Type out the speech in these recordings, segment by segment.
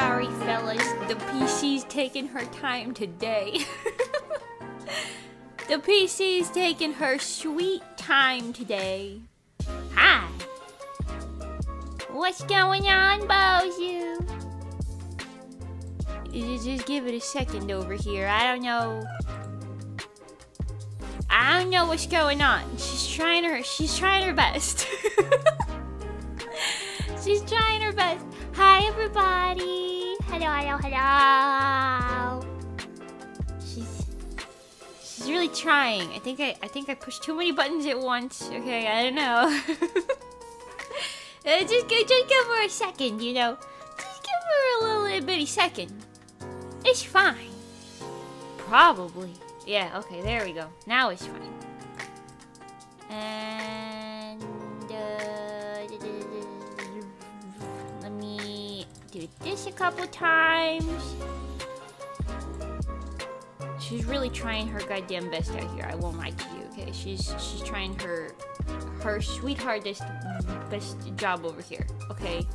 sorry, fellas. The PC's taking her time today. The PC's taking her sweet time today. Hi. What's going on, Bozu? Just give it a second over here. I don't know what's going on. She's trying her best. She's trying her best. Hi, everybody. Hello. She's really trying. I think I pushed too many buttons at once. Okay, I don't know. Just give her a second, you know. Just give her a little bitty second. It's fine. Probably. Yeah, okay, there we go. Now it's fine. And let me do this a couple times. She's really trying her goddamn best out here. I won't lie to you, okay? She's trying her sweetheartest best job over here, okay?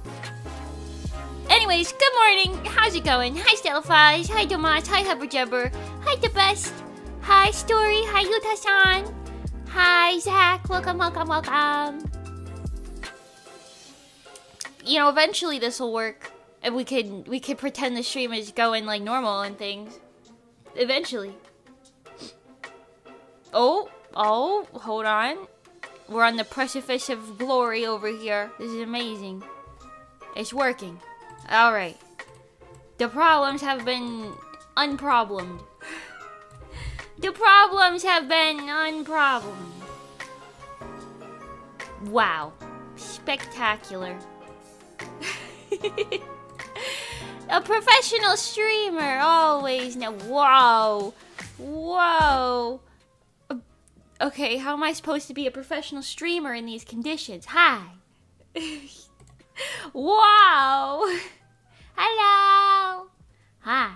Anyways, good morning. How's it going? Hi, Stellifies. Hi, Domas. Hi, Hubberjubber. Hi, The Best. Hi, Story. Hi, Yuta-san. Hi, Zach. Welcome. You know, eventually this will work, and we could pretend the stream is going like normal and things. Eventually. Oh, hold on. We're on the precipice of glory over here. This is amazing. It's working. Alright. The problems have been unproblemed. The problems have been unproblemed. Wow. Spectacular. A professional streamer always know. Whoa. Okay, how am I supposed to be a professional streamer in these conditions? Hi. Wow. Hello. Hi.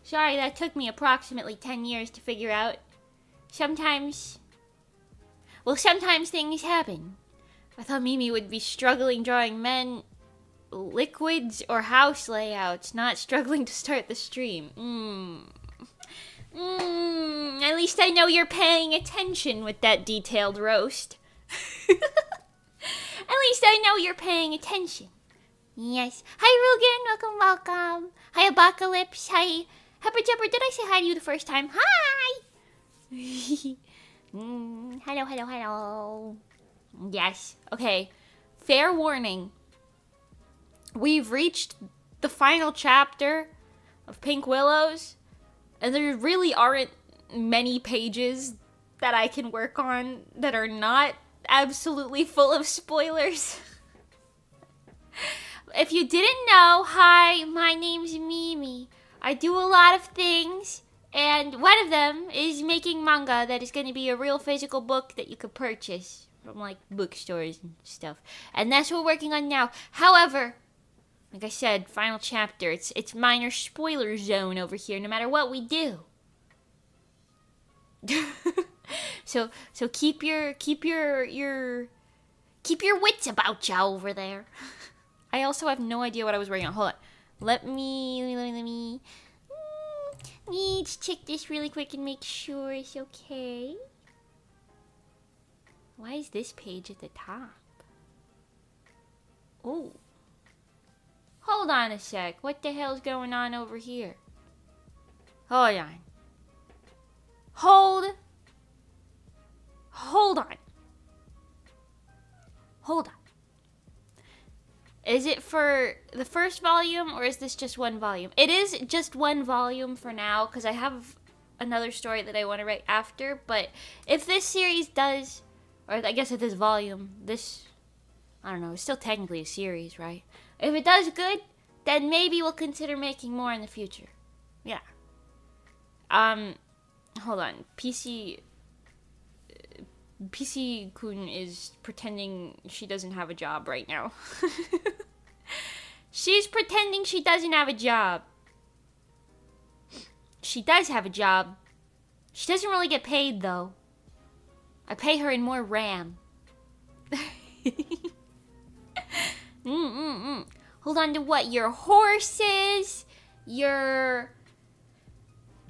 Sorry, that took me approximately 10 years to figure out. Sometimes things happen. I thought Mimi would be struggling drawing men, liquids, or house layouts, not struggling to start the stream. At least I know you're paying attention with that detailed roast. At least I know you're paying attention. Yes. Hi, Rugen. Welcome. Hi, Apocalypse. Hi, Hubberjubber. Did I say hi to you the first time? Hi. Hello. Yes. Okay. Fair warning. We've reached the final chapter of Pink Willows, and there really aren't many pages that I can work on that are not absolutely full of spoilers. If you didn't know, hi, my name's Mimi. I do a lot of things, and one of them is making manga that is going to be a real physical book that you could purchase from, like, bookstores and stuff. And that's what we're working on now. However, like I said, final chapter, it's minor spoiler zone over here, no matter what we do. So keep your wits about ya over there. I also have no idea what I was working on. Hold on. Let me need to check this really quick and make sure it's okay. Why is this page at the top? Oh. Hold on a sec. What the hell's going on over here? Hold on. Hold on. Is it for the first volume, or is this just one volume? It is just one volume for now, because I have another story that I want to write after. But if this series does, or I guess if this volume, I don't know, it's still technically a series, right? If it does good, then maybe we'll consider making more in the future. Yeah. Hold on. PC-kun is pretending she doesn't have a job right now. She's pretending she doesn't have a job. She does have a job. She doesn't really get paid, though. I pay her in more RAM. Hold Hold on to what? Your horses,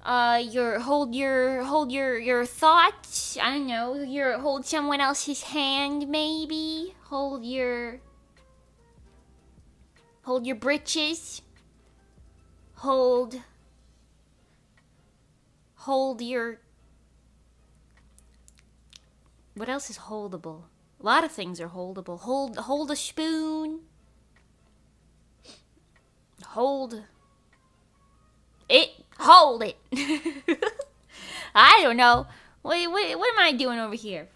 hold your thoughts. I don't know. Hold someone else's hand, maybe. Hold your britches. Hold your. What else is holdable? A lot of things are holdable. Hold a spoon. Hold it. I don't know. What am I doing over here?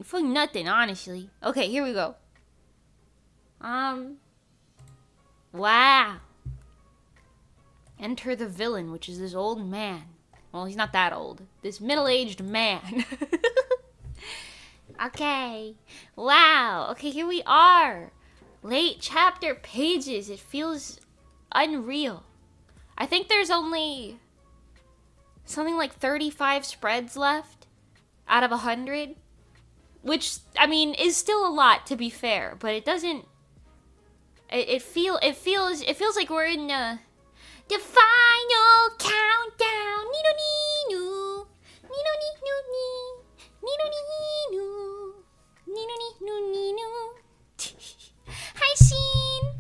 For nothing, honestly. Okay, here we go. Wow. Enter the villain, which is this old man. Well, he's not that old. This middle-aged man. Okay. Wow. Okay, here we are. Late chapter pages. It feels unreal. I think there's only something like 35 spreads left out of 100, which, I mean, is still a lot, to be fair, but it doesn't. It feels like we're in the final countdown. Nino. Hi, Scene.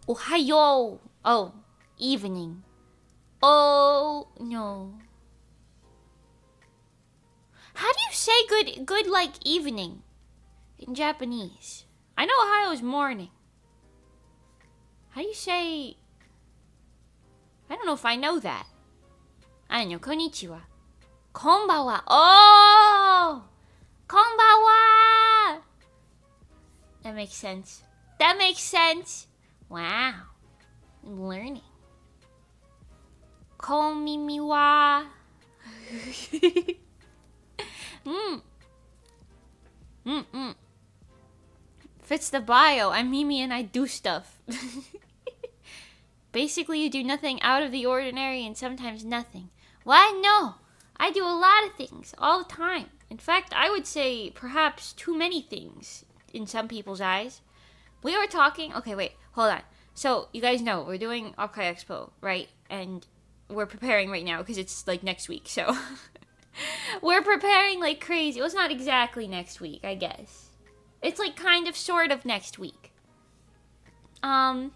Ohayo. Oh, evening. Oh, no. How do you say good like evening in Japanese? I know Ohio is morning. How do you say? I don't know if I know that. I don't know. Konnichiwa. Konbawa. Oh! Konbawa! That makes sense. Wow. I'm learning. Komimiwa. Fits the bio. I'm Mimi and I do stuff. Basically, you do nothing out of the ordinary and sometimes nothing. Why? No. I do a lot of things all the time. In fact, I would say perhaps too many things in some people's eyes. We were talking. Okay, wait. Hold on. So, you guys know we're doing Offkai Expo, right? And we're preparing right now because it's like next week. So, we're preparing like crazy. Well, it's not exactly next week, I guess. It's like kind of sort of next week. And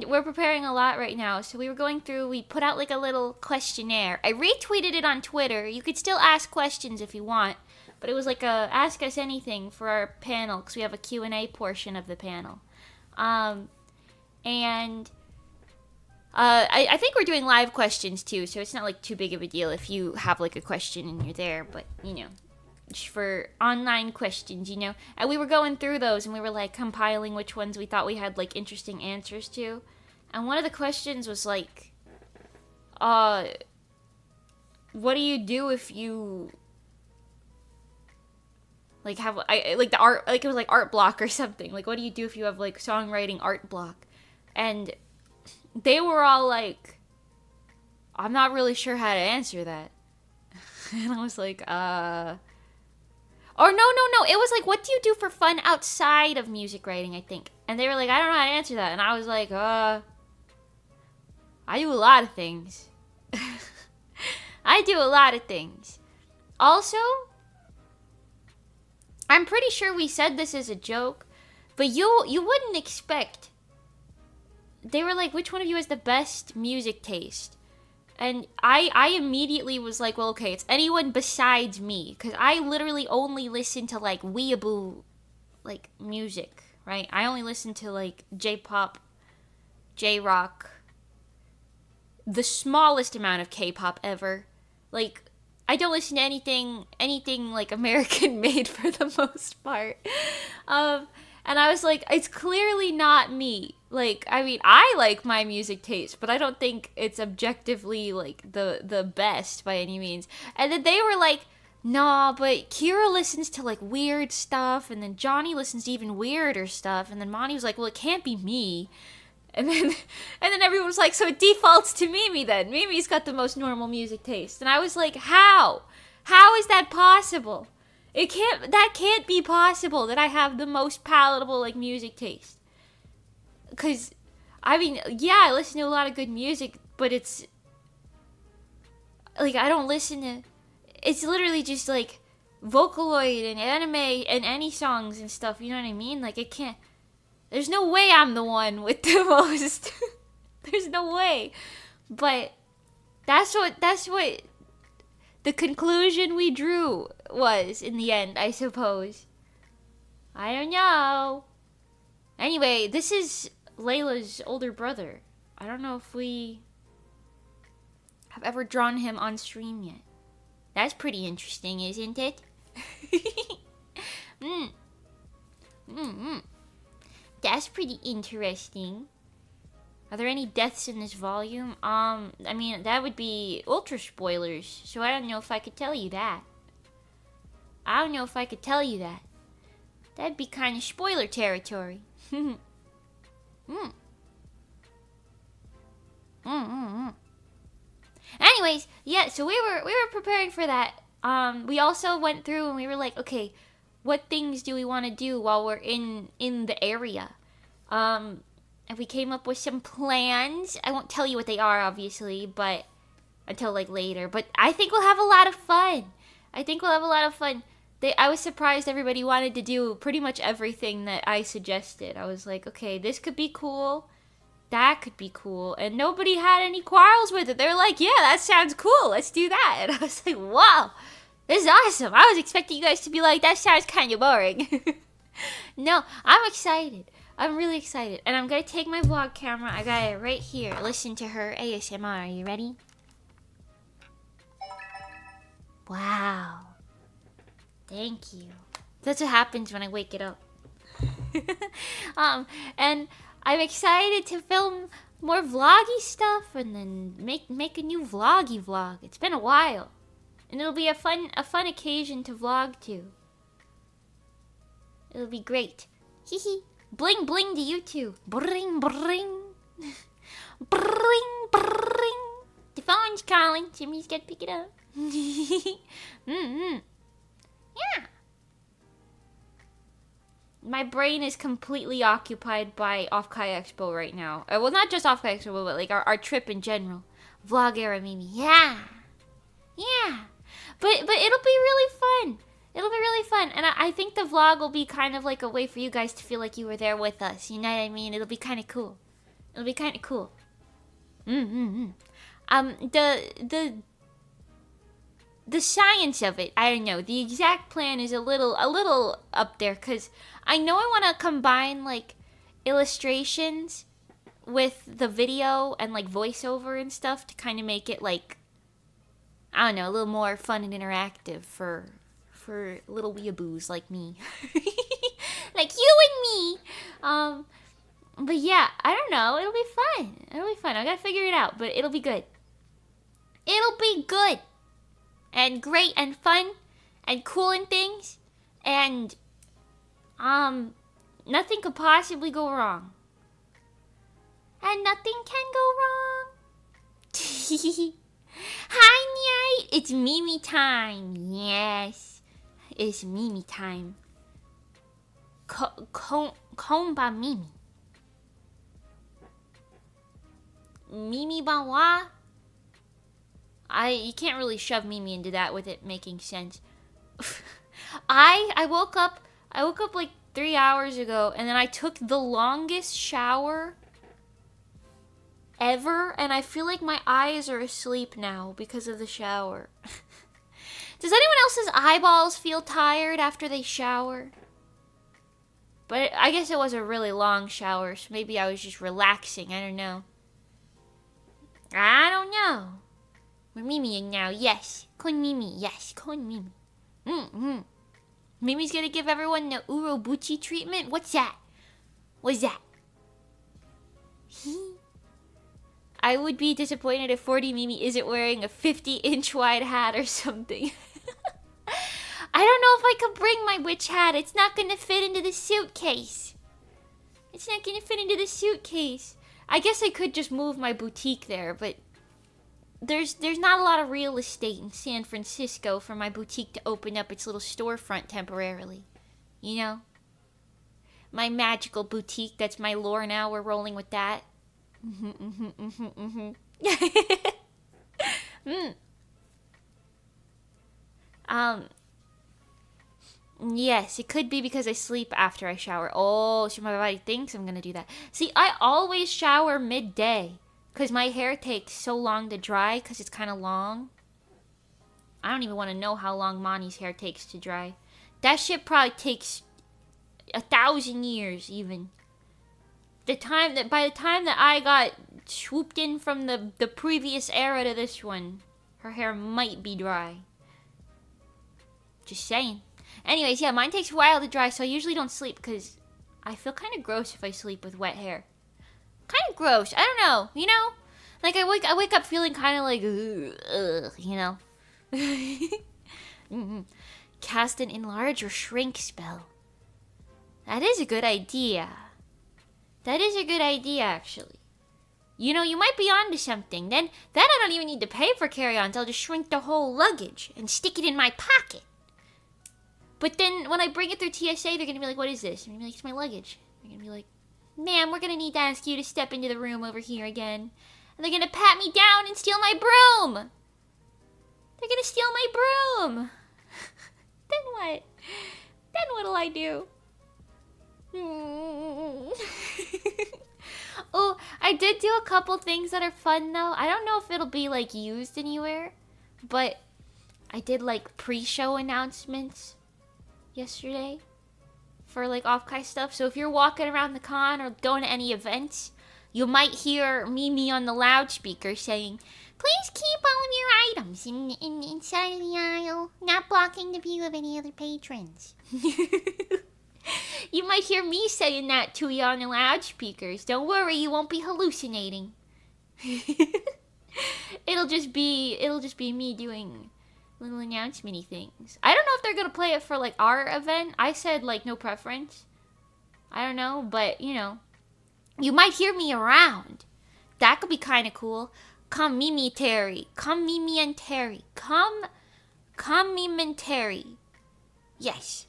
we're preparing a lot right now. So we were going through, we put out like a little questionnaire. I retweeted it on Twitter. You could still ask questions if you want. But it was like a ask us anything for our panel because we have a Q&A portion of the panel. I think we're doing live questions too. So it's not like too big of a deal if you have like a question and you're there. But, you know, for online questions, you know. And we were going through those and we were like compiling which ones we thought we had like interesting answers to. And one of the questions was like, what do you do if you like have like the art, like it was like art block or something. Like, what do you do if you have like songwriting art block? And they were all like, I'm not really sure how to answer that. And I was like, Or no. It was like, what do you do for fun outside of music writing, I think. And they were like, I don't know how to answer that. And I was like, I do a lot of things. I do a lot of things. Also, I'm pretty sure we said this as a joke, but you wouldn't expect. They were like, which one of you has the best music taste? And I immediately was like, well, okay, it's anyone besides me. Because I literally only listen to, like, weeaboo, like, music, right? I only listen to, like, J-pop, J-rock, the smallest amount of K-pop ever. Like, I don't listen to anything, like, American-made for the most part. And I was like, it's clearly not me. Like, I mean, I like my music taste, but I don't think it's objectively, like, the best by any means. And then they were like, nah, but Kira listens to, like, weird stuff, and then Johnny listens to even weirder stuff, and then Monty was like, well, it can't be me. And then everyone was like, so it defaults to Mimi then. Mimi's got the most normal music taste. And I was like, how? How is that possible? That can't be possible that I have the most palatable, like, music taste. Because I mean, yeah, I listen to a lot of good music, but it's like I don't listen to. It's literally just like Vocaloid and anime and any songs and stuff. You know what I mean? Like it can't. There's no way I'm the one with the most. There's no way. But that's what the conclusion we drew was in the end, I suppose. I don't know. Anyway, this is Layla's older brother. I don't know if we have ever drawn him on stream yet. That's pretty interesting, isn't it? That's pretty interesting. Are there any deaths in this volume? I mean, that would be ultra spoilers, so I don't know if I could tell you that. That'd be kind of spoiler territory. Anyways, yeah, so we were preparing for that. We also went through and we were like, okay, what things do we want to do while we're in the area? And we came up with some plans. I won't tell you what they are, obviously, but until like later. But I think we'll have a lot of fun. I was surprised everybody wanted to do pretty much everything that I suggested. I was like, okay, this could be cool. That could be cool. And nobody had any quarrels with it. They were like, yeah, that sounds cool. Let's do that. And I was like, wow, this is awesome. I was expecting you guys to be like, that sounds kind of boring. No, I'm excited. I'm really excited. And I'm going to take my vlog camera. I got it right here. Listen to her ASMR. Are you ready? Wow. Thank you. That's what happens when I wake it up. And I'm excited to film more vloggy stuff and then make a new vloggy vlog. It's been a while. And it'll be a fun occasion to vlog too. It'll be great. Hee. Bling bling to you too. Bring bring. Bring bring. The phone's calling. Jimmy's got to pick it up. Yeah. My brain is completely occupied by Offkai Expo right now. Well, not just Offkai Expo, but like our trip in general. Vlog era, maybe. Yeah. But it'll be really fun. And I think the vlog will be kind of like a way for you guys to feel like you were there with us. You know what I mean? It'll be kind of cool. The science of it, I don't know. The exact plan is a little up there because I know I want to combine like illustrations with the video and like voiceover and stuff to kind of make it like, I don't know, a little more fun and interactive for little weeaboos like me. Like you and me. But yeah, I don't know. It'll be fun. I gotta figure it out, but it'll be good. And great and fun and cool and things. And nothing could possibly go wrong. And nothing can go wrong. Hi, Night. It's Mimi time. Yes. It's Mimi time. Komba Mimi. Mimi Bawa. You can't really shove Mimi into that with it making sense. I woke up like 3 hours ago and then I took the longest shower ever and I feel like my eyes are asleep now because of the shower. Does anyone else's eyeballs feel tired after they shower? But I guess it was a really long shower, so maybe I was just relaxing. I don't know. We're Mimiing now, yes. Kon Mimi, yes. Kon Mimi. Mimi's gonna give everyone the Urobuchi treatment? What's that? I would be disappointed if 40 Mimi isn't wearing a 50-inch wide hat or something. I don't know if I could bring my witch hat. It's not gonna fit into the suitcase. I guess I could just move my boutique there, but there's not a lot of real estate in San Francisco for my boutique to open up its little storefront temporarily. You know? My magical boutique, that's my lore now, we're rolling with that. Mm. Yes, it could be because I sleep after I shower. Oh, so my body thinks I'm gonna do that. See, I always shower midday because my hair takes so long to dry because it's kind of long. I don't even want to know how long Monty's hair takes to dry. That shit probably takes 1,000 years even. By the time that I got swooped in from the previous era to this one, her hair might be dry. Just saying. Anyways, yeah, mine takes a while to dry, so I usually don't sleep because I feel kind of gross if I sleep with wet hair. Kind of gross. I don't know. You know, like I wake up feeling kind of like, ugh, you know. Cast an enlarge or shrink spell. That is a good idea. That is a good idea, actually. You know, you might be onto something. Then I don't even need to pay for carry-ons. I'll just shrink the whole luggage and stick it in my pocket. But then when I bring it through TSA, they're gonna be like, "What is this?" I'm gonna be like, "It's my luggage." They're gonna be like, "Ma'am, we're gonna need to ask you to step into the room over here again." And they're gonna pat me down and steal my broom. They're gonna steal my broom. Then what? Then what'll I do? Oh, I did do a couple things that are fun though. I don't know if it'll be like used anywhere, but I did like pre-show announcements yesterday for like Offkai stuff. So if you're walking around the con or going to any events, you might hear Mimi on the loudspeaker saying, "Please keep all of your items inside of the aisle, not blocking the view of any other patrons." You might hear me saying that to you on the loudspeakers. Don't worry, you won't be hallucinating. It'll just be me doing little announcement-y things. I don't know if they're gonna play it for like our event. I said like no preference. I don't know, but you know, you might hear me around. That could be kind of cool. Come Mimi Terry. Come Mimi and Terry. Come Mimi and Terry. Yes.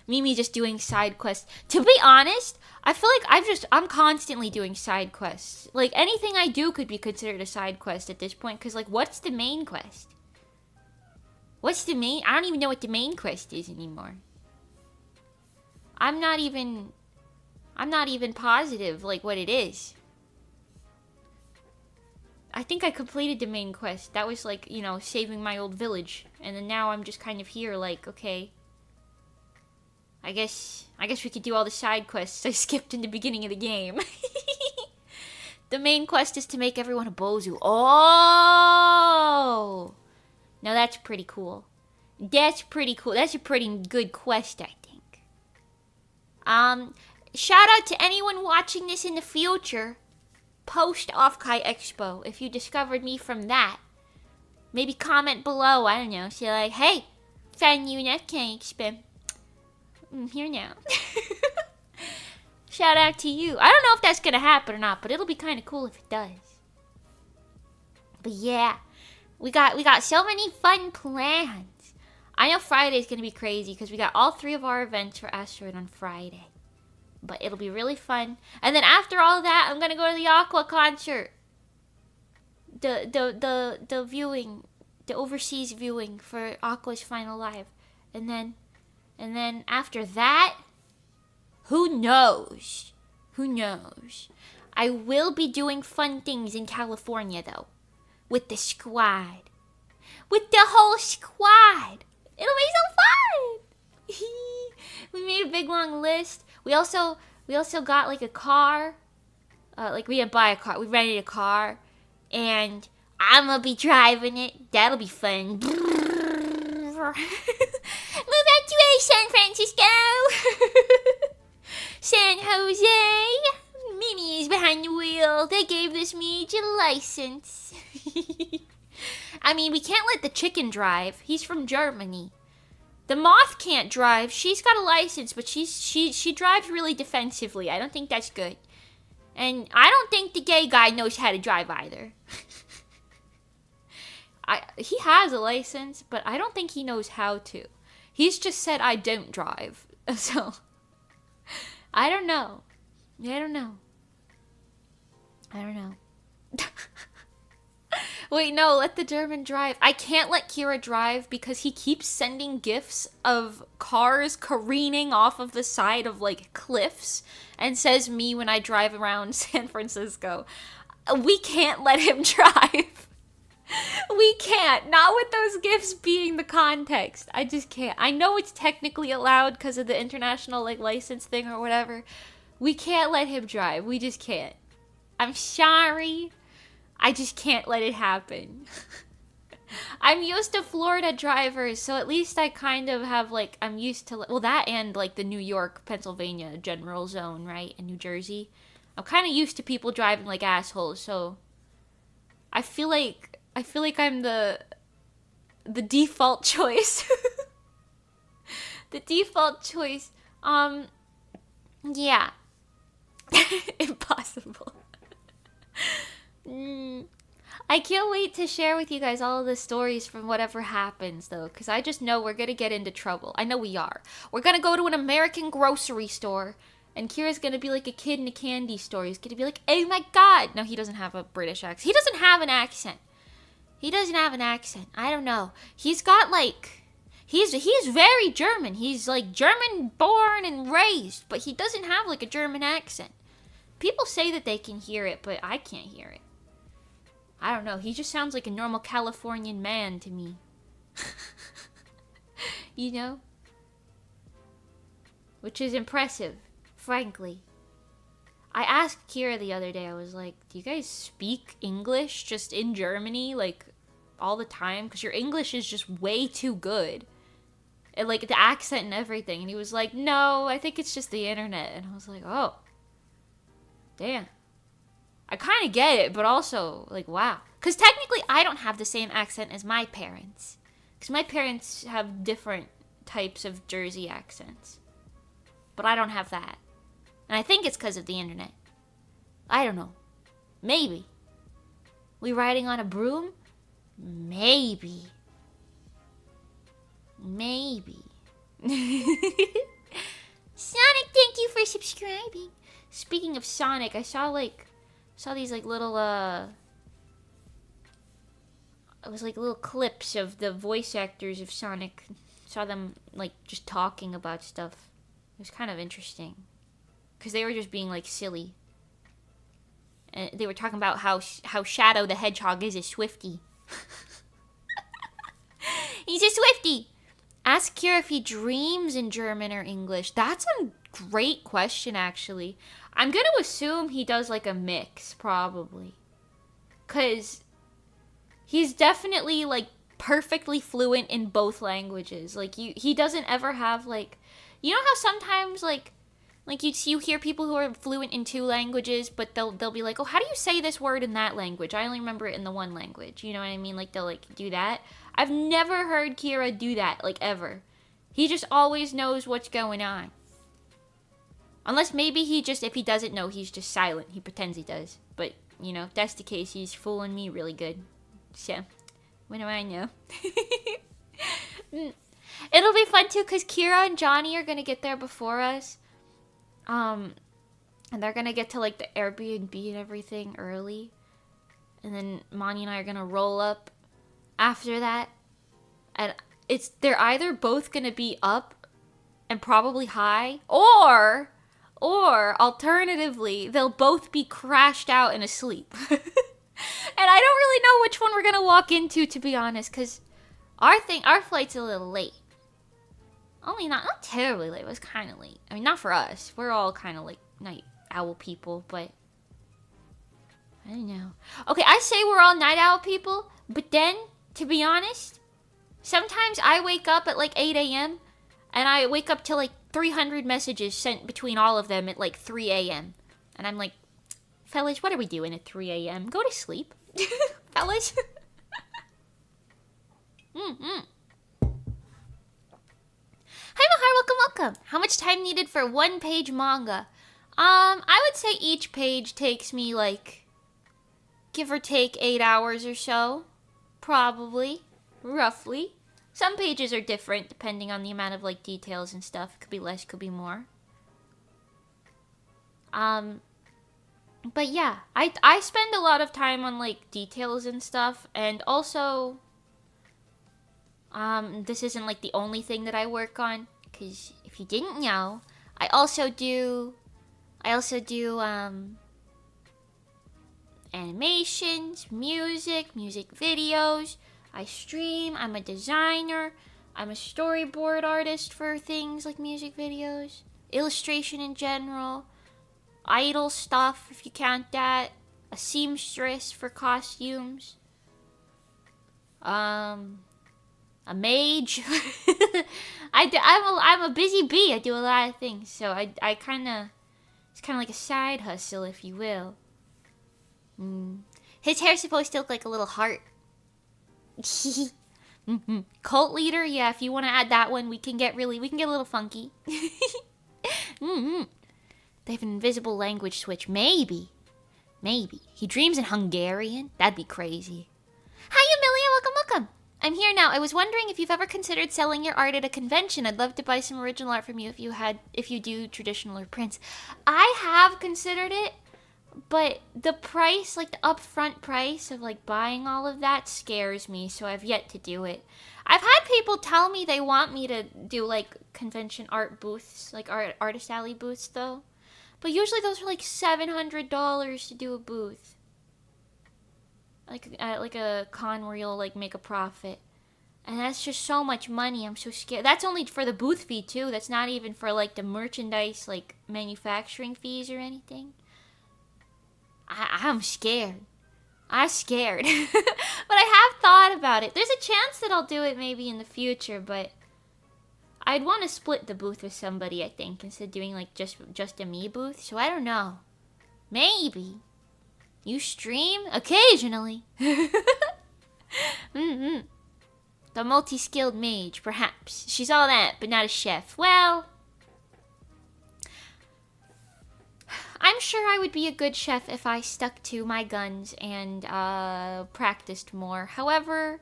Mimi just doing side quests. To be honest, I feel like I'm constantly doing side quests. Like anything I do could be considered a side quest at this point. Because like, what's the main quest? I don't even know what the main quest is anymore. I'm not even positive like what it is. I think I completed the main quest. That was like, you know, saving my old village. And then now I'm just kind of here like, okay, I guess we could do all the side quests I skipped in the beginning of the game. The main quest is to make everyone a Bozu. Oh! Now that's pretty cool. That's pretty cool. That's a pretty good quest, I think. Shout out to anyone watching this in the future. Post Offkai Expo if you discovered me from that. Maybe comment below, I don't know. Say like, "Hey, found you in Offkai Expo. I'm here now." Shout out to you. I don't know if that's gonna happen or not, but it'll be kind of cool if it does. But yeah, we got so many fun plans. I know Friday's gonna be crazy because we got all 3 of our events for Asteroid on Friday. But it'll be really fun. And then after all that, I'm gonna go to the Aqua concert. The viewing, the overseas viewing for Aqua's final live, and then after that, who knows? Who knows? I will be doing fun things in California though, with the squad, with the whole squad. It'll be so fun. We made a big long list. We also got like a car. Like we didn't buy a car. We rented a car, and I'm gonna be driving it. That'll be fun. Move out to San Francisco. San Jose. Mimi is behind the wheel. They gave this Mage a license. I mean, we can't let the chicken drive. He's from Germany. The moth can't drive. She's got a license, but she drives really defensively. I don't think that's good. And I don't think the gay guy knows how to drive either. He has a license, but I don't think he knows how to. He's just said I don't drive. So, I don't know. I don't know. I don't know. Wait, no, let the German drive. I can't let Kira drive because he keeps sending gifs of cars careening off of the side of, like, cliffs and says me when I drive around San Francisco. We can't let him drive. We can't. Not with those gifs being the context. I just can't. I know it's technically allowed because of the international, like, license thing or whatever. We can't let him drive. We just can't. I'm sorry. I just can't let it happen. I'm used to Florida drivers, so at least I kind of have, like, I'm used to, well, that and, like, the New York, Pennsylvania general zone, right? And New Jersey. I'm kind of used to people driving like assholes, so I feel like I'm the default choice. The default choice. Yeah. Impossible. I can't wait to share with you guys all of the stories from whatever happens, though, because I just know we're going to get into trouble. I know we are. We're going to go to an American grocery store, and Kira's going to be like a kid in a candy store. He's going to be like, oh my god. No, he doesn't have a British accent. He doesn't have an accent. He doesn't have an accent. I don't know. He's got, like, he's very German. He's, like, German born and raised, but he doesn't have, like, a German accent. People say that they can hear it, but I can't hear it. I don't know. He just sounds like a normal Californian man to me. You know? Which is impressive, frankly. I asked Kira the other day, I was like, do you guys speak English just in Germany, like, all the time? Because your English is just way too good. And, like, the accent and everything. And he was like, no, I think it's just the internet. And I was like, oh. Damn. I kind of get it, but also, like, wow. Because technically, I don't have the same accent as my parents. Because my parents have different types of Jersey accents. But I don't have that. And I think it's because of the internet. I don't know. Maybe. We riding on a broom? Maybe. Maybe. Sonic, thank you for subscribing. Speaking of Sonic, I saw these like little it was like little clips of the voice actors of Sonic. Saw them like just talking about stuff. It was kind of interesting because they were just being like silly, and they were talking about how Shadow the Hedgehog is a Swiftie. He's a Swiftie. Ask Kira if he dreams in German or English. That's a great question, actually. I'm gonna assume he does like a mix, probably. Because he's definitely like perfectly fluent in both languages. Like he doesn't ever have like, you know how sometimes like you hear people who are fluent in two languages, but they'll be like, oh, how do you say this word in that language? I only remember it in the one language. You know what I mean? Like they'll like do that. I've never heard Kira do that, like ever. He just always knows what's going on. Unless maybe if he doesn't know, he's just silent. He pretends he does. But, you know, if that's the case, he's fooling me really good. So, what do I know? It'll be fun, too, because Kira and Johnny are going to get there before us. And they're going to get to, like, the Airbnb and everything early. And then Moni and I are going to roll up after that. And they're either both going to be up and probably high, or alternatively, they'll both be crashed out and asleep. And I don't really know which one we're gonna walk into, to be honest, because our flight's a little late. Only not terribly late, it was kind of late. I mean, not for us. We're all kind of like night owl people, but I don't know. Okay, I say we're all night owl people, but then, to be honest, sometimes I wake up at like 8 a.m. and I wake up to like 300 messages sent between all of them at like 3 a.m. And I'm like, fellas, what are we doing at 3 a.m.? Go to sleep. Fellas. Hi, Mahar, welcome. How much time needed for one page manga? I would say each page takes me like, give or take 8 hours or so. Probably. Roughly. Some pages are different depending on the amount of like details and stuff. Could be less, could be more. But yeah, I spend a lot of time on like details and stuff, and also this isn't like the only thing that I work on, because if you didn't know, I also do animations, music videos. I stream, I'm a designer, I'm a storyboard artist for things like music videos, illustration in general, idol stuff if you count that, a seamstress for costumes, a mage. I'm a busy bee. I do a lot of things, so I it's kind of like a side hustle, if you will. His hair's supposed to look like a little heart. Cult leader, yeah. If you want to add that one, we can get a little funky. They have an invisible language switch. Maybe. He dreams in Hungarian. That'd be crazy. Hiya, Millie, welcome. I'm here now. I was wondering if you've ever considered selling your art at a convention. I'd love to buy some original art from you if you do traditional or prints. I have considered it, but the price, like the upfront price of like buying all of that scares me, so I've yet to do it. I've had people tell me they want me to do like convention art booths, like artist alley booths though. But usually those are like $700 to do a booth. Like a con where you'll like make a profit. And that's just so much money. I'm so scared. That's only for the booth fee too. That's not even for like the merchandise, like manufacturing fees or anything. I'm scared. I'm scared. But I have thought about it. There's a chance that I'll do it maybe in the future, but I'd want to split the booth with somebody, I think, instead of doing like just a me booth. So I don't know. Maybe. You stream? Occasionally. The multi-skilled mage, perhaps. She's all that, but not a chef. Well, I'm sure I would be a good chef if I stuck to my guns and practiced more. However,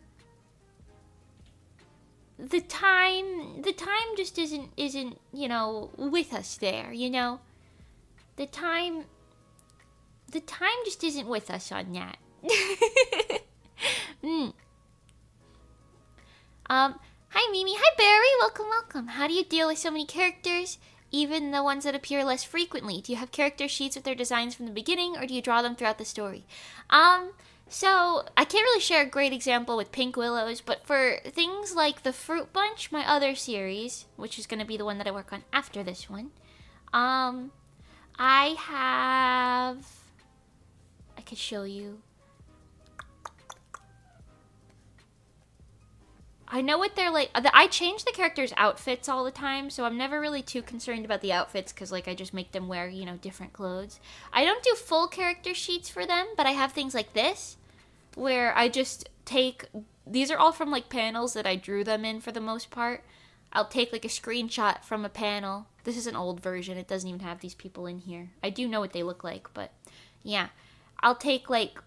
the time just isn't, you know, with us there, you know? The time just isn't with us on that. Hi Mimi, hi Barry, welcome. How do you deal with so many characters, even the ones that appear less frequently? Do you have character sheets with their designs from the beginning, or do you draw them throughout the story? So I can't really share a great example with Pink Willows, but for things like the Fruit Bunch, my other series, which is going to be the one that I work on after this one, I could show you. I know what they're like. I change the characters' outfits all the time, so I'm never really too concerned about the outfits because, like, I just make them wear, you know, different clothes. I don't do full character sheets for them, but I have things like this, where I just take... These are all from, like, panels that I drew them in for the most part. I'll take, like, a screenshot from a panel. This is an old version. It doesn't even have these people in here. I do know what they look like, but, yeah. I'll take, like...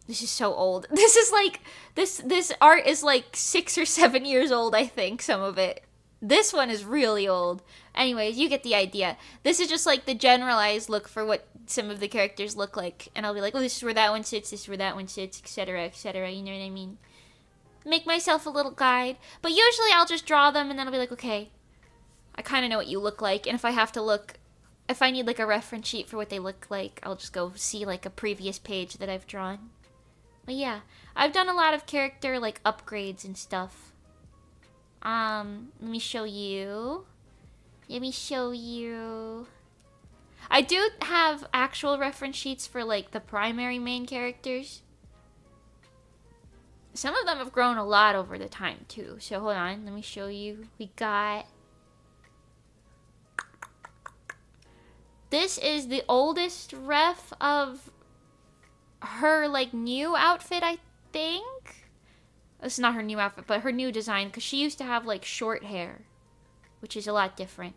This is so old. This is like, this art is like 6 or 7 years old, I think, some of it. This one is really old. Anyways, you get the idea. This is just like the generalized look for what some of the characters look like. And I'll be like, oh, this is where that one sits, this is where that one sits, etc., you know what I mean? Make myself a little guide. But usually I'll just draw them and then I'll be like, okay, I kind of know what you look like. And if I have to look, if I need like a reference sheet for what they look like, I'll just go see like a previous page that I've drawn. But yeah, I've done a lot of character, like, upgrades and stuff. Let me show you. I do have actual reference sheets for, like, the primary main characters. Some of them have grown a lot over the time, too. So, hold on, let me show you. We got... This is the oldest ref of... her, like, new outfit, I think? It's not her new outfit, but her new design, because she used to have, like, short hair, which is a lot different.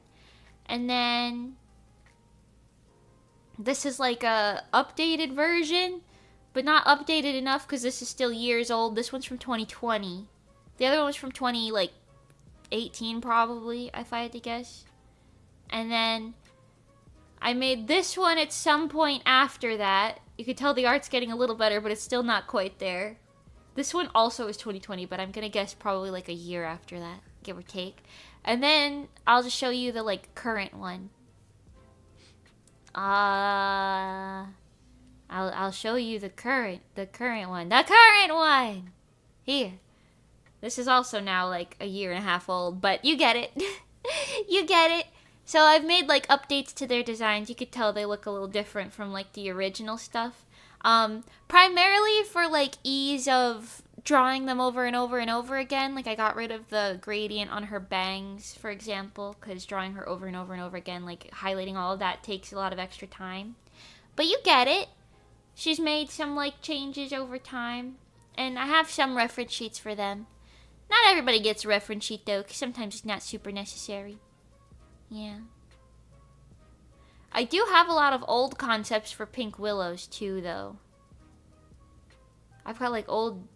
And then this is, like, a updated version, but not updated enough, because this is still years old. This one's from 2020. The other one was from 2018, probably, if I had to guess. And then I made this one at some point after that. You could tell the art's getting a little better, but it's still not quite there. This one also is 2020, but I'm gonna guess probably like a year after that, give or take. And then I'll just show you the like current one. I'll show you the current one. The current one! Here. This is also now like a year and a half old, but you get it. You get it. So I've made like updates to their designs. You could tell they look a little different from like the original stuff. Primarily for like ease of drawing them over and over and over again. Like I got rid of the gradient on her bangs, for example, because drawing her over and over and over again, like highlighting all of that takes a lot of extra time. But you get it. She's made some like changes over time, and I have some reference sheets for them. Not everybody gets a reference sheet though, because sometimes it's not super necessary. Yeah. I do have a lot of old concepts for pink willows too, though. I've got like old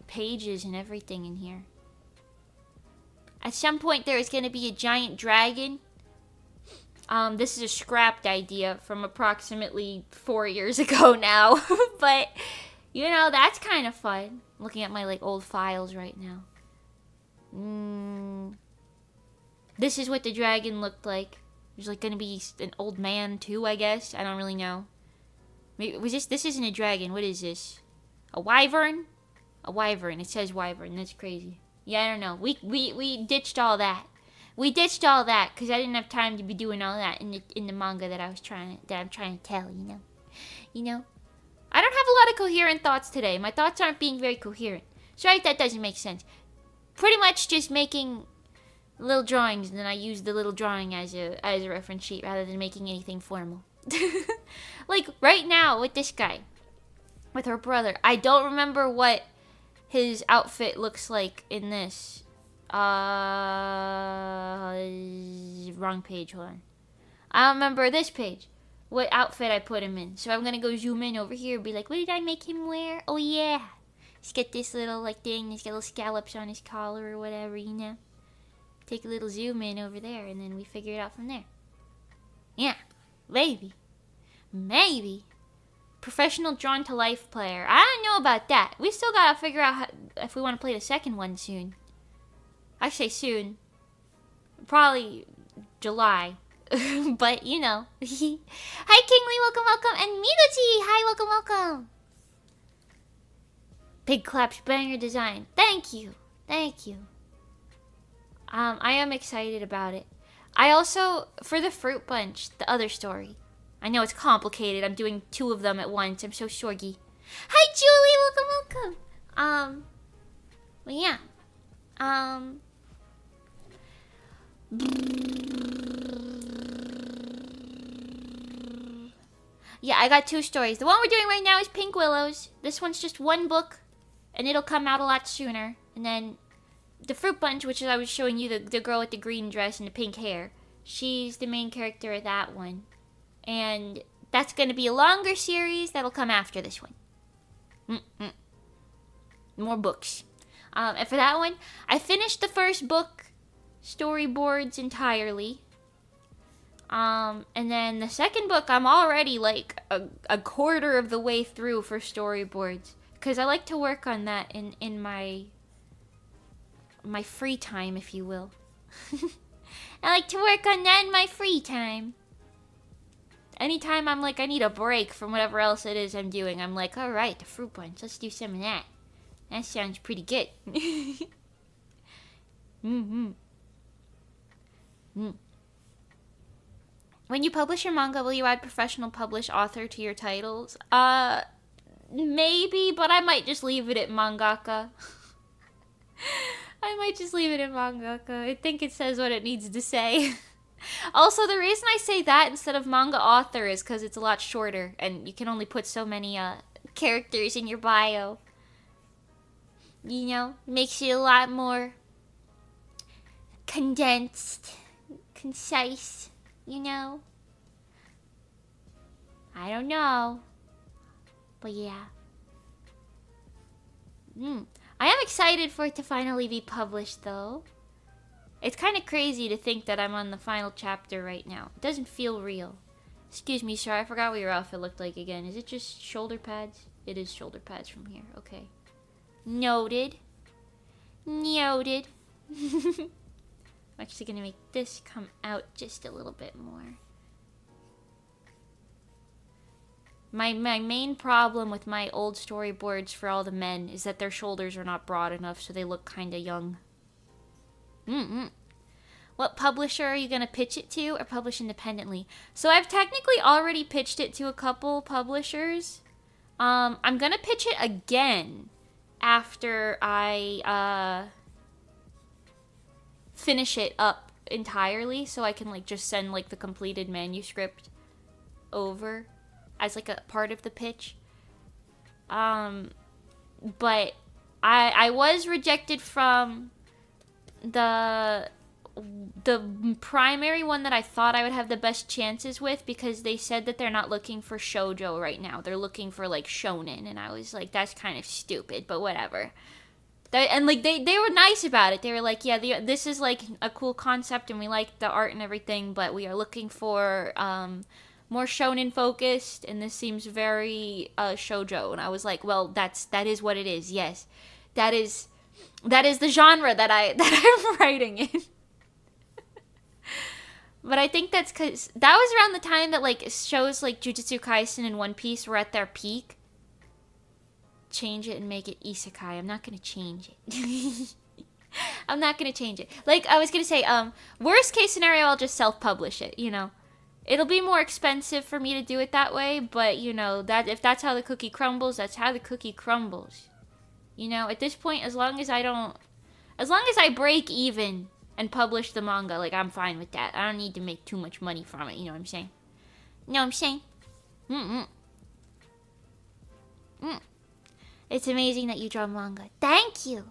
pages and everything in here. At some point there is going to be a giant dragon. This is a scrapped idea from approximately 4 years ago now. But, you know, that's kind of fun. Looking at my like old files right now. This is what the dragon looked like. There's like gonna be an old man too, I guess. I don't really know. Maybe was this isn't a dragon. What is this? A wyvern? A wyvern. It says wyvern. That's crazy. Yeah, I don't know. We ditched all that. We ditched all that because I didn't have time to be doing all that in the manga that I'm trying to tell. You know. I don't have a lot of coherent thoughts today. My thoughts aren't being very coherent. Sorry if that doesn't make sense. Pretty much just making little drawings, and then I use the little drawing as a reference sheet rather than making anything formal. Like right now with this guy, with her brother, I don't remember what his outfit looks like in this. Wrong page, hold on. I don't remember this page, what outfit I put him in. So I'm gonna go zoom in over here and be like, what did I make him wear? Oh yeah. He's got this little like thing, he's got little scallops on his collar or whatever, you know. Take a little zoom in over there, and then we figure it out from there. Yeah, maybe. Professional drawn to life player. I don't know about that. We still gotta figure out if we want to play the second one soon. I say soon. Probably July. But, you know. Hi, Kingly, welcome. And Miguchi, hi, welcome. Big claps, banger design. Thank you. I am excited about it. I also, for the fruit bunch, the other story. I know it's complicated. I'm doing 2 of them at once. I'm so sorgy. Hi, Julie. Welcome. Well, yeah. Yeah, I got 2 stories. The one we're doing right now is Pink Willows. This one's just 1 book, and it'll come out a lot sooner. And then the fruit bunch, which I was showing you, the girl with the green dress and the pink hair, she's the main character of that one. And that's going to be a longer series that'll come after this one. More books. And for that one, I finished the first book storyboards entirely. And then the second book, I'm already like a quarter of the way through for storyboards. Because I like to work on that in my free time, if you will. I like to work on that in my free time. Anytime I'm like, I need a break from whatever else it is I'm doing, I'm like, alright, the fruit bunch, let's do some of that. That sounds pretty good. When you publish your manga, will you add professional published author to your titles? Maybe, but I might just leave it at mangaka. I think it says what it needs to say. Also, the reason I say that instead of manga author is because it's a lot shorter, and you can only put so many characters in your bio. You know, makes it a lot more condensed, concise, you know. I don't know. But yeah. I am excited for it to finally be published, though. It's kind of crazy to think that I'm on the final chapter right now. It doesn't feel real. Excuse me, sir, I forgot what your outfit looked like again. Is it just shoulder pads? It is shoulder pads from here. Okay. Noted. Noted. I'm actually gonna make this come out just a little bit more. My main problem with my old storyboards for all the men is that their shoulders are not broad enough, so they look kinda young. What publisher are you gonna pitch it to, or publish independently? So I've technically already pitched it to a couple publishers. I'm gonna pitch it again after I finish it up entirely, so I can like just send like the completed manuscript over as like a part of the pitch. But I was rejected from the primary one that I thought I would have the best chances with, because they said that they're not looking for shoujo right now. They're looking for like shonen, and I was like, that's kind of stupid, but whatever. And like they were nice about it. They were like, yeah, this is like a cool concept, and we like the art and everything, but we are looking for more shonen focused, and this seems very shoujo. And I was like, well, that is what it is. Yes, that is the genre that I'm writing in. But I think that's because that was around the time that like shows like Jujutsu Kaisen and One Piece were at their peak. Change it and make it isekai. I'm not gonna change it. I'm not gonna change it. Like I was gonna say, worst case scenario, I'll just self-publish it. You know, it'll be more expensive for me to do it that way. But you know that if that's how the cookie crumbles, that's how the cookie crumbles. You know, at this point, as long as I break even and publish the manga, like, I'm fine with that. I don't need to make too much money from it, you know what I'm saying? You know what I'm saying? It's amazing that you draw manga. Thank you!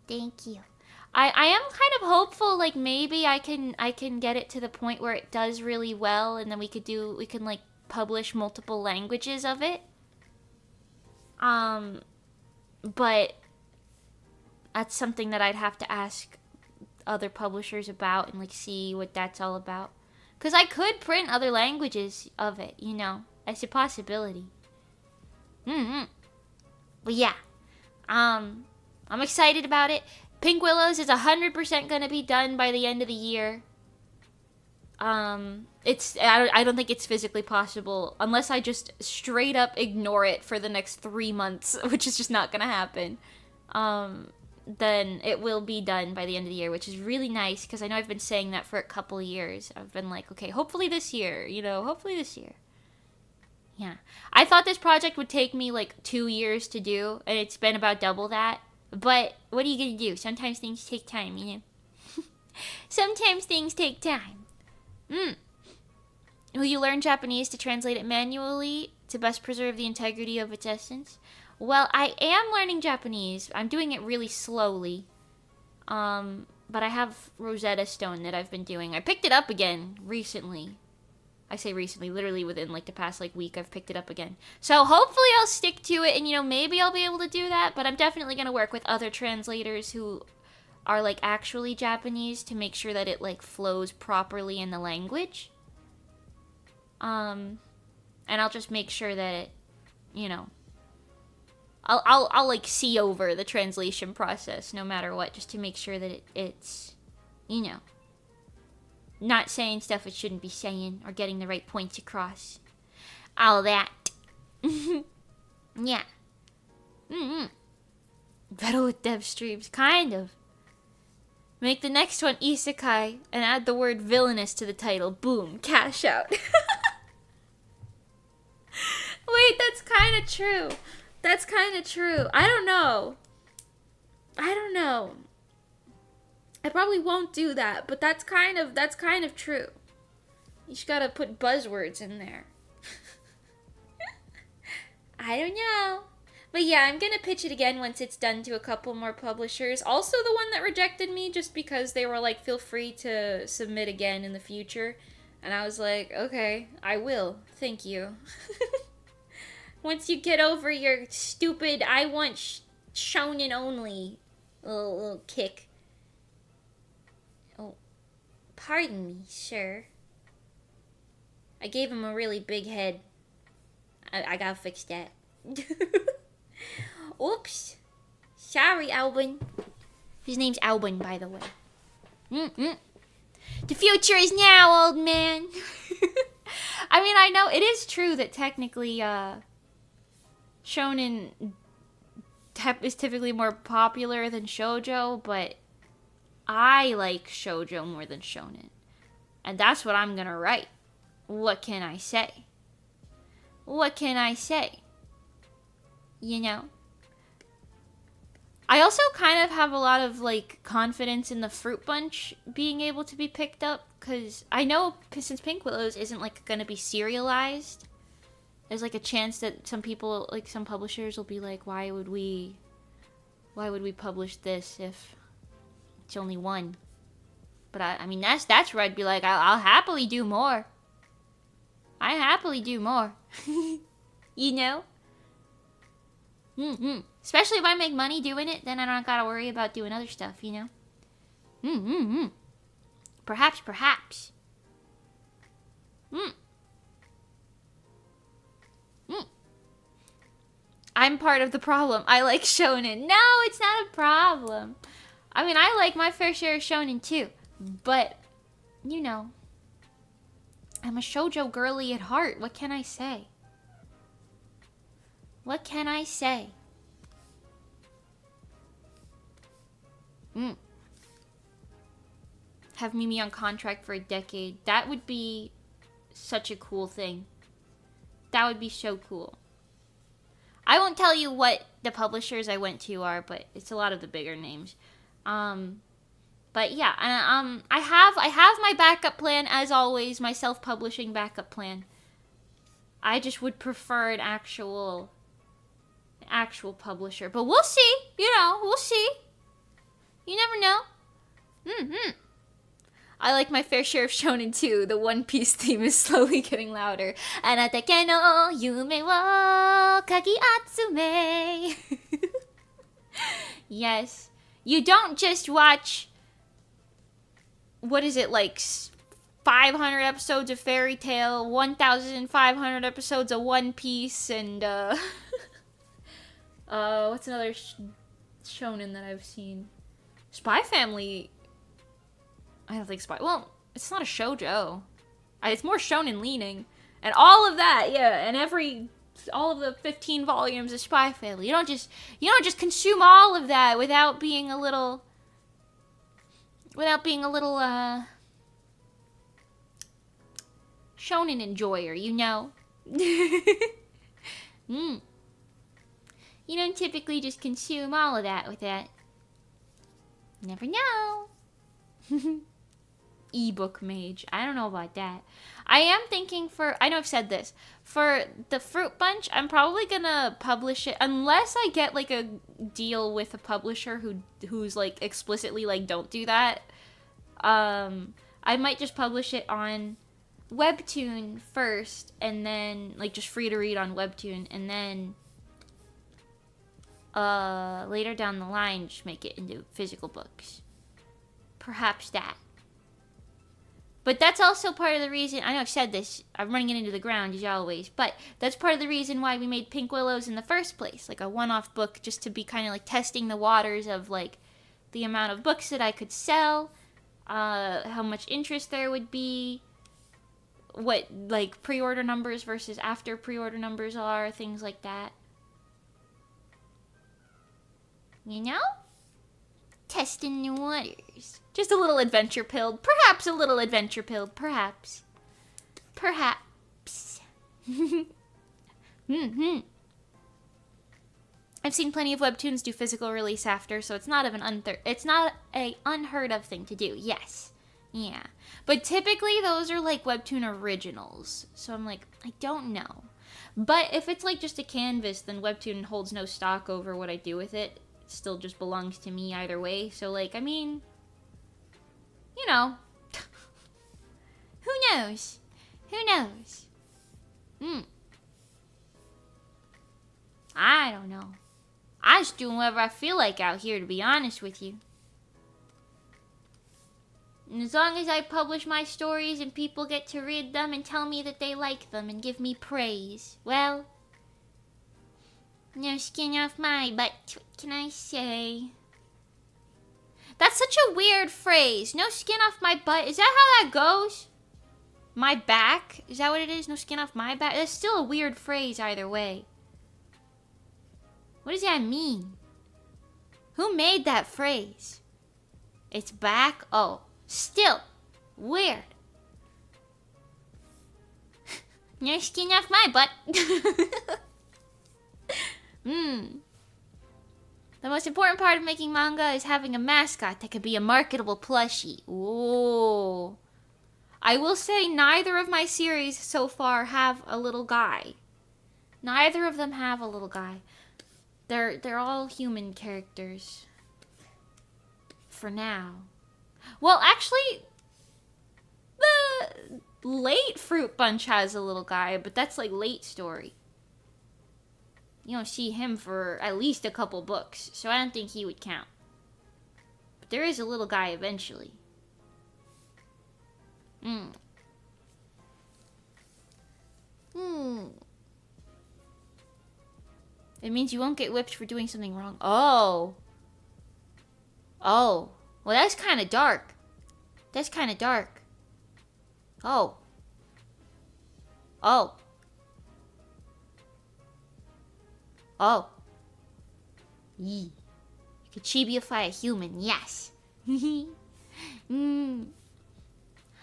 Thank you. I am kind of hopeful, like, maybe I can get it to the point where it does really well, and then we can, like, publish multiple languages of it. But that's something that I'd have to ask other publishers about and like see what that's all about, because I could print other languages of it, you know, as a possibility. But yeah, I'm excited about it. Pink Willows is 100% gonna be done by the end of the year. I don't think it's physically possible unless I just straight up ignore it for the next 3 months, which is just not gonna happen. Then it will be done by the end of the year, which is really nice, because I know I've been saying that for a couple of years. I've been like, okay, hopefully this year, you know, hopefully this year. Yeah. I thought this project would take me like 2 years to do, and it's been about double that. But what are you gonna do? Sometimes things take time, you know? Sometimes things take time. Will you learn Japanese to translate it manually to best preserve the integrity of its essence? Well, I am learning Japanese. I'm doing it really slowly. But I have Rosetta Stone that I've been doing. I picked it up again recently. I say recently, literally within like the past like week, I've picked it up again. So hopefully I'll stick to it, and you know, maybe I'll be able to do that, but I'm definitely going to work with other translators who are like actually Japanese to make sure that it like flows properly in the language. And I'll just make sure that it, you know, I'll like see over the translation process no matter what, just to make sure that it's, you know, not saying stuff it shouldn't be saying, or getting the right points across. All that. Yeah. Battle with dev streams, kind of. Make the next one isekai and add the word villainous to the title. Boom, cash out. Wait, that's kind of true. That's kind of true. I don't know. I probably won't do that, but that's kind of true. You just gotta put buzzwords in there. I don't know. But yeah, I'm gonna pitch it again once it's done to a couple more publishers. Also the one that rejected me just because they were like, feel free to submit again in the future. And I was like, okay, I will. Thank you. Once you get over your stupid, I want shonen only little kick. Pardon me, sir. I gave him a really big head. I gotta fix that. Oops. Sorry, Albin. His name's Albin, by the way. The future is now, old man. I mean, I know it is true that technically, shonen is typically more popular than shoujo, but I like shoujo more than shonen. And that's what I'm gonna write. What can I say? What can I say? You know? I also kind of have a lot of, like, confidence in the Fruit Bunch being able to be picked up, because I know since Pink Willows isn't, like, gonna be serialized, there's, like, a chance that some people, like, some publishers will be like, why would we publish this if it's only one? But I mean, that's where I'd be like, I'll happily do more. I happily do more. You know? Especially if I make money doing it, then I don't gotta worry about doing other stuff, you know? Perhaps. I'm part of the problem. I like shonen. No, it's not a problem. I mean, I like my fair share of shonen too. But, you know, I'm a shoujo girly at heart. What can I say? What can I say? Have Mimi on contract for a decade. That would be such a cool thing. That would be so cool. I won't tell you what the publishers I went to are, but it's a lot of the bigger names. But yeah, I have my backup plan as always, my self-publishing backup plan. I just would prefer an actual publisher, but we'll see. You know, we'll see. You never know. I like my fair share of shonen too. The One Piece theme is slowly getting louder. Anatake no yume wo kagi atsume. Yes. You don't just watch, what is it, like 500 episodes of Fairy Tail, 1,500 episodes of One Piece, and what's another shonen that I've seen? Spy Family. I don't think well, it's not a shoujo. It's more shonen leaning. And all of that, yeah, and all of the 15 volumes of Spy Family. You don't just consume all of that without being a little shonen enjoyer, you know? You don't typically just consume all of that with that. Never know. Ebook mage. I don't know about that. I am thinking I know I've said this. For the Fruit Bunch, I'm probably gonna publish it unless I get like a deal with a publisher who's like explicitly like don't do that. I might just publish it on Webtoon first and then like just free to read on Webtoon and then later down the line just make it into physical books. Perhaps that. But that's also part of the reason, I know I've said this, I'm running it into the ground as always, but that's part of the reason why we made Pink Willows in the first place, like a one-off book just to be kind of like testing the waters of like the amount of books that I could sell, how much interest there would be, what like pre-order numbers versus after pre-order numbers are, things like that. You know? Testing the waters. Just a little adventure pilled. Perhaps a little adventure pilled. Perhaps. I've seen plenty of webtoons do physical release after, so it's not a unheard of thing to do. Yes. Yeah. But typically those are like webtoon originals. So I'm like, I don't know. But if it's like just a canvas, then webtoon holds no stock over what I do with it. It still just belongs to me either way. So like, I mean, you know, who knows? Who knows? I don't know. I'm just doing whatever I feel like out here, to be honest with you. And as long as I publish my stories and people get to read them and tell me that they like them and give me praise, well, no skin off my butt, what can I say? That's such a weird phrase. No skin off my butt. Is that how that goes? My back? Is that what it is? No skin off my back? That's still a weird phrase either way. What does that mean? Who made that phrase? It's back? Oh, still weird. No skin off my butt. The most important part of making manga is having a mascot that could be a marketable plushie. Ooh. I will say neither of my series so far have a little guy. Neither of them have a little guy. They're all human characters. For now. Well, actually, the late Fruit Bunch has a little guy, but that's like late story. You don't see him for at least a couple books, so I don't think he would count. But there is a little guy eventually. It means you won't get whipped for doing something wrong. Oh. Oh. Well, that's kind of dark. That's kind of dark. Oh. Oh. Oh. Yee. You could chibiify a human, yes.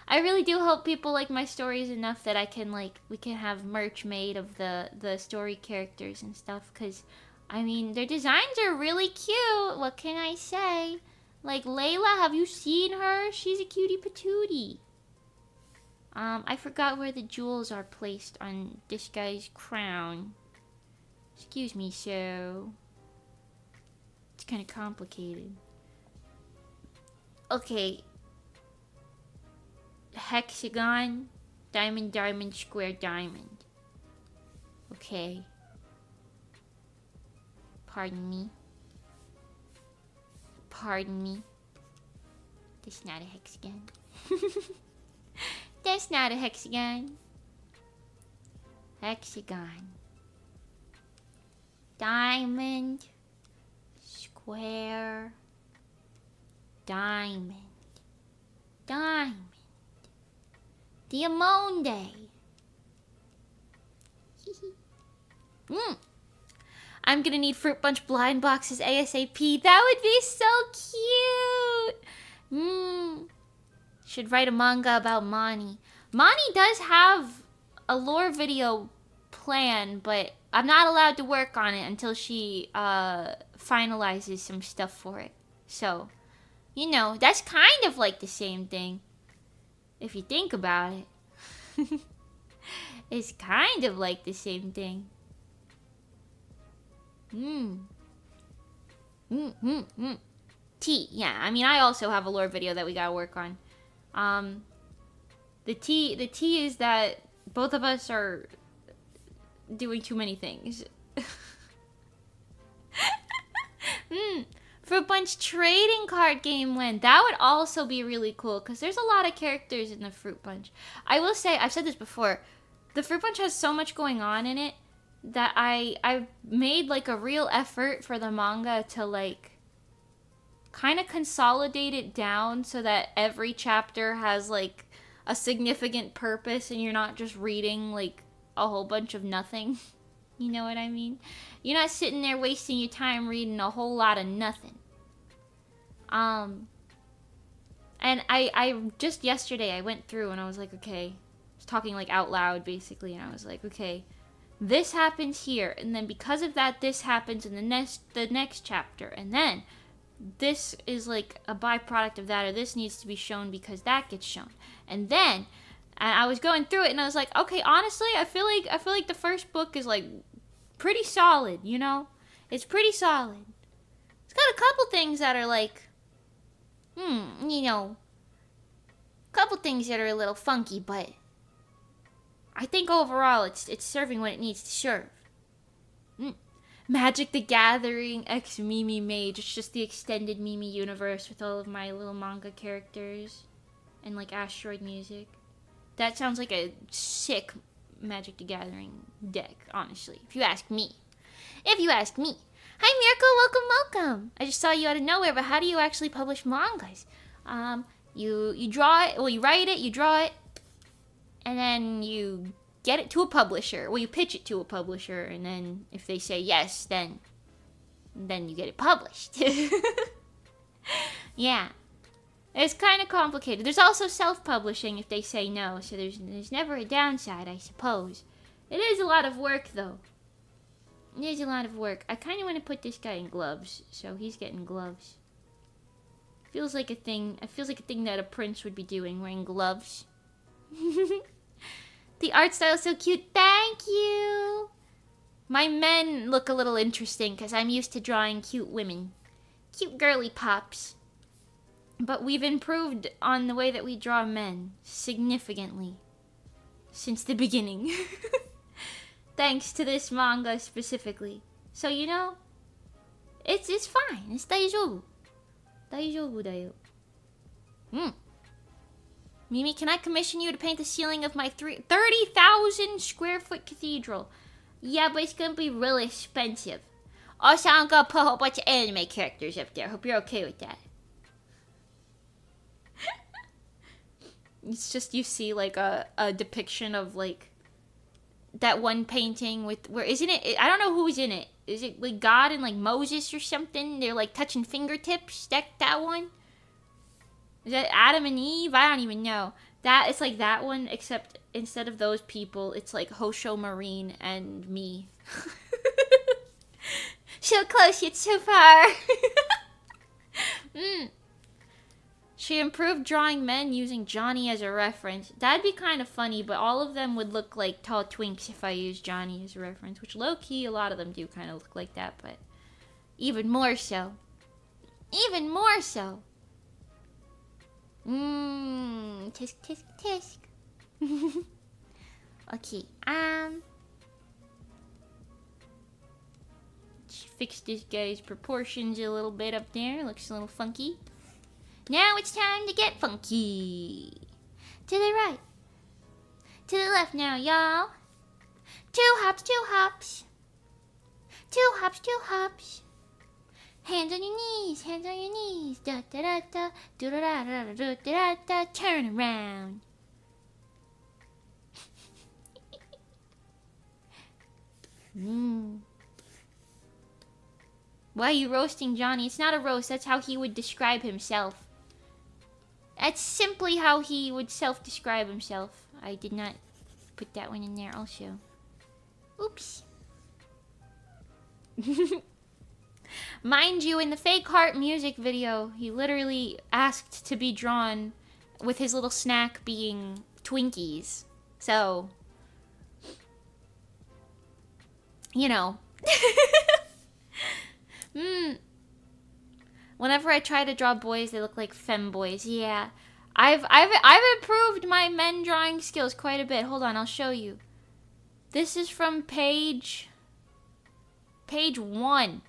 I really do hope people like my stories enough that I can, like, we can have merch made of the story characters and stuff, because, I mean, their designs are really cute. What can I say? Like, Layla, have you seen her? She's a cutie patootie. I forgot where the jewels are placed on this guy's crown. Excuse me, so... It's kind of complicated. Okay. Hexagon, diamond, diamond, square, diamond. Okay. Pardon me. Pardon me. That's not a hexagon. That's not a hexagon. Hexagon. Diamond. Square. Diamond. Diamond. Diamande. I'm gonna need Fruit Bunch blind boxes ASAP. That would be so cute. Should write a manga about Mani. Mani does have a lore video plan, but I'm not allowed to work on it until she finalizes some stuff for it. So, you know, that's kind of like the same thing. If you think about it. It's kind of like the same thing. T, yeah, I mean, I also have a lore video that we gotta work on. The T is that both of us are doing too many things. Fruit Bunch trading card game win. That would also be really cool, because there's a lot of characters in the Fruit Bunch. I will say, I've said this before, the Fruit Bunch has so much going on in it that I made like a real effort for the manga to like kind of consolidate it down so that every chapter has like a significant purpose and you're not just reading like a whole bunch of nothing. You know what I mean? You're not sitting there wasting your time reading a whole lot of nothing. And I just yesterday I went through and I was like, okay, I was talking like out loud basically, and I was like, okay, this happens here, and then because of that, this happens in the next chapter, and then this is like a byproduct of that, or this needs to be shown because that gets shown, and then I was going through it and I was like, okay, honestly, I feel like the first book is like pretty solid, you know? It's pretty solid. It's got a couple things that are like, you know, a couple things that are a little funky, but I think overall it's serving what it needs to serve. Magic the Gathering X Mimi Mage. It's just the extended Mimi universe with all of my little manga characters. and like Asteroid music. That sounds like a sick Magic the Gathering deck, honestly, if you ask me. If you ask me. Hi Mirko, welcome. I just saw you out of nowhere, but how do you actually publish mangas? You draw it, well you write it, you draw it, and then you get it to a publisher. Well, you pitch it to a publisher, and then if they say yes, then you get it published. Yeah. It's kind of complicated. There's also self-publishing if they say no, so there's never a downside, I suppose. It is a lot of work, though. It is a lot of work. I kind of want to put this guy in gloves, so he's getting gloves. Feels like a thing. It feels like a thing that a prince would be doing, wearing gloves. The art style is so cute. Thank you. My men look a little interesting because I'm used to drawing cute women, cute girly pops. But we've improved on the way that we draw men significantly since the beginning. Thanks to this manga specifically. So you know, it's fine. It's daijoubu. Daijoubu da yo. Mimi, can I commission you to paint the ceiling of my 30,000 square foot cathedral? Yeah, but it's gonna be really expensive. Also, I'm gonna put a whole bunch of anime characters up there. Hope you're okay with that. It's just you see like a depiction of like that one painting with where isn't it? I don't know who's in it. Is it like God and like Moses or something? They're like touching fingertips. That one? Is that Adam and Eve? I don't even know. That it's like that one, except instead of those people, it's like Hosho Marine and me. So close yet so far. She improved drawing men using Johnny as a reference. That'd be kind of funny, but all of them would look like tall twinks if I used Johnny as a reference, which low-key, a lot of them do kind of look like that, but even more so. Even more so. Tisk, tisk, tisk. Okay, fix this guy's proportions a little bit up there. Looks a little funky. Now it's time to get funky. To the right. To the left now, y'all. 2 hops, 2 hops. 2 hops, 2 hops. Hands on your knees, hands on your knees. Da da da da, da da da da da da da. Turn around. Why are you roasting Johnny? It's not a roast, that's how he would describe himself. That's simply how he would self-describe himself. I did not put that one in there also. Oops. Mind you, in the fake heart music video, he literally asked to be drawn with his little snack being Twinkies. So, you know. Whenever I try to draw boys, they look like femboys. Yeah. I've improved my men drawing skills quite a bit. Hold on, I'll show you. This is from page 1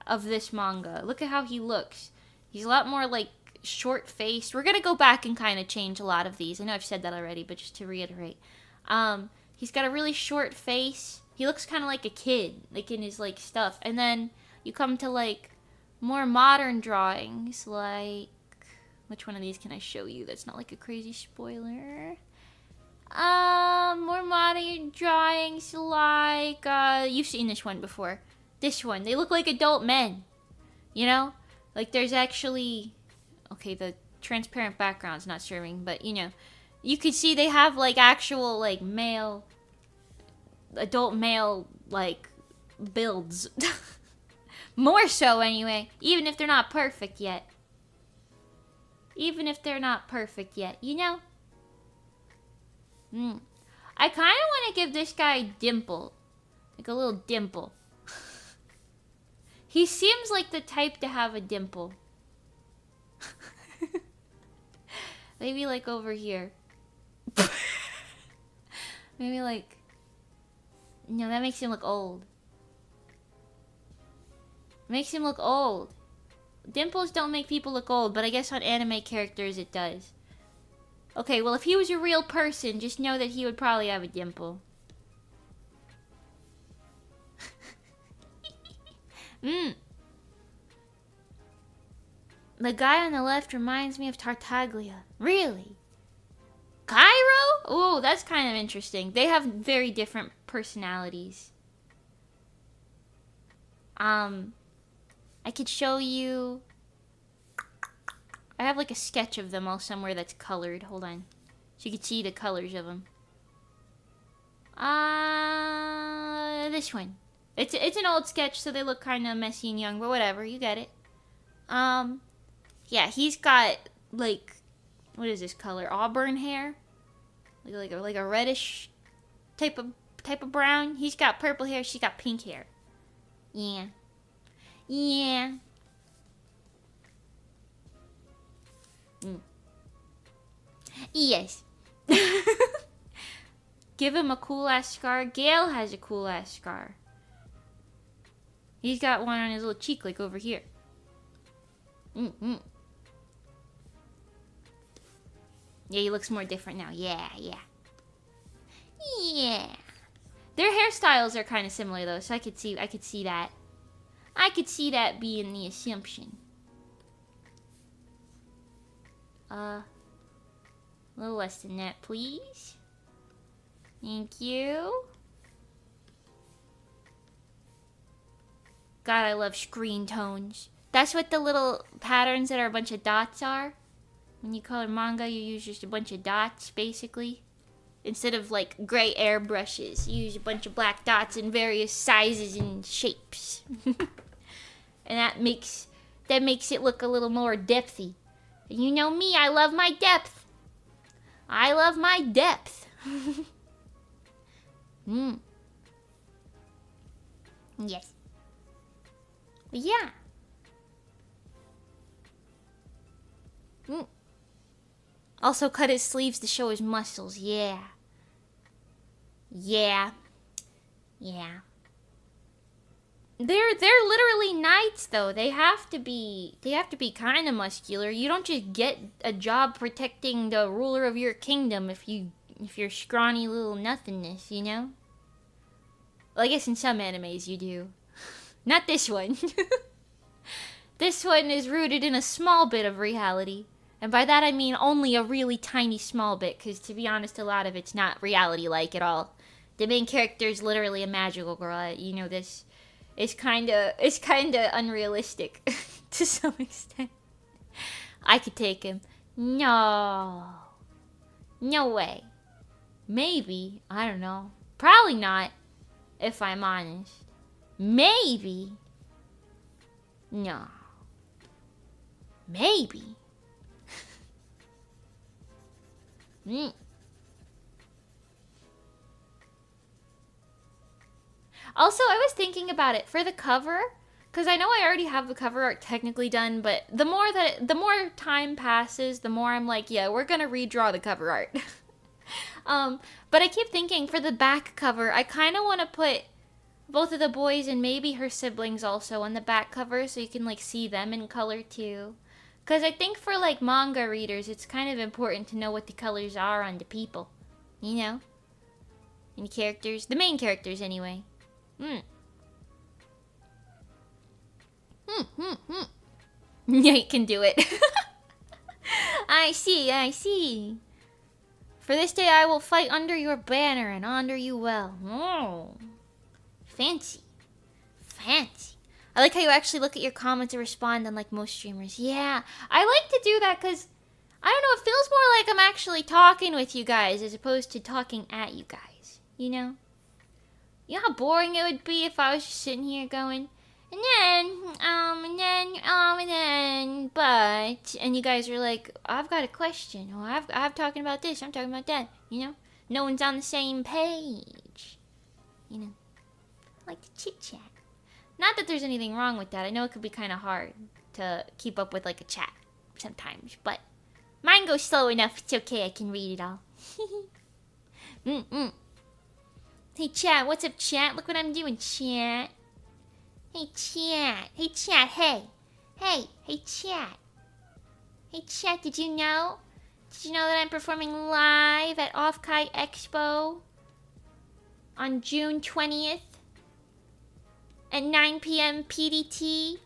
of this manga. Look at how he looks. He's a lot more like short-faced. We're gonna go back and kind of change a lot of these. I know I've said that already, but just to reiterate. He's got a really short face. He looks kind of like a kid, like in his like stuff. And then you come to like more modern drawings, like which one of these can I show you that's not like a crazy spoiler? More modern drawings like you've seen this one before. This one. They look like adult men. You know? Like there's actually okay, the transparent background's not serving, but you know, you can see they have like actual like male adult male like builds. More so, anyway. Even if they're not perfect yet. Even if they're not perfect yet, you know? I kind of want to give this guy a dimple. Like a little dimple. He seems like the type to have a dimple. Maybe like over here. Maybe like... No, that makes him look old. Makes him look old. Dimples don't make people look old, but I guess on anime characters it does. Okay, well, if he was a real person, just know that he would probably have a dimple. The guy on the left reminds me of Tartaglia. Really? Cairo? Oh, that's kind of interesting. They have very different personalities. I could show you... I have like a sketch of them all somewhere that's colored. Hold on. So you can see the colors of them. This one. It's an old sketch, so they look kind of messy and young, but whatever, you get it. Yeah, he's got like, what is this color? Auburn hair, like a reddish type of brown. He's got purple hair. She's got pink hair. Yeah. Yes. Give him a cool ass scar. Gale has a cool ass scar. He's got one on his little cheek, like over here. Yeah, he looks more different now. Yeah. Their hairstyles are kind of similar though, so I could see that. I could see that being the assumption. A little less than that, please. Thank you. God, I love screen tones. That's what the little patterns that are a bunch of dots are. When you color manga, you use just a bunch of dots, basically. Instead of, like, gray airbrushes, you use a bunch of black dots in various sizes and shapes. And that makes it look a little more depthy. You know me, I love my depth. I love my depth. Yes. But yeah. Also cut his sleeves to show his muscles. Yeah. They're literally knights though. They have to be kind of muscular. You don't just get a job protecting the ruler of your kingdom if you're scrawny little nothingness, you know? Well, I guess in some animes you do. Not this one. This one is rooted in a small bit of reality. And by that I mean only a really tiny small bit, because to be honest, a lot of it's not reality-like at all. The main character is literally a magical girl. You know this. It's kinda unrealistic to some extent. I could take him. No way. Maybe, I don't know. Probably not, if I'm honest. Maybe. No. Maybe. Also, I was thinking about it for the cover, because I know I already have the cover art technically done, but the more time passes, the more I'm like, yeah, we're gonna redraw the cover art. But I keep thinking for the back cover, I kind of want to put both of the boys and maybe her siblings also on the back cover, so you can like see them in color too. Because I think for like manga readers, it's kind of important to know what the colors are on the people, you know, and the characters, the main characters anyway. Yeah, you can do it. I see. For this day I will fight under your banner and honor you well. Oh, fancy. I like how you actually look at your comments and respond, unlike most streamers. Yeah, I like to do that because, I don't know, it feels more like I'm actually talking with you guys as opposed to talking at you guys, you know? You know how boring it would be if I was just sitting here going, and you guys are like, I've got a question, or I'm talking about this, I'm talking about that, you know? No one's on the same page, you know? I like to chit-chat. Not that there's anything wrong with that. I know it could be kind of hard to keep up with like a chat sometimes, but mine goes slow enough. It's okay. I can read it all. Hey chat, what's up chat? Look what I'm doing, chat. Hey chat. Hey chat. Hey chat. Hey chat. Did you know? Did you know that I'm performing live at Offkai Expo on June 20th at 9 p.m. PDT?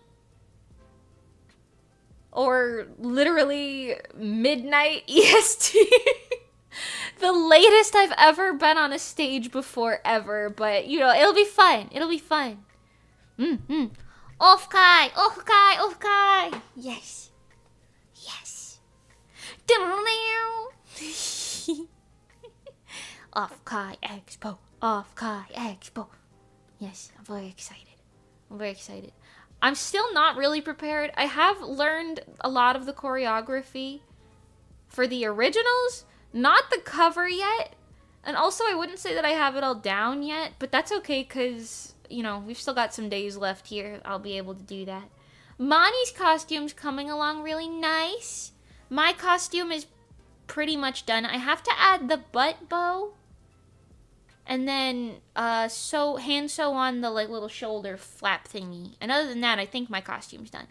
Or literally midnight EST. The latest I've ever been on a stage before ever, but you know, it'll be fun. It'll be fun. Offkai, Offkai, Offkai. Yes. Yes. Offkai Expo, Offkai Expo. Yes, I'm very excited. I'm very excited. I'm still not really prepared. I have learned a lot of the choreography for the originals, not the cover yet. And also, I wouldn't say that I have it all down yet, but that's okay because, you know, we've still got some days left here. I'll be able to do that. Mani's costume's coming along really nice. My costume is pretty much done. I have to add the butt bow. And then hand sew on the like little shoulder flap thingy. And other than that, I think my costume's done.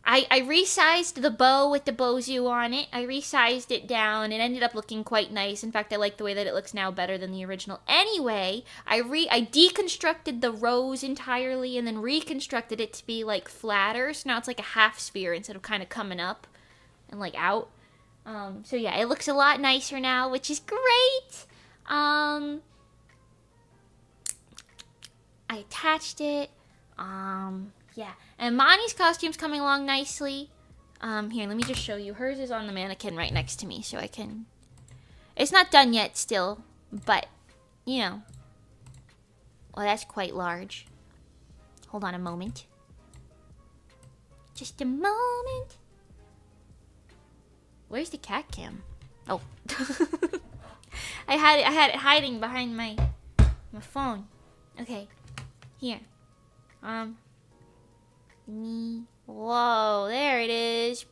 I resized the bow with the Bozu on it. I resized it down. It ended up looking quite nice. In fact, I like the way that it looks now better than the original. Anyway, I deconstructed the rose entirely and then reconstructed it to be like flatter. So now it's like a half sphere instead of kind of coming up and like out. So yeah, it looks a lot nicer now, which is great. I attached it. Yeah. And Mani's costume's coming along nicely. Here, let me just show you. Hers is on the mannequin right next to me, so I can... It's not done yet still, but, you know. Well, that's quite large. Hold on a moment. Just a moment. Where's the cat cam? Oh. I had it hiding behind my phone. Okay. Here. Whoa, there it is.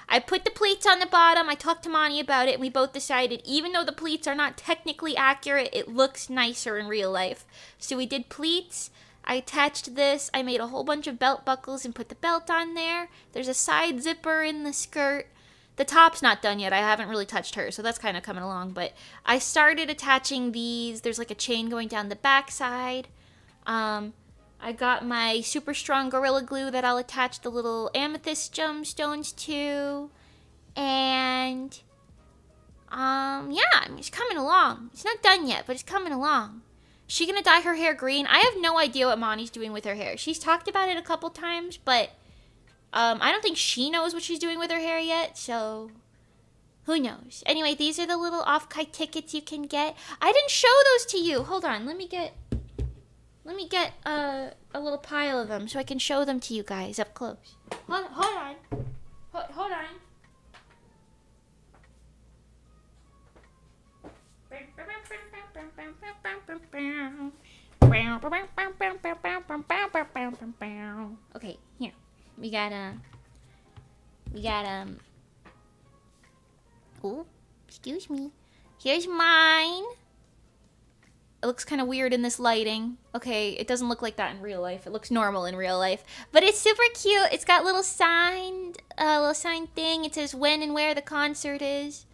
I put the pleats on the bottom. I talked to Mani about it, and we both decided, even though the pleats are not technically accurate, it looks nicer in real life. So we did pleats. I attached this. I made a whole bunch of belt buckles and put the belt on there. There's a side zipper in the skirt. The top's not done yet. I haven't really touched her, so that's kind of coming along. But I started attaching these. There's like a chain going down the back side. I got my super strong Gorilla Glue that I'll attach the little amethyst gemstones to. And, yeah, I mean, it's coming along. It's not done yet, but it's coming along. Is she gonna dye her hair green? I have no idea what Mani's doing with her hair. She's talked about it a couple times, but... I don't think she knows what she's doing with her hair yet, so who knows? Anyway, these are the little Offkai tickets you can get. I didn't show those to you. Hold on, let me get a little pile of them so I can show them to you guys up close. Hold on. Hold on. Okay, here. We got, oh, excuse me. Here's mine. It looks kind of weird in this lighting. Okay, it doesn't look like that in real life. It looks normal in real life. But it's super cute. It's got little sign thing. It says when and where the concert is.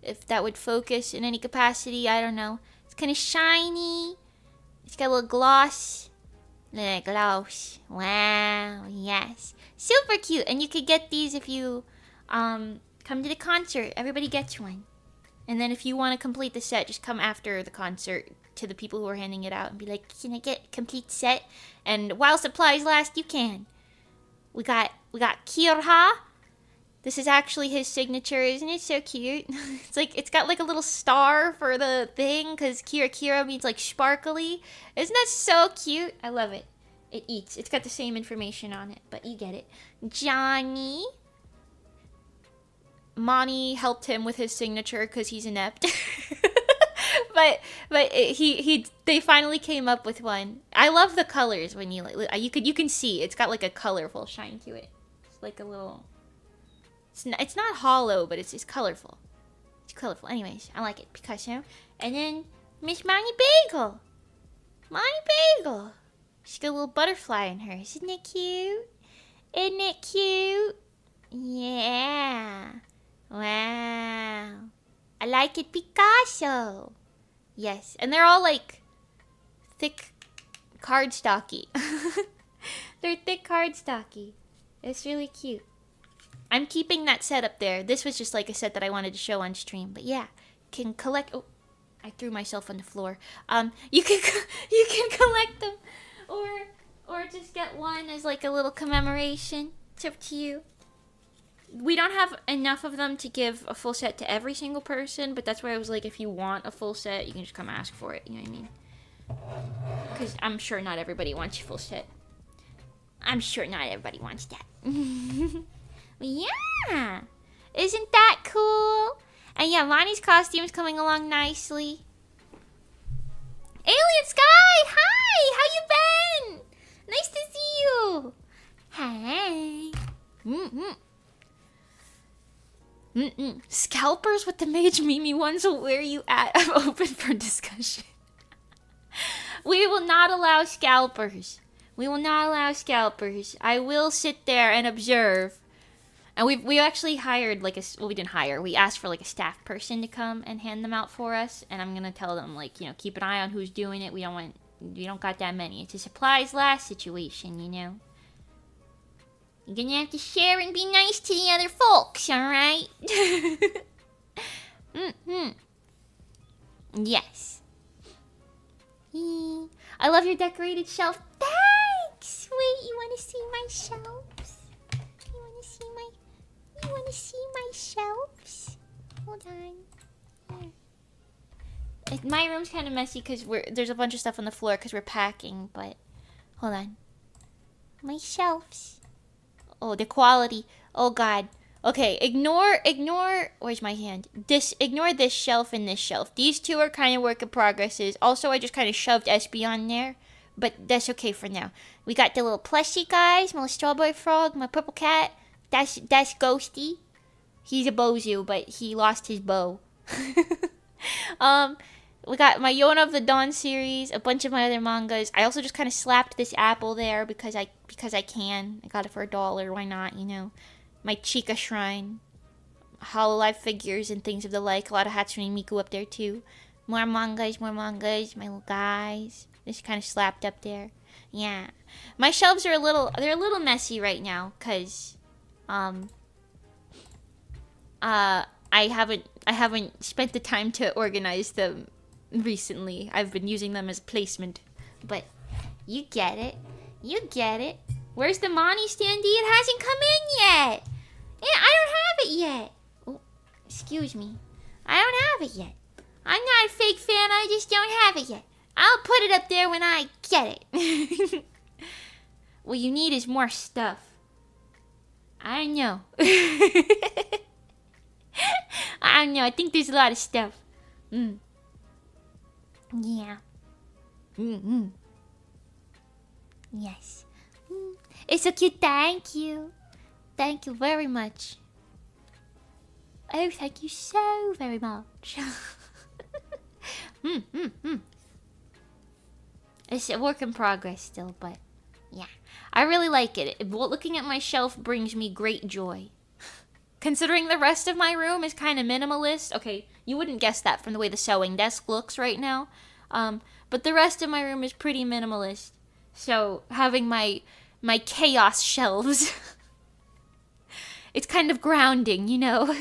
If that would focus in any capacity, I don't know. It's kind of shiny. It's got a little gloss. Gloss. Wow, yes. Super cute. And you could get these if you come to the concert. Everybody gets one. And then if you want to complete the set, just come after the concert to the people who are handing it out and be like, can I get a complete set? And while supplies last, you can. We got Kirha. This is actually his signature. Isn't it so cute? It's got like a little star for the thing because Kira means like sparkly. Isn't that so cute? I love it. It eats. It's got the same information on it, but you get it. Johnny. Mani helped him with his signature because he's inept. but they finally came up with one. I love the colors when you can see it's got like a colorful shine to it. It's like a little. It's not hollow, but it's colorful. It's colorful. Anyways, I like it. Picasso. And then Miss Mani Bagel. Mani Bagel. She's got a little butterfly in her. Isn't it cute? Isn't it cute? Yeah. Wow. I like it, Picasso. Yes, and they're all like thick cardstocky. They're thick cardstocky. It's really cute. I'm keeping that set up there. This was just like a set that I wanted to show on stream. But yeah, can collect. Oh, I threw myself on the floor. You can collect them, or just get one as like a little commemoration. It's up to you. We don't have enough of them to give a full set to every single person, but that's why I was like, if you want a full set, you can just come ask for it. You know what I mean? Because I'm sure not everybody wants a full set. I'm sure not everybody wants that. Yeah! Isn't that cool? And yeah, Lonnie's costume's coming along nicely. Alien Sky! Hi! How you been? Nice to see you! Hey! Scalpers with the Mage Mimi ones, where are you at? I'm open for discussion. We will not allow scalpers. We will not allow scalpers. I will sit there and observe. And we actually hired like we didn't hire. We asked for like a staff person to come and hand them out for us. And I'm gonna tell them like, you know, keep an eye on who's doing it. We don't got that many. It's a supplies last situation, you know. You're gonna have to share and be nice to the other folks, alright? Yes. I love your decorated shelf. Thanks! Wait, you wanna see my shelves? You wanna see my shelves? Hold on. Here. My room's kind of messy because there's a bunch of stuff on the floor because we're packing, but hold on. My shelves. Oh, the quality. Oh god. Okay, ignore, where's my hand? Ignore this shelf and this shelf. These two are kind of work in progresses. Also, I just kind of shoved SB on there, but that's okay for now. We got the little plushie guys, my little strawberry frog, my purple cat. That's Ghosty. He's a Bozu, but he lost his bow. We got my Yona of the Dawn series, a bunch of my other mangas. I also just kind of slapped this apple there because I can. I got it for $1. Why not? You know, my Chica shrine, Hololive figures and things of the like. A lot of Hatsune Miku up there too. More mangas. My little guys. Just kind of slapped up there. Yeah, my shelves are a little messy right now because I haven't spent the time to organize them recently. I've been using them as placement, but you get it. Where's the Monty standee? It hasn't come in yet. Yeah, I don't have it yet. Oh, excuse me. I don't have it yet. I'm not a fake fan. I just don't have it yet. I'll put it up there when I get it. What you need is more stuff. I don't know. I don't know. I think there's a lot of stuff. Yeah. Yes. It's so cute. Thank you. Thank you very much. Oh, thank you so very much. It's a work in progress still, but yeah. I really like it. Looking at my shelf brings me great joy. Considering the rest of my room is kind of minimalist. Okay, you wouldn't guess that from the way the sewing desk looks right now. But the rest of my room is pretty minimalist. So having my chaos shelves, it's kind of grounding, you know?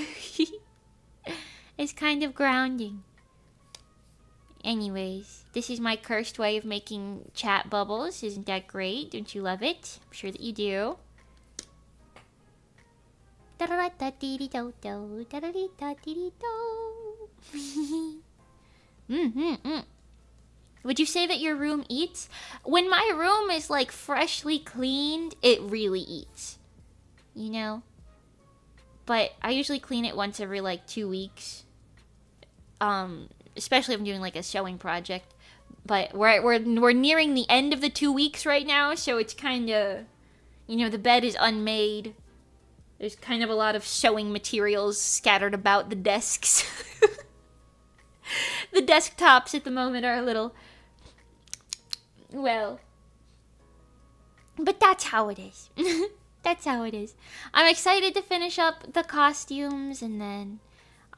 It's kind of grounding. Anyways, this is my cursed way of making chat bubbles. Isn't that great? Don't you love it? I'm sure that you do. Would you say that your room eats? When my room is like freshly cleaned, it really eats. You know? But I usually clean it once every like 2 weeks. Especially if I'm doing like a sewing project. But we're nearing the end of the 2 weeks right now, so it's kind of, you know, the bed is unmade. There's kind of a lot of sewing materials scattered about the desks. The desktops at the moment are a little, well, but that's how it is. That's how it is. I'm excited to finish up the costumes and then,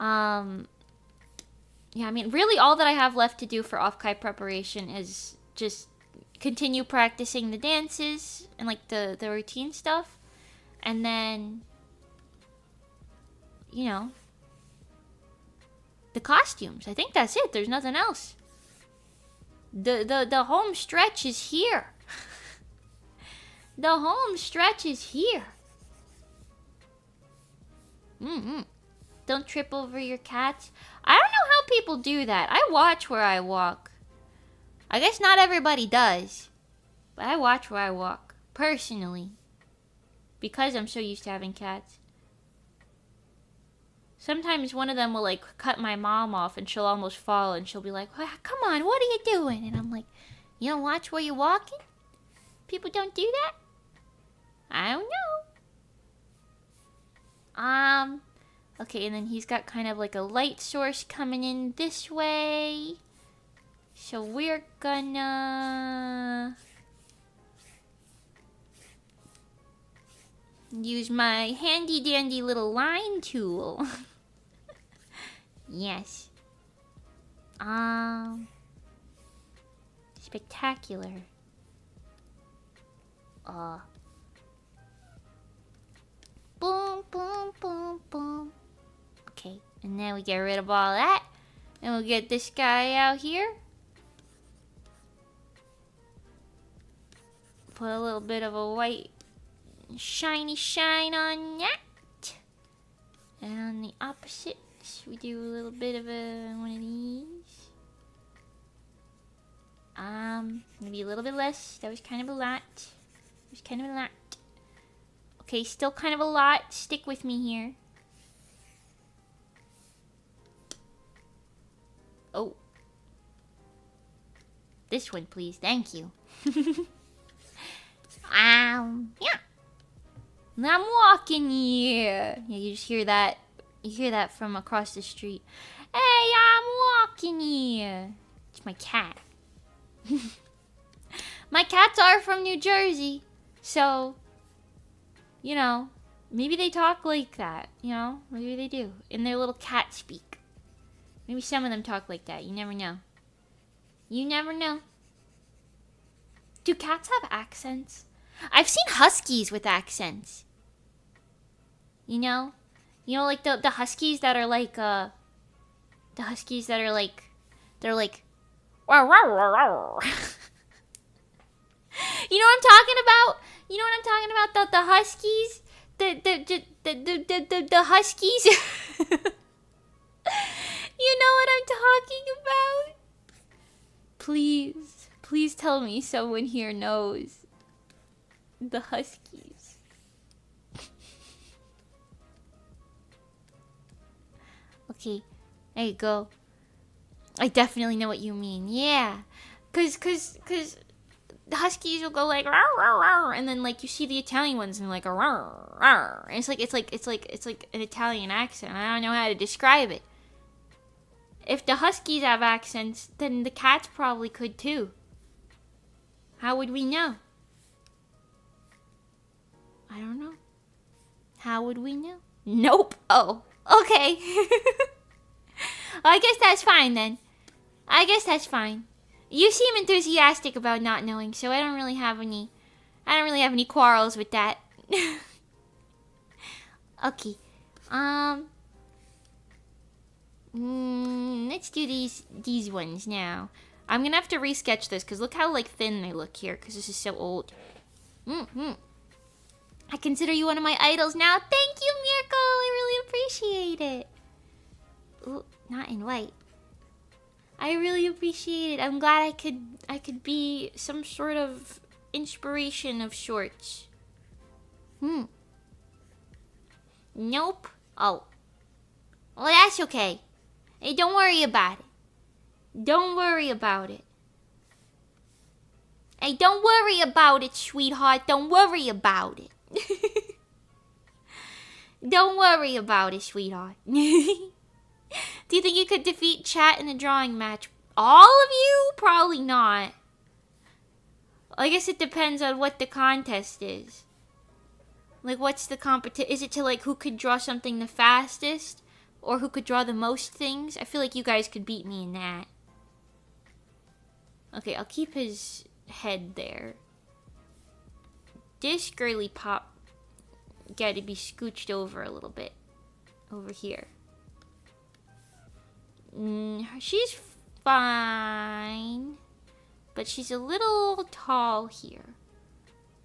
yeah, I mean, really all that I have left to do for Offkai preparation is just continue practicing the dances and like the routine stuff. And then, you know, the costumes. I think that's it. There's nothing else. The home stretch is here. The home stretch is here. Don't trip over your cats. I don't know how people do that. I watch where I walk. I guess not everybody does. But I watch where I walk. Personally. Because I'm so used to having cats. Sometimes one of them will like cut my mom off and she'll almost fall and she'll be like, come on, what are you doing? And I'm like, you don't watch where you're walking? People don't do that? I don't know. Okay, and then he's got kind of like a light source coming in this way. So we're gonna use my handy dandy little line tool. Yes. Spectacular. Boom, boom, boom, boom. Okay, and then we get rid of all that. And we'll get this guy out here. Put a little bit of a white shiny shine on that. And on the opposite, we do a little bit of one of these. Maybe a little bit less. That was kind of a lot. It was kind of a lot. Okay, still kind of a lot. Stick with me here. Oh. This one, please. Thank you. Yeah. I'm walking here. Yeah, you just hear that. You hear that from across the street. Hey, I'm walking here. It's my cat. My cats are from New Jersey. So, you know, maybe they talk like that. You know, maybe they do. In their little cat speak. Maybe some of them talk like that. You never know. You never know. Do cats have accents? I've seen huskies with accents. You know? You know, like the huskies that are like, the huskies that are like, they're like, rawr, rawr, rawr, rawr. You know what I'm talking about? You know what I'm talking about? The huskies? The huskies? You know what I'm talking about? Please tell me someone here knows the huskies. Okay, there you go. I definitely know what you mean. Yeah, cause the huskies will go like rawr, rawr, rawr, and then like you see the Italian ones and like a rawr, rawr. And it's like an Italian accent. I don't know how to describe it. If the huskies have accents, then the cats probably could too. How would we know? I don't know. How would we know? Nope. Oh, okay. I guess that's fine then. I guess that's fine. You seem enthusiastic about not knowing, so I don't really have any quarrels with that. Okay. Let's do these ones now. I'm gonna have to resketch this because look how like thin they look here because this is so old. I consider you one of my idols now. Thank you, Mirko. I really appreciate it. Ooh, not in white. I really appreciate it. I'm glad I could be some sort of inspiration of sorts. Nope. Oh. Well, that's okay. Hey, don't worry about it. Don't worry about it. Hey, don't worry about it, sweetheart. Don't worry about it. Don't worry about it, sweetheart. Do you think you could defeat chat in a drawing match? All of you? Probably not. I guess it depends on what the contest is. Like, what's the competition? Is it to, like, who could draw something the fastest? Or who could draw the most things? I feel like you guys could beat me in that. Okay, I'll keep his head there. This girly pop got to be scooched over a little bit. Over here. She's fine. But she's a little tall here.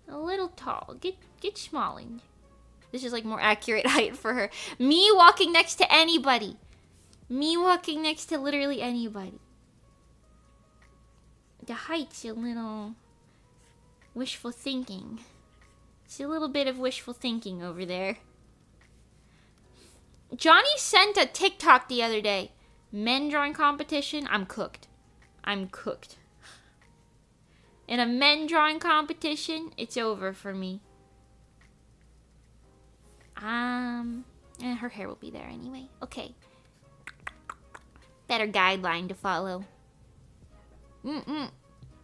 A little tall. Get smalling. This is like more accurate height for her. Me walking next to anybody. Me walking next to literally anybody. The height's a little wishful thinking. It's a little bit of wishful thinking over there. Johnny sent a TikTok the other day. Men drawing competition. I'm cooked. I'm cooked. In a men drawing competition, it's over for me. And her hair will be there anyway. Okay. Better guideline to follow.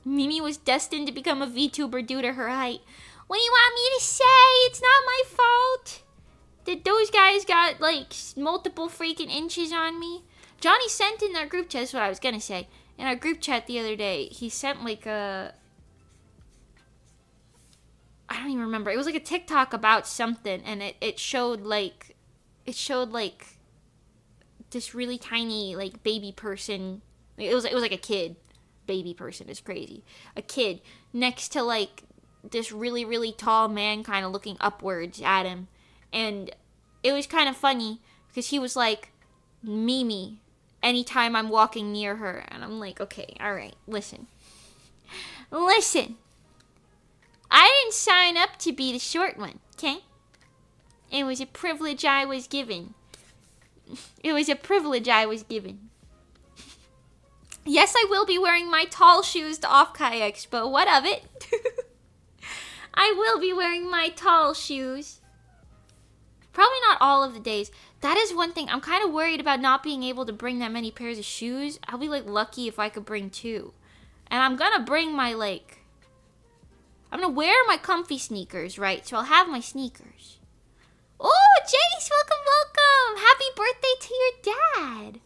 Mimi was destined to become a VTuber due to her height. What do you want me to say? It's not my fault. That those guys got, like, multiple freaking inches on me. Johnny sent in our group chat, that's what I was gonna say. In our group chat the other day, he sent, like, a... I don't even remember. It was, like, a TikTok about something, and it showed, like... It showed, like... This really tiny, like, baby person... It was like a kid. Baby person is crazy. A kid next to, like, this really, really tall man kind of looking upwards at him. And it was kind of funny because he was like, Mimi, anytime I'm walking near her. And I'm like, okay, all right, listen. Listen. I didn't sign up to be the short one, okay? It was a privilege I was given. It was a privilege I was given. Yes, I will be wearing my tall shoes to Offkai Expo. What of it? I will be wearing my tall shoes. Probably not all of the days. That is one thing. I'm kind of worried about not being able to bring that many pairs of shoes. I'll be, like, lucky if I could bring 2. And I'm gonna bring my, like... I'm gonna wear my comfy sneakers, right? So I'll have my sneakers. Oh, Jace, welcome! Happy birthday to your dad!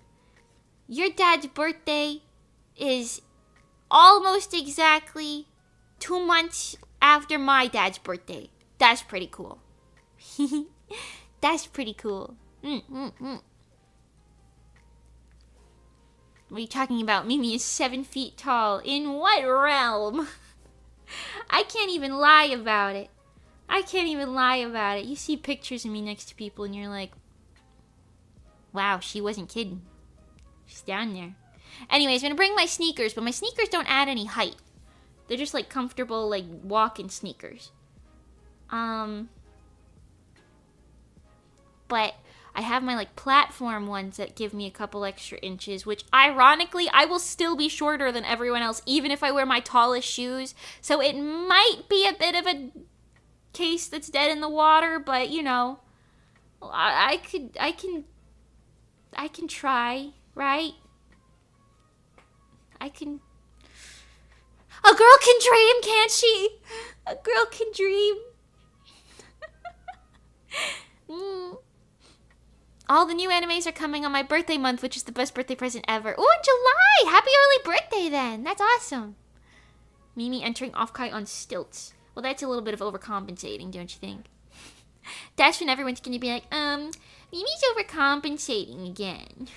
Your dad's birthday is almost exactly 2 months after my dad's birthday. That's pretty cool. That's pretty cool. What are you talking about? Mimi is 7 feet tall. In what realm? I can't even lie about it. I can't even lie about it. You see pictures of me next to people and you're like, wow, she wasn't kidding. She's down there. Anyways, I'm gonna bring my sneakers, but my sneakers don't add any height. They're just like comfortable, like walking sneakers. But I have my like platform ones that give me a couple extra inches, which ironically, I will still be shorter than everyone else, even if I wear my tallest shoes. So it might be a bit of a case that's dead in the water, but you know, I can try, right? A girl can dream, can't she? A girl can dream. All the new animes are coming on my birthday month, which is the best birthday present ever. Oh, in July! Happy early birthday, then. That's awesome. Mimi entering Offkai on stilts. Well, that's a little bit of overcompensating, don't you think? That's when everyone's gonna be like, Mimi's overcompensating again.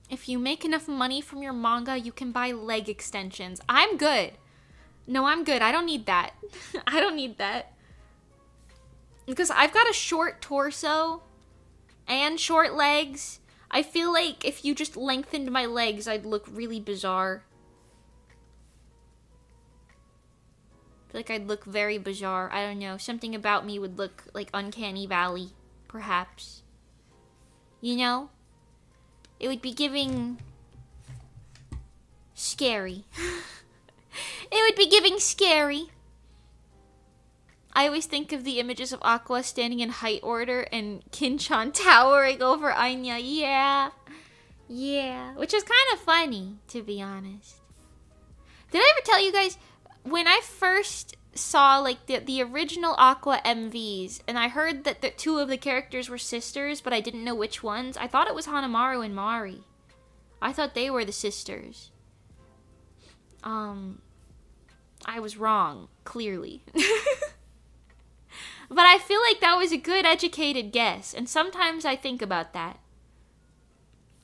If you make enough money from your manga, you can buy leg extensions. I'm good. No, I'm good. I don't need that. I don't need that. Because I've got a short torso and short legs. I feel like if you just lengthened my legs, I'd look really bizarre. I feel like I'd look very bizarre. I don't know. Something about me would look like Uncanny Valley, perhaps. You know? It would be giving... scary. It would be giving scary. I always think of the images of Aqua standing in height order and Kinchan towering over Anya. Yeah. Yeah, which is kind of funny, to be honest. Did I ever tell you guys, when I first saw like the original Aqua MVs, and I heard that the two of the characters were sisters, but I didn't know which ones, I thought it was Hanamaru and Mari. I thought they were the sisters. I was wrong, clearly. But I feel like that was a good, educated guess, and sometimes I think about that.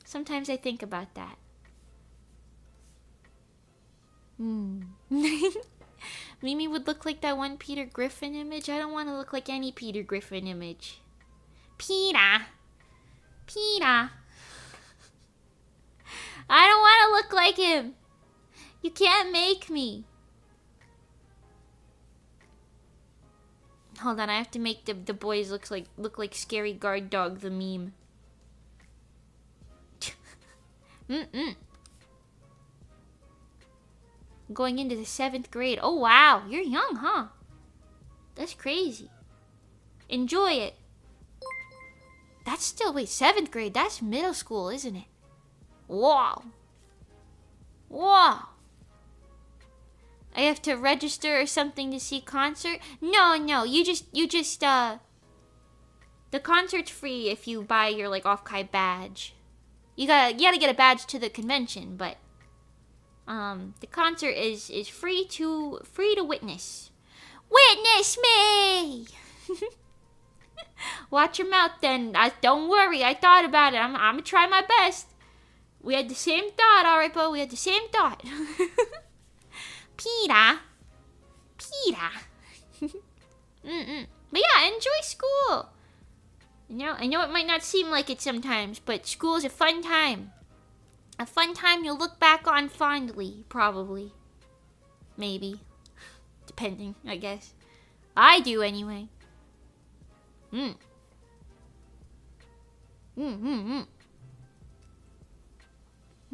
Sometimes I think about that. Mimi would look like that one Peter Griffin image. I don't want to look like any Peter Griffin image. Peter. I don't want to look like him. You can't make me. Hold on, I have to make the boys look like scary guard dog, the meme. Going into the 7th grade. Oh wow, you're young, huh? That's crazy. Enjoy it. That's still, wait, 7th grade, that's middle school, isn't it? Wow. Wow. I have to register or something to see concert? No, you just, the concert's free if you buy your, like, Offkai badge. You gotta get a badge to the convention, but, the concert is free to witness. Witness me! Watch your mouth then. Don't worry, I thought about it. I'm gonna try my best. We had the same thought, alright, Bo? We had the same thought. Peter. But yeah, enjoy school. You know, I know it might not seem like it sometimes, but school is a fun time. A fun time you'll look back on fondly, probably. Maybe. Depending, I guess. I do, anyway.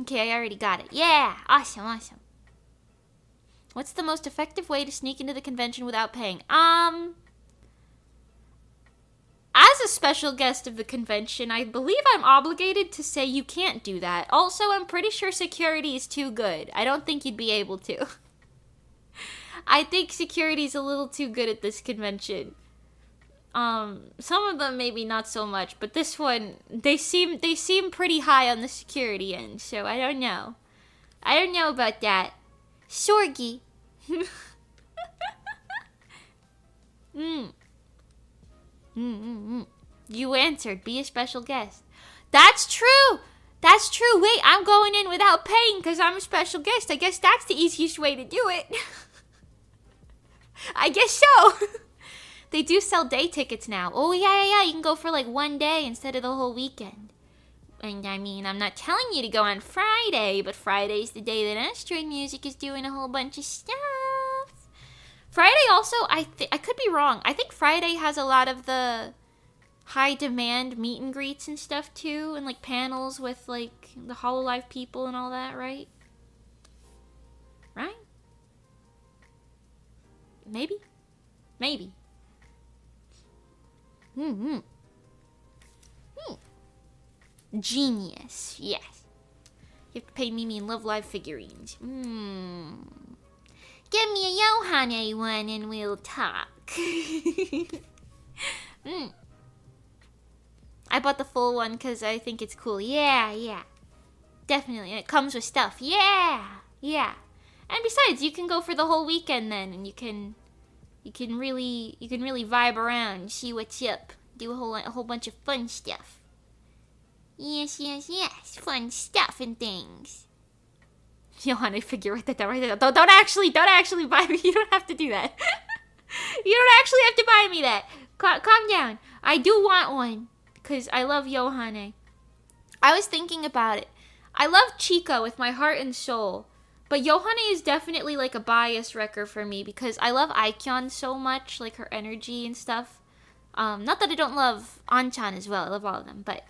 Okay, I already got it. Yeah! Awesome. What's the most effective way to sneak into the convention without paying? As a special guest of the convention, I believe I'm obligated to say you can't do that. Also, I'm pretty sure security is too good. I don't think you'd be able to. I think security's a little too good at this convention. Some of them maybe not so much, but this one, they seem pretty high on the security end, so I don't know. I don't know about that. Sorgi. You answered. Be a special guest. That's true. Wait, I'm going in without paying because I'm a special guest. I guess that's the easiest way to do it. I guess so. They do sell day tickets now. Oh, yeah. You can go for like one day instead of the whole weekend. And I mean, I'm not telling you to go on Friday, but Friday's the day that Asteroid Music is doing a whole bunch of stuff. Friday also, I could be wrong. I think Friday has a lot of the high demand meet and greets and stuff too, and like panels with like the HoloLive people and all that, right? Right? Maybe. Genius, yes. You have to pay Mimi in Love Live figurines. Give me a Yohane one and we'll talk. I bought the full one because I think it's cool. Yeah. Definitely. And it comes with stuff. Yeah. And besides, you can go for the whole weekend then, and you can really vibe around, see what's up, do a whole bunch of fun stuff. Yes, fun stuff and things. Johanna, figure right that down. Don't actually buy me. You don't have to do that. You don't actually have to buy me that. Calm down. I do want one because I love Johanna. I was thinking about it. I love Chica with my heart and soul, but Johanna is definitely like a bias wrecker for me because I love Aikyon so much, like her energy and stuff. Not that I don't love Anchan as well. I love all of them, but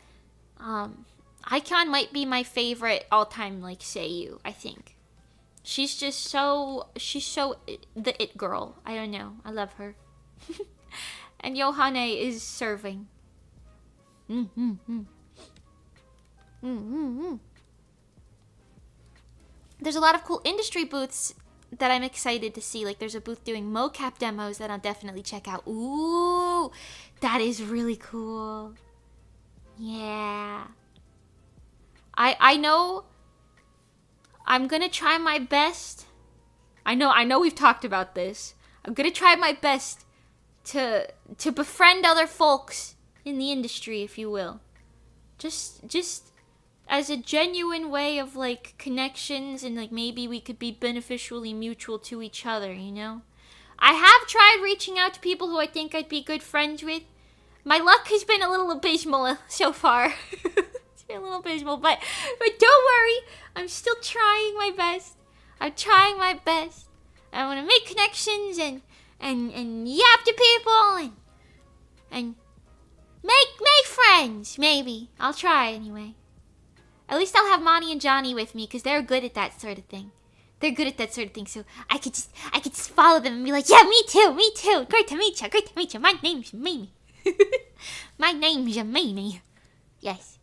Aikyon might be my favorite all-time, like, Seiyu, I think. She's so the it girl. I don't know. I love her. And Yohane is serving. there's a lot of cool industry booths that I'm excited to see. Like, there's a booth doing mocap demos that I'll definitely check out. Ooh, that is really cool. Yeah. I know I'm gonna try my best. I know we've talked about this. I'm gonna try my best to befriend other folks in the industry, if you will. Just as a genuine way of, like, connections, and, like, maybe we could be beneficially mutual to each other, you know? I have tried reaching out to people who I think I'd be good friends with. My luck has been a little abysmal so far. It's been a little abysmal, but don't worry. I'm still trying my best. I'm trying my best. I want to make connections and yap to people and make friends, maybe. I'll try anyway. At least I'll have Monty and Johnny with me, because they're good at that sort of thing. They're good at that sort of thing, so I could just follow them and be like, yeah, me too. Great to meet you. My name's Mimi. My name's Mimi. Yes.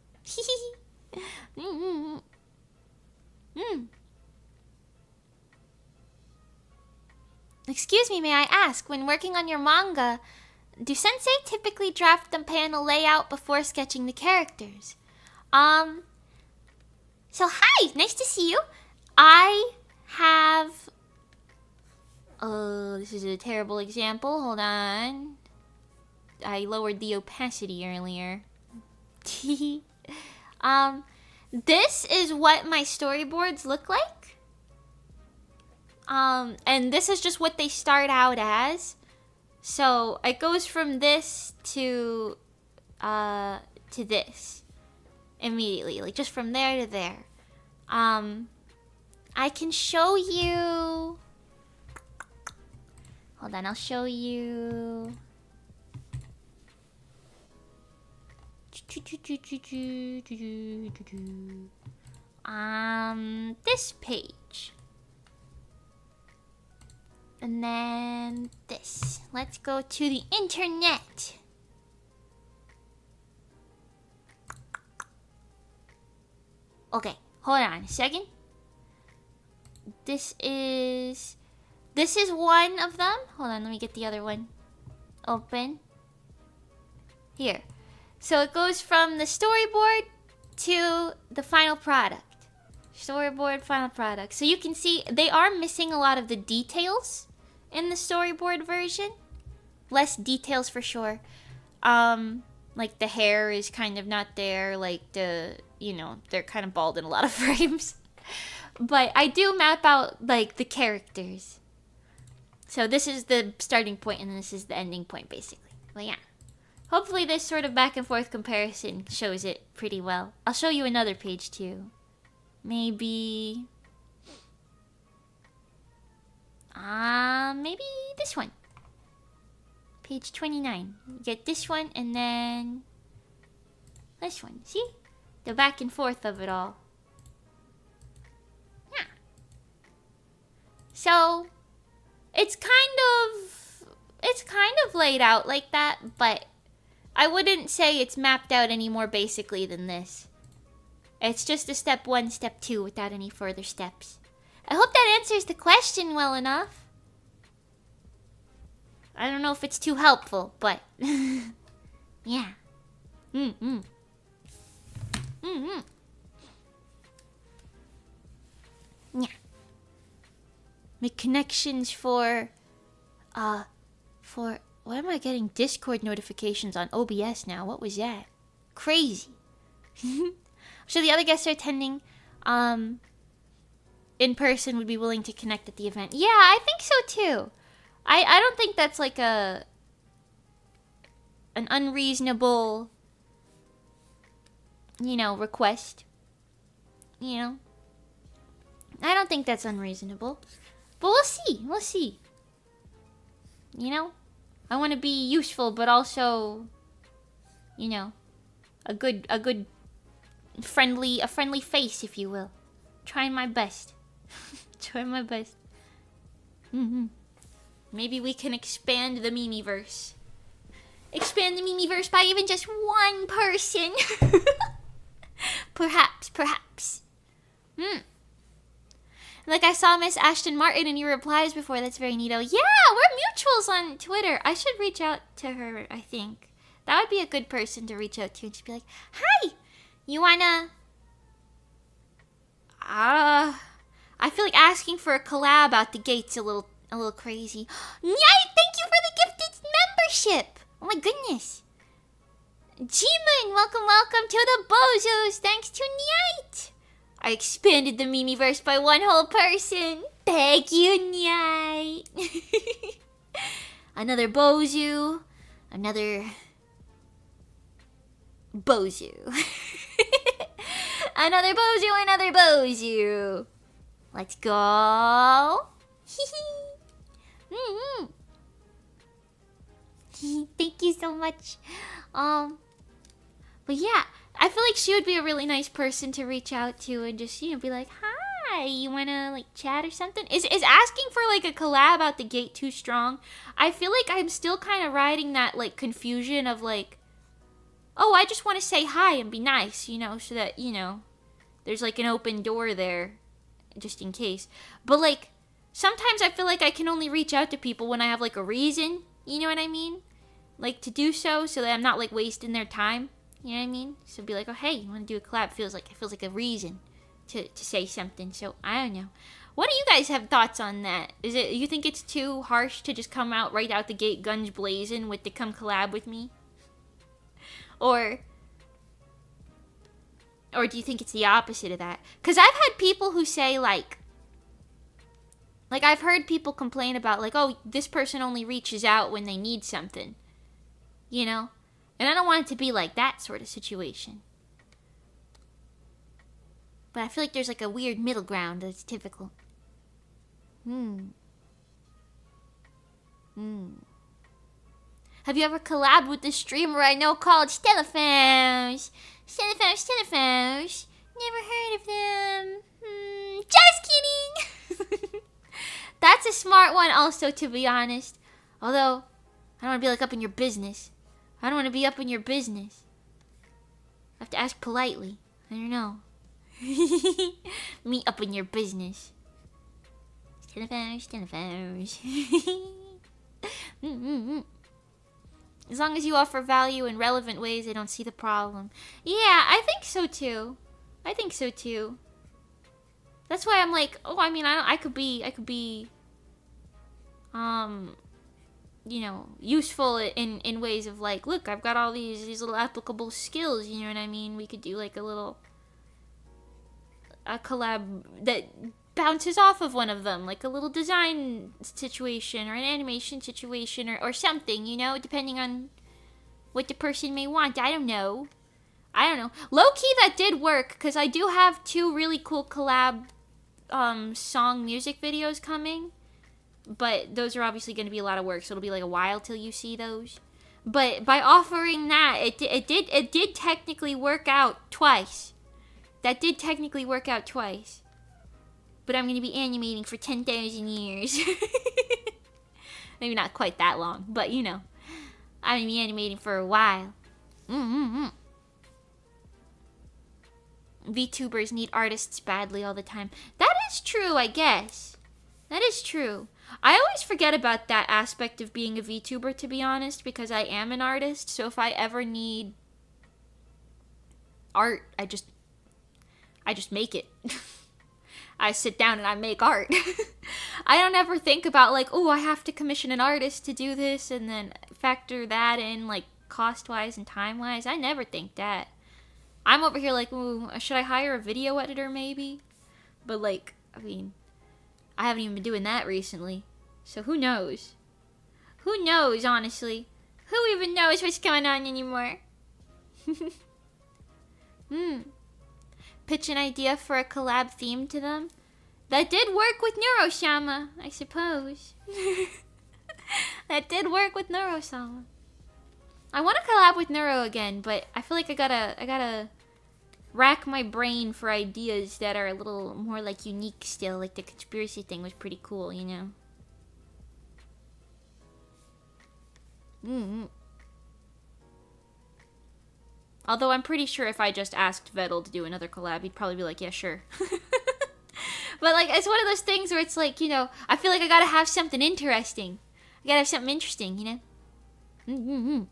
Excuse me, may I ask, when working on your manga, do sensei typically draft the panel layout before sketching the characters? So hi, nice to see you. I have... this is a terrible example. Hold on. I lowered the opacity earlier. This is what my storyboards look like. And this is just what they start out as. So it goes from this to this immediately, like just from there to there. I can show you. Hold on, I'll show you. This page. And then this. Let's go to the internet. Okay, hold on a second. This is one of them. Hold on, let me get the other one open. Here. So it goes from the storyboard to the final product. Storyboard, final product. So you can see they are missing a lot of the details in the storyboard version. Less details for sure. Like the hair is kind of not there. Like they're kind of bald in a lot of frames. But I do map out like the characters. So this is the starting point and this is the ending point basically. But yeah. Hopefully this sort of back and forth comparison shows it pretty well. I'll show you another page too. Maybe this one. Page 29. You get this one and then this one. See? The back and forth of it all. Yeah. So it's kind of laid out like that, but I wouldn't say it's mapped out any more basically than this. It's just a step 1, step 2 without any further steps. I hope that answers the question well enough. I don't know if it's too helpful, but yeah. Yeah. Make connections for why am I getting Discord notifications on OBS now? What was that? Crazy. So the other guests are attending in person would be willing to connect at the event. Yeah, I think so too. I don't think that's like an unreasonable, request. I don't think that's unreasonable. But we'll see. We'll see. I want to be useful, but also, a good friendly face, if you will. Trying my best. Trying my best. Maybe we can expand the Mimiverse. Expand the Mimiverse by even just one person. Perhaps. Like, I saw Miss Ashton Martin in your replies before. That's very neato. Yeah, we're mutuals on Twitter. I should reach out to her, I think. That would be a good person to reach out to and just be like, hi, you wanna... I feel like asking for a collab out the gate's a little crazy. Nyai, thank you for the gifted membership. Oh my goodness. G-Moon, welcome to the Bozos. Thanks to Nyai. I expanded the Mimiverse by one whole person. Thank you, Nyai. Another Bozu. Another Bozu. Another Bozu. Let's go. Thank you so much. But yeah, I feel like she would be a really nice person to reach out to and just, you know, be like, hi, you wanna like chat or something? Is asking for like a collab out the gate too strong? I feel like I'm still kind of riding that like confusion of like, oh, I just want to say hi and be nice, you know, so that, you know, there's like an open door there just in case. But like, sometimes I feel like I can only reach out to people when I have like a reason, you know what I mean? Like to do so that I'm not like wasting their time, you know what I mean? So be like, oh hey, you want to do a collab? It feels like a reason to say something. So I don't know. What do you guys have thoughts on that? You think it's too harsh to just come out right out the gate guns blazing with the come collab with me? Or do you think it's the opposite of that? Because I've had people who say, like, I've heard people complain about, like, oh, this person only reaches out when they need something. You know? And I don't want it to be like that sort of situation. But I feel like there's, like, a weird middle ground that's typical. Have you ever collabed with this streamer I know called Stellafans? Stellafans. Never heard of them. Just kidding. That's a smart one also, to be honest. Although, I don't want to be like up in your business. I don't want to be up in your business. I have to ask politely. I don't know. Me up in your business. Stellafans. As long as you offer value in relevant ways, I don't see the problem. Yeah, I think so too. That's why I'm like, oh, I mean, I could be, you know, useful in ways of like, look, I've got all these little applicable skills, you know what I mean? We could do like a collab that bounces off of one of them, like a little design situation or an animation situation or something, you know, depending on what the person may want. I don't know. Low-key, that did work, because I do have 2 really cool collab song music videos coming, but those are obviously going to be a lot of work, so it'll be like a while till you see those. But by offering that, it did technically work out twice. That did technically work out twice. But I'm going to be animating for 10,000 years. Maybe not quite that long, but you know. I'm going to be animating for a while. VTubers need artists badly all the time. That is true, I guess. That is true. I always forget about that aspect of being a VTuber, to be honest, because I am an artist. So if I ever need art, I just make it. I sit down and I make art. I don't ever think about like, oh, I have to commission an artist to do this and then factor that in like cost-wise and time-wise. I never think that. I'm over here like, ooh, should I hire a video editor maybe? But like, I mean, I haven't even been doing that recently. So who knows? Who knows, honestly? Who even knows what's going on anymore? Pitch an idea for a collab theme to them. That did work with Neuroshama, I suppose. That did work with Neurosama. I want to collab with Neuro again, but I feel like I gotta rack my brain for ideas that are a little more like unique still. Like the conspiracy thing was pretty cool, you know. Although I'm pretty sure if I just asked Vettel to do another collab, he'd probably be like, yeah, sure. But like, it's one of those things where it's like, you know, I feel like I gotta have something interesting. I gotta have something interesting, you know? Mm-hmm.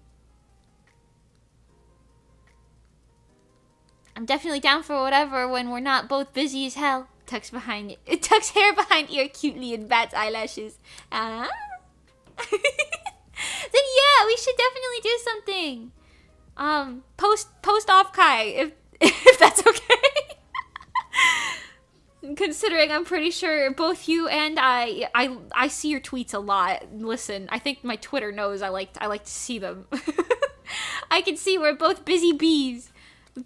I'm definitely down for whatever when we're not both busy as hell. Tucks hair behind ear cutely and bats eyelashes. Then yeah, we should definitely do something. Post Offkai if that's okay. Considering I'm pretty sure both you and I see your tweets a lot. Listen, I think my Twitter knows I like to see them. I can see we're both busy bees.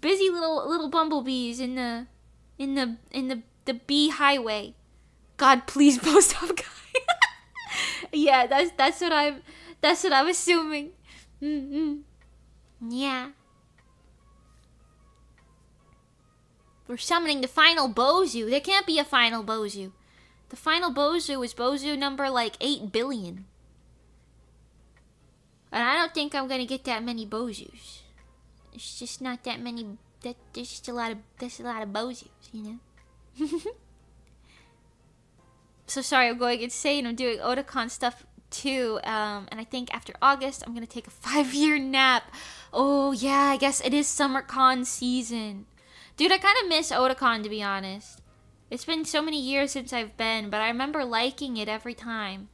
Busy little bumblebees in the bee highway. God, please post Offkai. Yeah, that's what I'm assuming. Yeah. We're summoning the final Bozu. There can't be a final Bozu. The final Bozu is Bozu number like 8 billion. And I don't think I'm gonna get that many Bozus. It's just not that many. There's just a lot of Bozus, you know. So sorry, I'm going insane. I'm doing Otakon stuff too, and I think after August I'm gonna take a 5-year nap. Oh yeah, I guess it is SummerCon season. Dude, I kind of miss Otakon, to be honest. It's been so many years since I've been, but I remember liking it every time.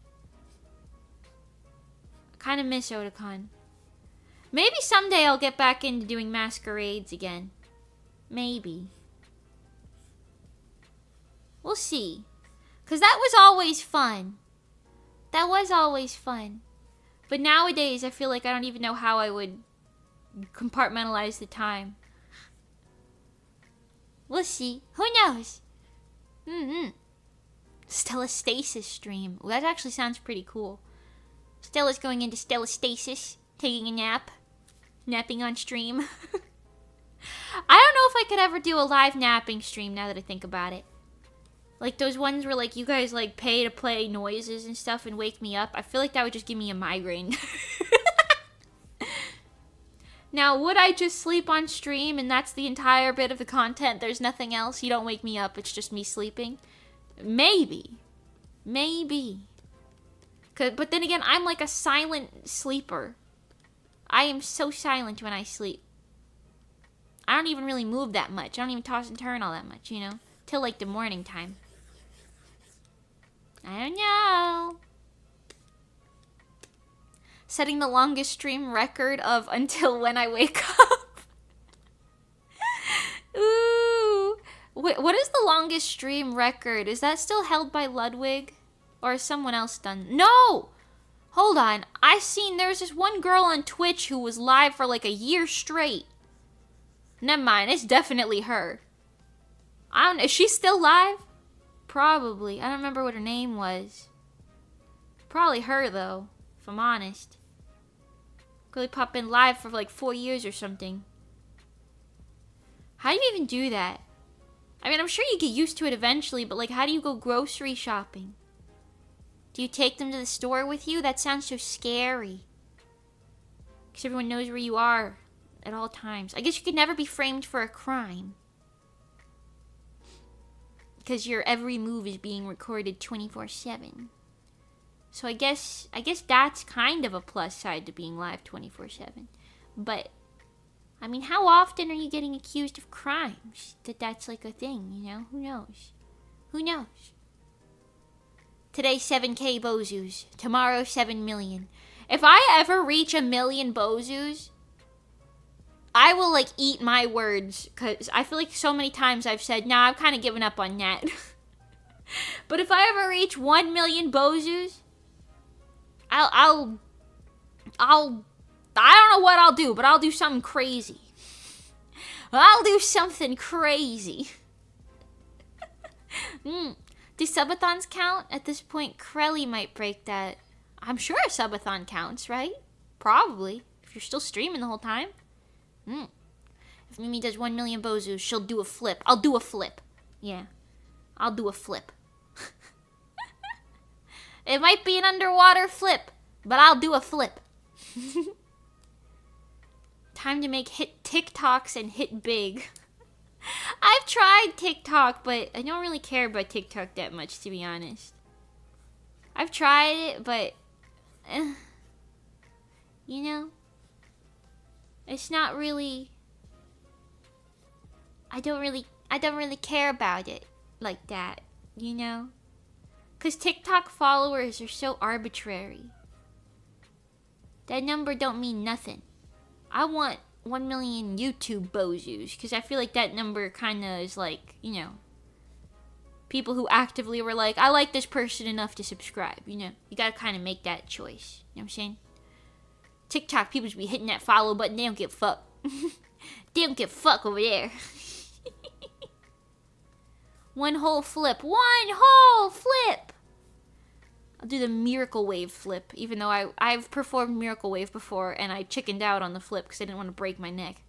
I kind of miss Otakon. Maybe someday I'll get back into doing masquerades again. Maybe. We'll see. Because that was always fun. That was always fun. But nowadays, I feel like I don't even know how I would compartmentalize the time. We'll see. Who knows? Stella Stasis stream. Well, that actually sounds pretty cool. Stella's going into Stella Stasis, taking a nap. Napping on stream. I don't know if I could ever do a live napping stream now that I think about it. Like those ones where like you guys like pay to play noises and stuff and wake me up. I feel like that would just give me a migraine. Now, would I just sleep on stream and that's the entire bit of the content? There's nothing else? You don't wake me up, it's just me sleeping? Maybe. Maybe. But then again, I'm like a silent sleeper. I am so silent when I sleep. I don't even really move that much. I don't even toss and turn all that much, you know? Till like the morning time. I don't know. Setting the longest stream record of until when I wake up. Ooh. Wait, what is the longest stream record? Is that still held by Ludwig? Or is someone else done? No! Hold on. I seen there's this one girl on Twitch who was live for like a year straight. Never mind. It's definitely her. Is she still live? Probably. I don't remember what her name was. Probably her though, if I'm honest. Really pop in live for like 4 years or something. How do you even do that? I mean, I'm sure you get used to it eventually, but like, how do you go grocery shopping? Do you take them to the store with you? That sounds so scary. Because everyone knows where you are at all times. I guess you could never be framed for a crime. Because your every move is being recorded 24/7. So I guess that's kind of a plus side to being live 24/7. But, I mean, how often are you getting accused of crimes? That's like a thing, you know? Who knows? Who knows? Today, 7K Bozus. Tomorrow, 7 million. If I ever reach 1 million Bozus, I will, like, eat my words. Because I feel like so many times I've said, nah, I've kind of given up on that. But if I ever reach 1 million Bozus, I don't know what I'll do, but I'll do something crazy. I'll do something crazy. Do subathons count? At this point, Krelly might break that. I'm sure a subathon counts, right? Probably. If you're still streaming the whole time. If Mimi does 1 million Bozus, she'll do a flip. I'll do a flip. Yeah. I'll do a flip. It might be an underwater flip, but I'll do a flip. Time to make hit TikToks and hit big. I've tried TikTok, but I don't really care about TikTok that much, to be honest. I've tried it, but you know, it's not really. I don't really care about it like that, you know? Cause TikTok followers are so arbitrary. That number don't mean nothing. I want 1 million YouTube Bozus, because I feel like that number kind of is like, you know, people who actively were like, I like this person enough to subscribe, you know? You gotta kind of make that choice, you know what I'm saying? TikTok people just be hitting that follow button, they don't give a fuck. They don't give a fuck over there. One whole flip. I'll do the miracle wave flip, even though I've performed miracle wave before and I chickened out on the flip because I didn't want to break my neck.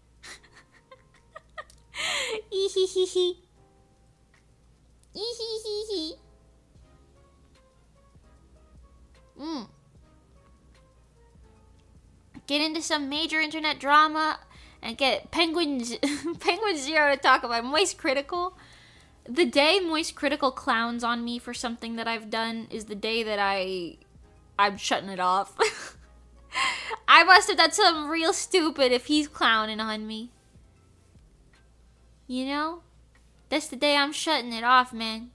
Ehehehe. Ehehehe. Get into some major internet drama and get Penguin Zero to talk about Moist Critical. The day Moist Critical clowns on me for something that I've done is the day that I'm shutting it off. I must have done something real stupid if he's clowning on me. You know? That's the day I'm shutting it off, man.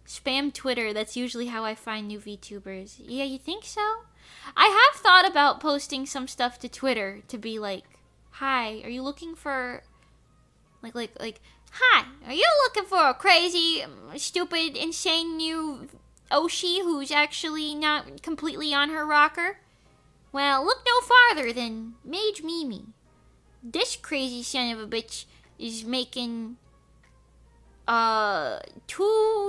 Spam Twitter, that's usually how I find new VTubers. Yeah, you think so? I have thought about posting some stuff to Twitter to be like, hi, are you looking for... Like, hi, are you looking for a crazy, stupid, insane new Oshi who's actually not completely on her rocker? Well, look no farther than Mage Mimi. This crazy son of a bitch is making, 2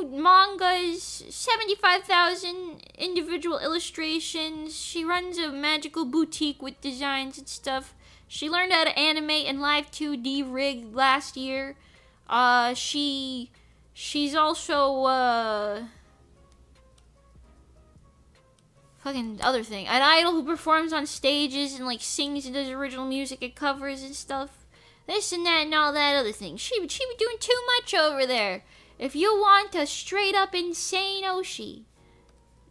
mangas, 75,000 individual illustrations. She runs a magical boutique with designs and stuff. She learned how to animate in live 2D rig last year. She's also, fucking other thing. An idol who performs on stages and, like, sings and does original music and covers and stuff. This and that and all that other thing. She be doing too much over there. If you want a straight up insane Oshi,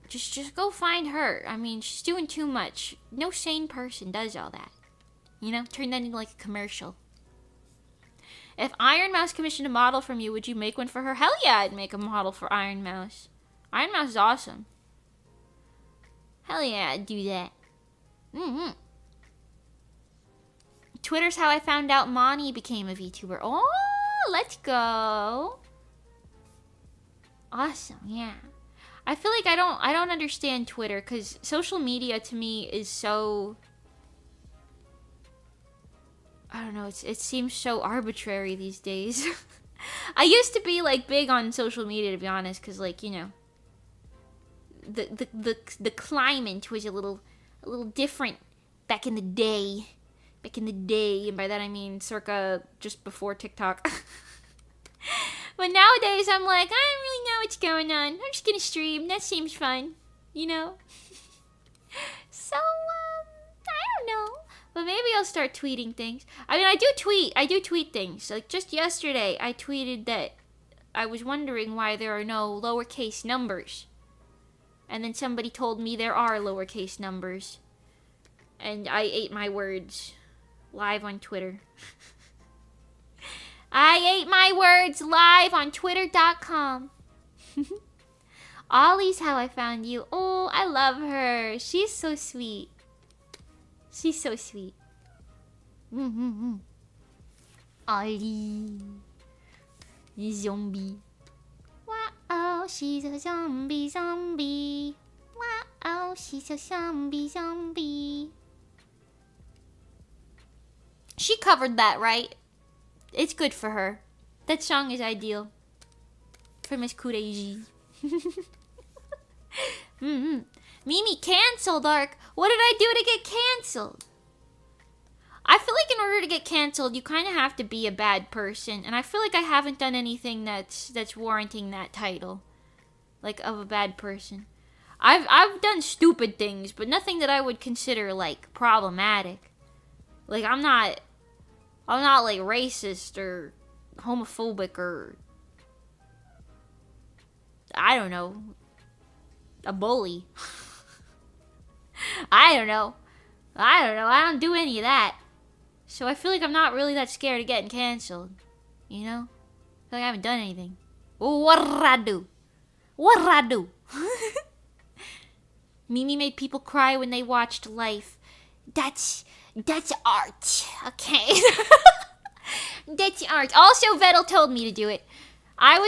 just go find her. I mean, she's doing too much. No sane person does all that. You know, turn that into like a commercial. If Iron Mouse commissioned a model from you, would you make one for her? Hell yeah, I'd make a model for Iron Mouse. Iron Mouse is awesome. Hell yeah, I'd do that. Twitter's how I found out Mani became a VTuber. Oh, let's go. Awesome, yeah. I feel like I don't understand Twitter because social media to me is so... I don't know, it seems so arbitrary these days. I used to be like big on social media, to be honest, because like, you know, the climate was a little different back in the day. And by that I mean circa just before TikTok. But nowadays I'm like, I don't really know what's going on. I'm just gonna stream. That seems fun, you know. So I don't know. But maybe I'll start tweeting things. I mean, I do tweet things. Like, just yesterday, I tweeted that I was wondering why there are no lowercase numbers. And then somebody told me there are lowercase numbers. And I ate my words live on Twitter. I ate my words live on Twitter.com. Ollie's how I found you. Oh, I love her. She's so sweet. She's so sweet. Ollie. Zombie. Wow, she's a zombie. Wow, she's a zombie. She covered that, right? It's good for her. That song is ideal. For Miss Kureiji. Mimi canceled, Ark. What did I do to get canceled? I feel like in order to get canceled, you kind of have to be a bad person. And I feel like I haven't done anything that's warranting that title. Like, of a bad person. I've done stupid things, but nothing that I would consider, like, problematic. Like, I'm not I'm not like racist or homophobic or I don't know, a bully. I don't know. I don't do any of that. So I feel like I'm not really that scared of getting canceled. You know? I feel like I haven't done anything. What did I do? What did I do? Mimi made people cry when they watched Life. That's art. Okay. That's art. Also, Vettel told me to do it. We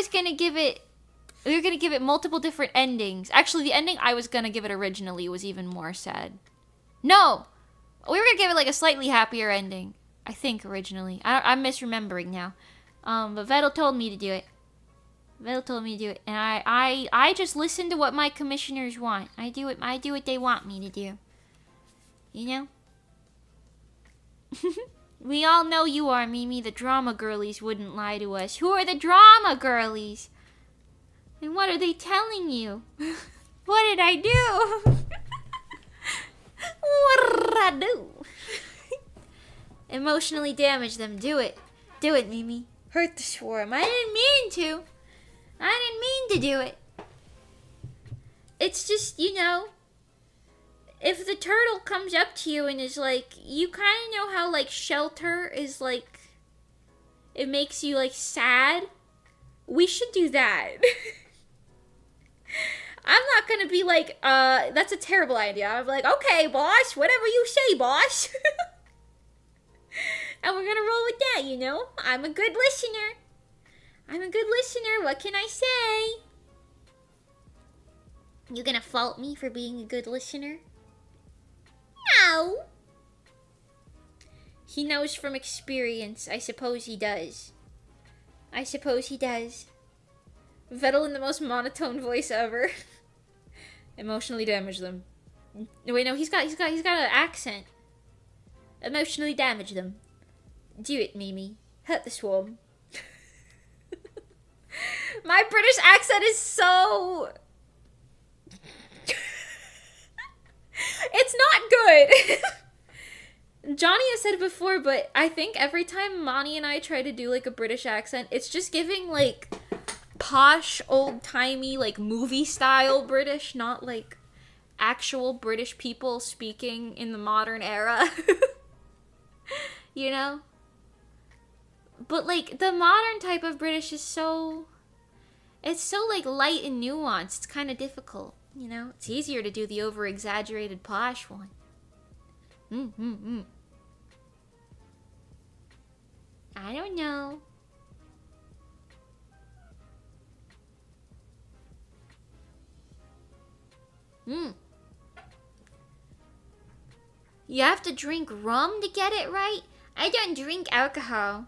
were gonna give it multiple different endings. Actually, the ending I was gonna give it originally was even more sad. No! We were gonna give it like a slightly happier ending. I think originally. I'm misremembering now. But Vettel told me to do it. Vettel told me to do it. And I just listen to what my commissioners want. I do what they want me to do. You know? We all know you are, Mimi. The drama girlies wouldn't lie to us. Who are the drama girlies? And what are they telling you? What did I do? What did I do? Emotionally damage them. Do it. Do it, Mimi. Hurt the swarm. I didn't mean to. I didn't mean to do it. It's just, you know, if the turtle comes up to you and is like, you kind of know how, like, shelter is, like, it makes you, like, sad? We should do that. I'm not gonna be like, that's a terrible idea. I'm like, okay, boss, whatever you say, boss. And we're gonna roll with that, you know? I'm a good listener. I'm a good listener. What can I say? You gonna fault me for being a good listener? No. He knows from experience. I suppose he does. I suppose he does. Vettel in the most monotone voice ever. Emotionally damage them. Wait, no, he's got an accent. Emotionally damage them. Do it, Mimi. Hurt the swarm. My British accent is so... It's not good. Johnny has said it before, but I think every time Moni and I try to do like a British accent, it's just giving like posh, old-timey, like movie style British, not like actual British people speaking in the modern era. You know? But like the modern type of British is so... It's so like light and nuanced. It's kind of difficult, you know? It's easier to do the over-exaggerated posh one. I don't know. You have to drink rum to get it right? I don't drink alcohol.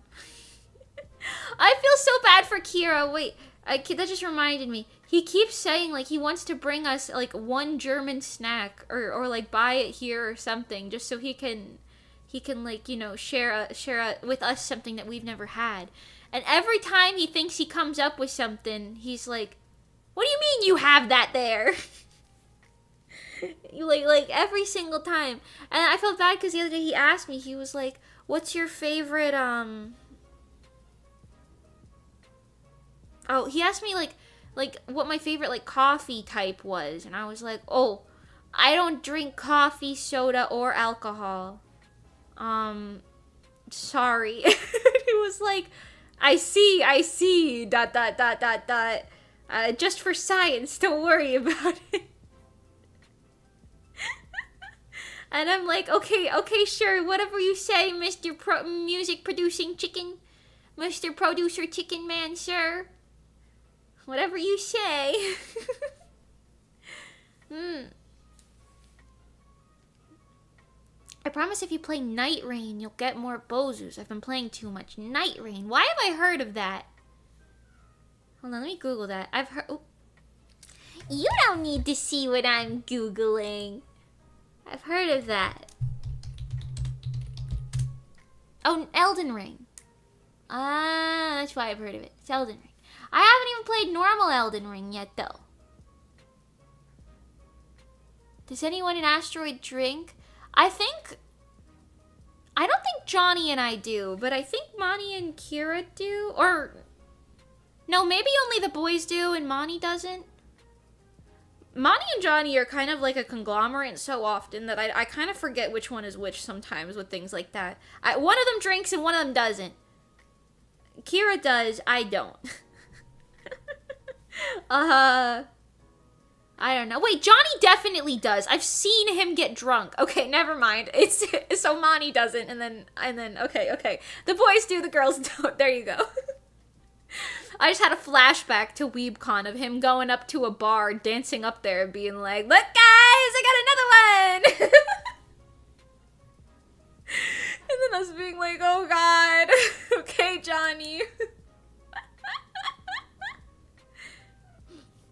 I feel so bad for Kira. Wait, that just reminded me. He keeps saying like he wants to bring us like one German snack or like buy it here or something just so he can like, you know, share with us something that we've never had. And every time he thinks he comes up with something, he's like, "What do you mean you have that there?" like every single time. And I felt bad because the other day he asked me, he was like, "What's your favorite Oh, he asked me like what my favorite like coffee type was, and I was like, "Oh, I don't drink coffee, soda, or alcohol. Sorry." He was like, I see, ... Just for science, don't worry about it." And I'm like, okay, sure, whatever you say, Mr. Music Producing Chicken. Mr. Producer Chicken Man, sir. Whatever you say. I promise if you play Night Rain, you'll get more Bozus. I've been playing too much. Night Rain. Why have I heard of that? Hold on, let me Google that. I've heard... Oh. You don't need to see what I'm Googling. I've heard of that. Oh, Elden Ring. That's why I've heard of it. It's Elden Ring. I haven't even played normal Elden Ring yet, though. Does anyone in Asteroid drink? I think I don't think Johnny and I do, but I think Monty and Kira do. Or, no, maybe only the boys do and Monty doesn't. Monty and Johnny are kind of like a conglomerate so often that I kind of forget which one is which sometimes with things like that. One of them drinks and one of them doesn't. Kira does, I don't. I don't know. Wait, Johnny definitely does. I've seen him get drunk. Okay, never mind. It's so Monty doesn't, and then okay. The boys do, the girls don't. There you go. I just had a flashback to WeebCon of him going up to a bar, dancing up there, and being like, "Look, guys, I got another one!" And then us being like, "Oh God, okay, Johnny."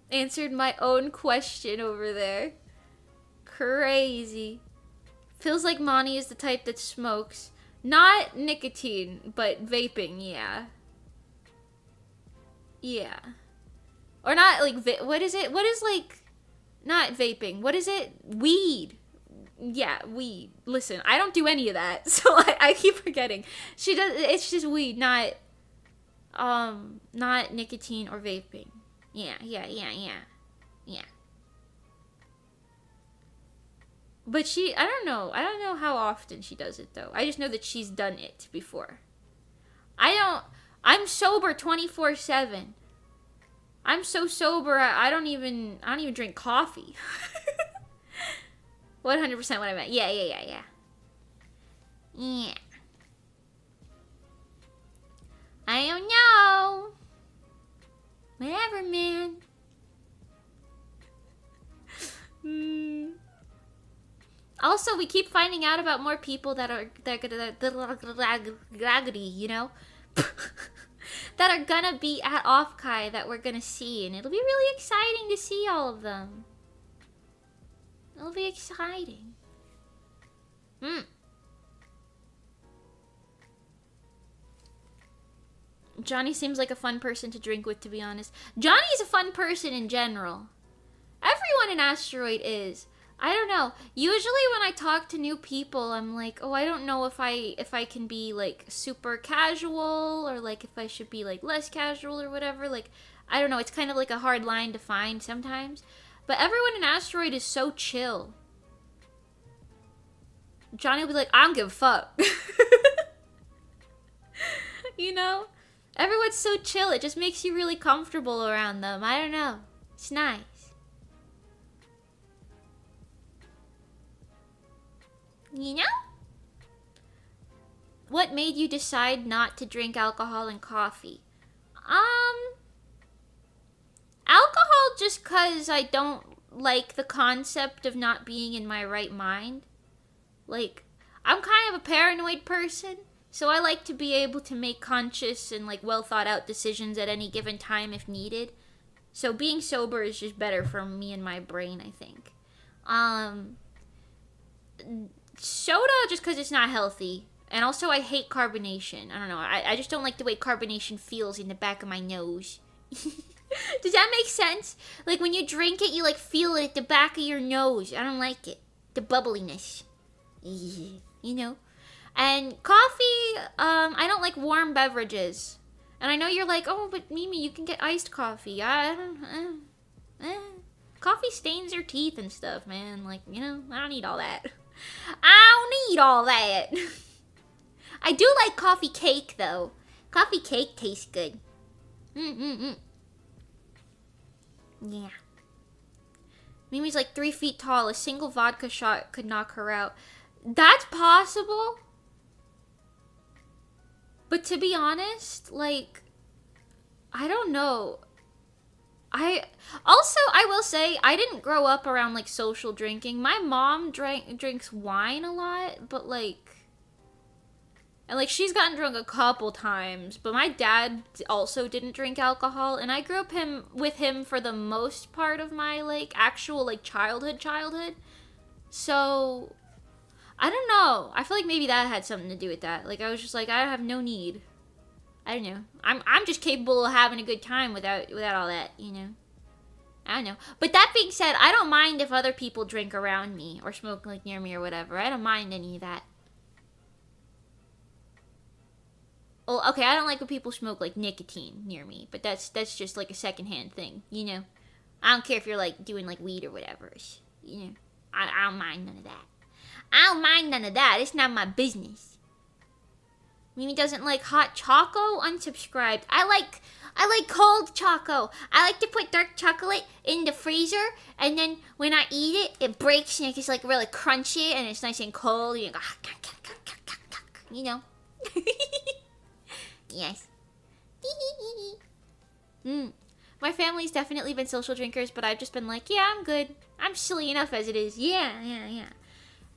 Answered my own question over there. Crazy. Feels like Monty is the type that smokes. Not nicotine, but vaping, yeah. Yeah. Or not, like, what is it? What is, like, not vaping. What is it? Weed. Yeah, weed. Listen, I don't do any of that, so I keep forgetting. She does, it's just weed, not nicotine or vaping. Yeah. But I don't know how often she does it, though. I just know that she's done it before. I'm sober 24/7. I'm so sober, I don't even drink coffee. 100% what I meant. Yeah. Yeah. I don't know. Whatever, man. Also, we keep finding out about more people that are you know, that are gonna be at Offkai that we're gonna see, and it'll be really exciting to see all of them. It'll be exciting. Johnny seems like a fun person to drink with, to be honest. Johnny's a fun person in general. Everyone in Asteroid is. I don't know. Usually when I talk to new people, I'm like, oh, I don't know if I can be, like, super casual, or, like, if I should be, like, less casual or whatever. Like, I don't know. It's kind of like a hard line to find sometimes. But everyone in Asteroid is so chill. Johnny will be like, I don't give a fuck. You know? Everyone's so chill. It just makes you really comfortable around them. I don't know. It's nice. You know? What made you decide not to drink alcohol and coffee? Alcohol just 'cause I don't like the concept of not being in my right mind. Like, I'm kind of a paranoid person, so I like to be able to make conscious and, like, well thought out decisions at any given time if needed. So being sober is just better for me and my brain, I think. Soda just because it's not healthy. And also I hate carbonation. I don't know. I just don't like the way carbonation feels in the back of my nose. Does that make sense? Like when you drink it, you like feel it at the back of your nose. I don't like it. The bubbliness. You know? And coffee, I don't like warm beverages. And I know you're like, oh, but Mimi, you can get iced coffee. Coffee stains your teeth and stuff, man. Like, you know, I don't need all that. I don't need all that. I do like coffee cake, though. Coffee cake tastes good. Yeah. Mimi's like 3 feet tall. A single vodka shot could knock her out. That's possible. But to be honest, like, I don't know. I will say, I didn't grow up around, like, social drinking. My mom drinks wine a lot, but, like, and, like, she's gotten drunk a couple times, but my dad also didn't drink alcohol, and I grew up with him for the most part of my, like, actual, like, childhood. So, I don't know. I feel like maybe that had something to do with that. Like, I was just like, I have no need. I don't know. I'm just capable of having a good time without all that, you know? I don't know. But that being said, I don't mind if other people drink around me or smoke, like, near me or whatever. I don't mind any of that. Well, okay, I don't like when people smoke like nicotine near me, but that's just like a secondhand thing, you know. I don't care if you're like doing like weed or whatever, you know. I don't mind none of that. I don't mind none of that. It's not my business. Mimi doesn't like hot choco. Unsubscribed. I like cold choco. I like to put dark chocolate in the freezer, and then when I eat it, it breaks and it's like really crunchy and it's nice and cold. You go, you know. Yes. My family's definitely been social drinkers, but I've just been like, yeah, I'm good. I'm silly enough as it is. Yeah.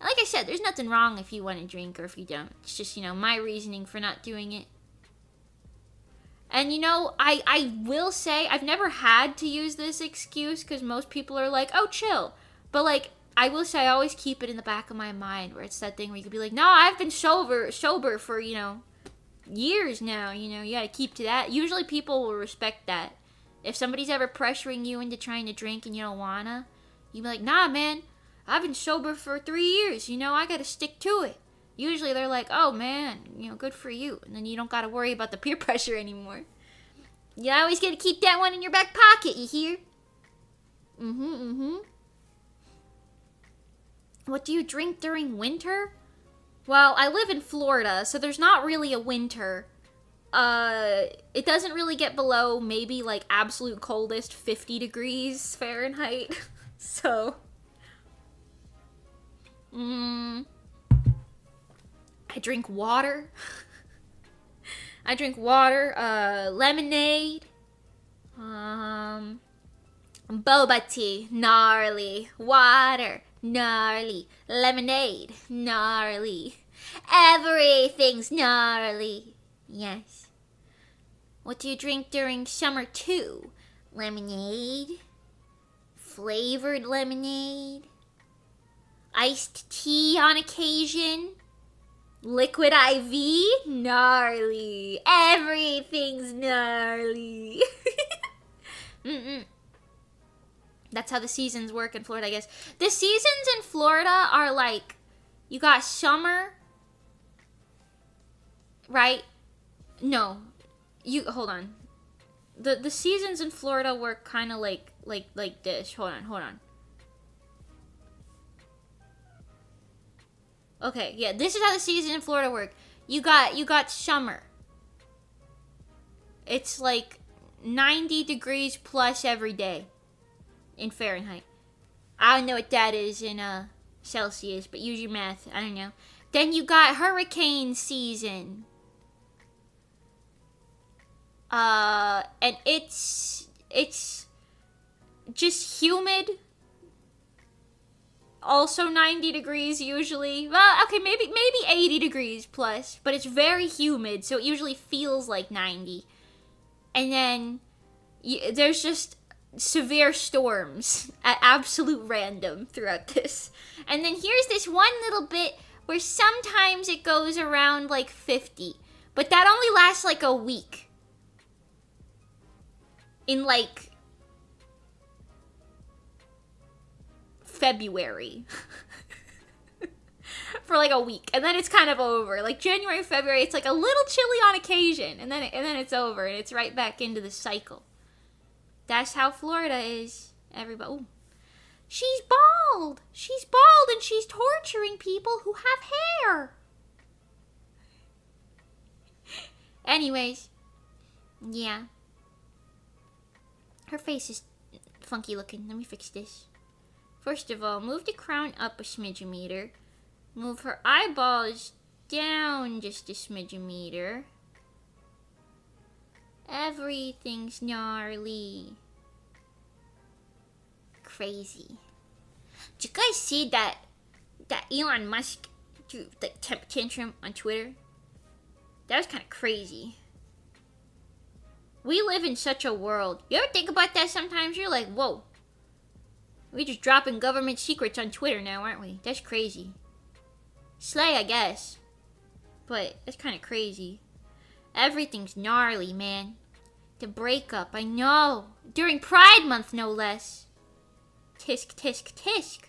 Like I said, there's nothing wrong if you want to drink or if you don't. It's just, you know, my reasoning for not doing it. And, you know, I will say I've never had to use this excuse because most people are like, oh, chill. But, like, I will say I always keep it in the back of my mind where it's that thing where you could be like, no, I've been sober for, you know, years now. You know, you got to keep to that. Usually people will respect that. If somebody's ever pressuring you into trying to drink and you don't wanna, you be like, nah, man, I've been sober for 3 years. You know, I got to stick to it. Usually they're like, oh, man, you know, good for you. And then you don't got to worry about the peer pressure anymore. You always got to keep that one in your back pocket, you hear? What do you drink during winter? Well, I live in Florida, so there's not really a winter. It doesn't really get below maybe like absolute coldest 50 degrees Fahrenheit. So, I drink water. I drink water, lemonade, boba tea, gnarly, water, gnarly, lemonade, gnarly, everything's gnarly. Yes. What do you drink during summer too? Lemonade, flavored lemonade, iced tea on occasion, liquid IV, gnarly. Everything's gnarly. That's how the seasons work in Florida, I guess. The seasons in Florida are like, you got summer, right? No, hold on. The seasons in Florida work kind of like this. Hold on. Okay, yeah, this is how the season in Florida work. You got summer. It's like 90 degrees plus every day in Fahrenheit. I don't know what that is in Celsius, but use your math. I don't know. Then you got hurricane season. And it's just humid. Also 90 degrees usually. Well, okay, maybe 80 degrees plus, but it's very humid, so it usually feels like 90. And then there's just severe storms at absolute random throughout this. And then here's this one little bit where sometimes it goes around like 50, but that only lasts like a week. In like February. For like a week, and then it's kind of over. Like January, February, it's like a little chilly on occasion, and then it's over, and it's right back into the cycle. That's how Florida is. Everybody, ooh. She's bald, and she's torturing people who have hair. Anyways, yeah. Her face is funky looking. Let me fix this. First of all, move the crown up a smidge-meter. Move her eyeballs down just a smidge-meter. Everything's gnarly. Crazy. Did you guys see that Elon Musk threw the temp tantrum on Twitter? That was kind of crazy. We live in such a world. You ever think about that sometimes? You're like, whoa. We're just dropping government secrets on Twitter now, aren't we? That's crazy. Slay, I guess. But that's kind of crazy. Everything's gnarly, man. The breakup, I know. During Pride Month, no less. Tisk, tisk, tisk.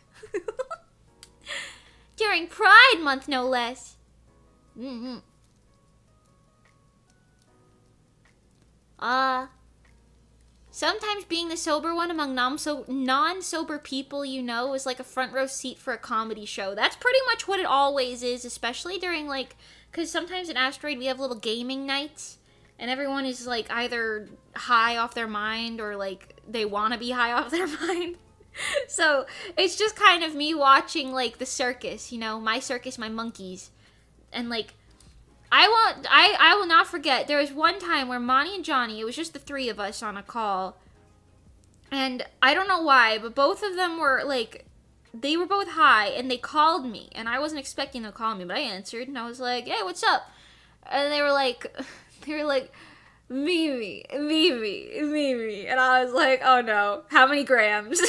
During Pride Month, no less. Sometimes being the sober one among non-sober people, you know, is like a front row seat for a comedy show. That's pretty much what it always is, especially during like, because sometimes in Asteroid we have little gaming nights, and everyone is like either high off their mind or like they want to be high off their mind. So it's just kind of me watching like the circus, you know, my circus, my monkeys, and like I will not forget. There was one time where Monty and Johnny, it was just the three of us on a call. And I don't know why, but both of them were like, they were both high and they called me. And I wasn't expecting them to call me, but I answered and I was like, hey, what's up? And they were like, Mimi. And I was like, oh no, how many grams?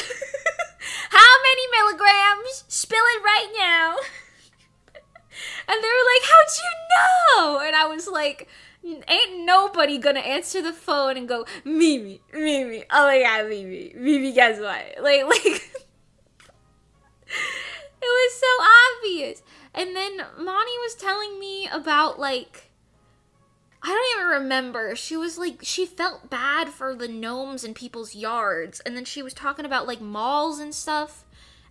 How many milligrams? Spill it right now. And they were like, how'd you know? And I was like, ain't nobody gonna answer the phone and go, Mimi. Oh my god, Mimi, guess what? Like, it was so obvious. And then Monty was telling me about, like, I don't even remember. She was like, she felt bad for the gnomes in people's yards. And then she was talking about, like, malls and stuff.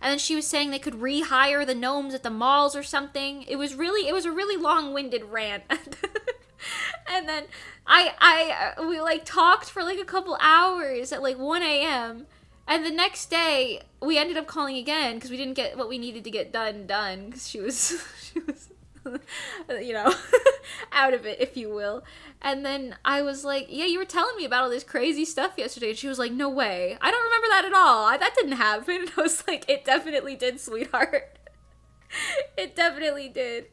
And then she was saying they could rehire the gnomes at the malls or something. It was a really long-winded rant. And then we like talked for like a couple hours at like 1 a.m. And the next day we ended up calling again because we didn't get what we needed to get done because she was you know, out of it, if you will. And then I was like, yeah, you were telling me about all this crazy stuff yesterday. And she was like, no way. I don't remember that at all. That didn't happen. And I was like, it definitely did, sweetheart. It definitely did.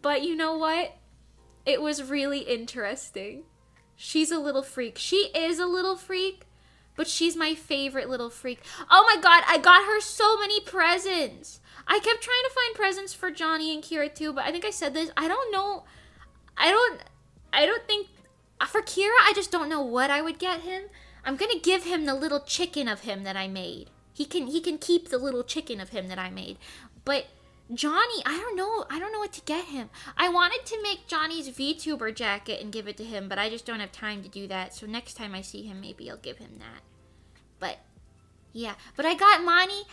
But you know what? It was really interesting. She's a little freak. She is a little freak, but she's my favorite little freak. Oh my god, I got her so many presents. I kept trying to find presents for Johnny and Kira too, but I think I said this. I don't know. I don't think for Kira, I just don't know what I would get him. I'm going to give him the little chicken of him that I made. He can keep the little chicken of him that I made. But Johnny, I don't know what to get him. I wanted to make Johnny's VTuber jacket and give it to him, but I just don't have time to do that. So next time I see him, maybe I'll give him that. But yeah, but I got Monty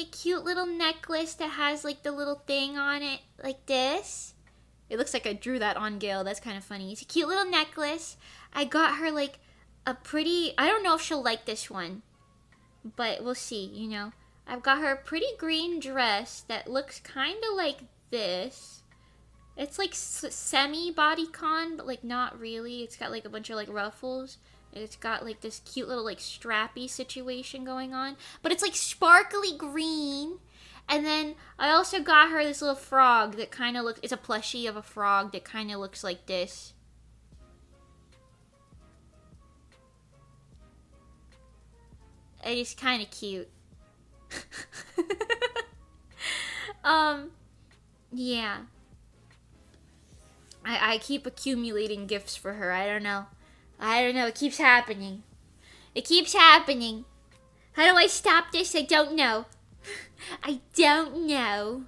a cute little necklace that has like the little thing on it, like this. It looks like I drew that on Gail. That's kind of funny. It's a cute little necklace. I got her like a pretty, I don't know if she'll like this one, but we'll see, you know. I've got her a pretty green dress that looks kind of like this. It's like semi-bodycon, but like not really. It's got like a bunch of like ruffles. It's got like this cute little like strappy situation going on. But it's like sparkly green. And then I also got her this little frog that kind of looks, it's a plushie of a frog that kind of looks like this. It's kind of cute. Yeah. I keep accumulating gifts for her. I don't know. It keeps happening. How do I stop this? I don't know. I don't know.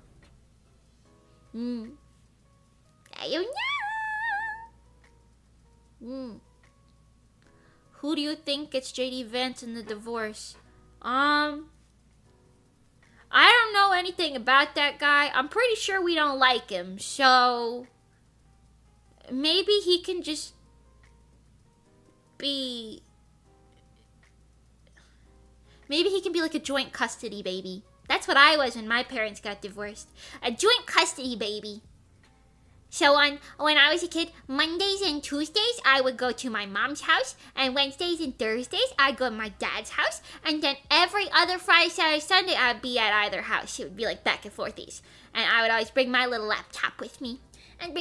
Who do you think gets JD Vance in the divorce? I don't know anything about that guy. I'm pretty sure we don't like him, so maybe he can just be... Maybe he can be like a joint custody baby. That's what I was when my parents got divorced. A joint custody baby. So when I was a kid, Mondays and Tuesdays, I would go to my mom's house. And Wednesdays and Thursdays, I'd go to my dad's house. And then every other Friday, Saturday, Sunday, I'd be at either house. It would be like back and forthies. And I would always bring my little laptop with me. And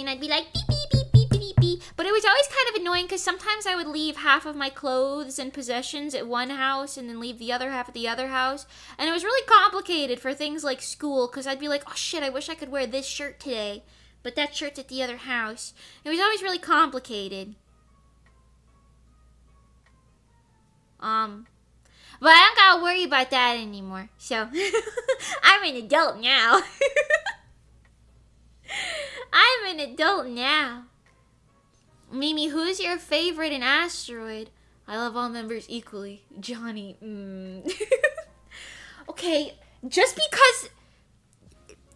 I'd be like, beep, beep, beep, beep, beep, beep. But it was always kind of annoying because sometimes I would leave half of my clothes and possessions at one house and then leave the other half at the other house. And it was really complicated for things like school because I'd be like, oh shit, I wish I could wear this shirt today. But that shirt's at the other house. It was always really complicated. But I don't gotta worry about that anymore. So, I'm an adult now. Mimi, who's your favorite in Asteroid? I love all members equally. Johnny. Okay, just because...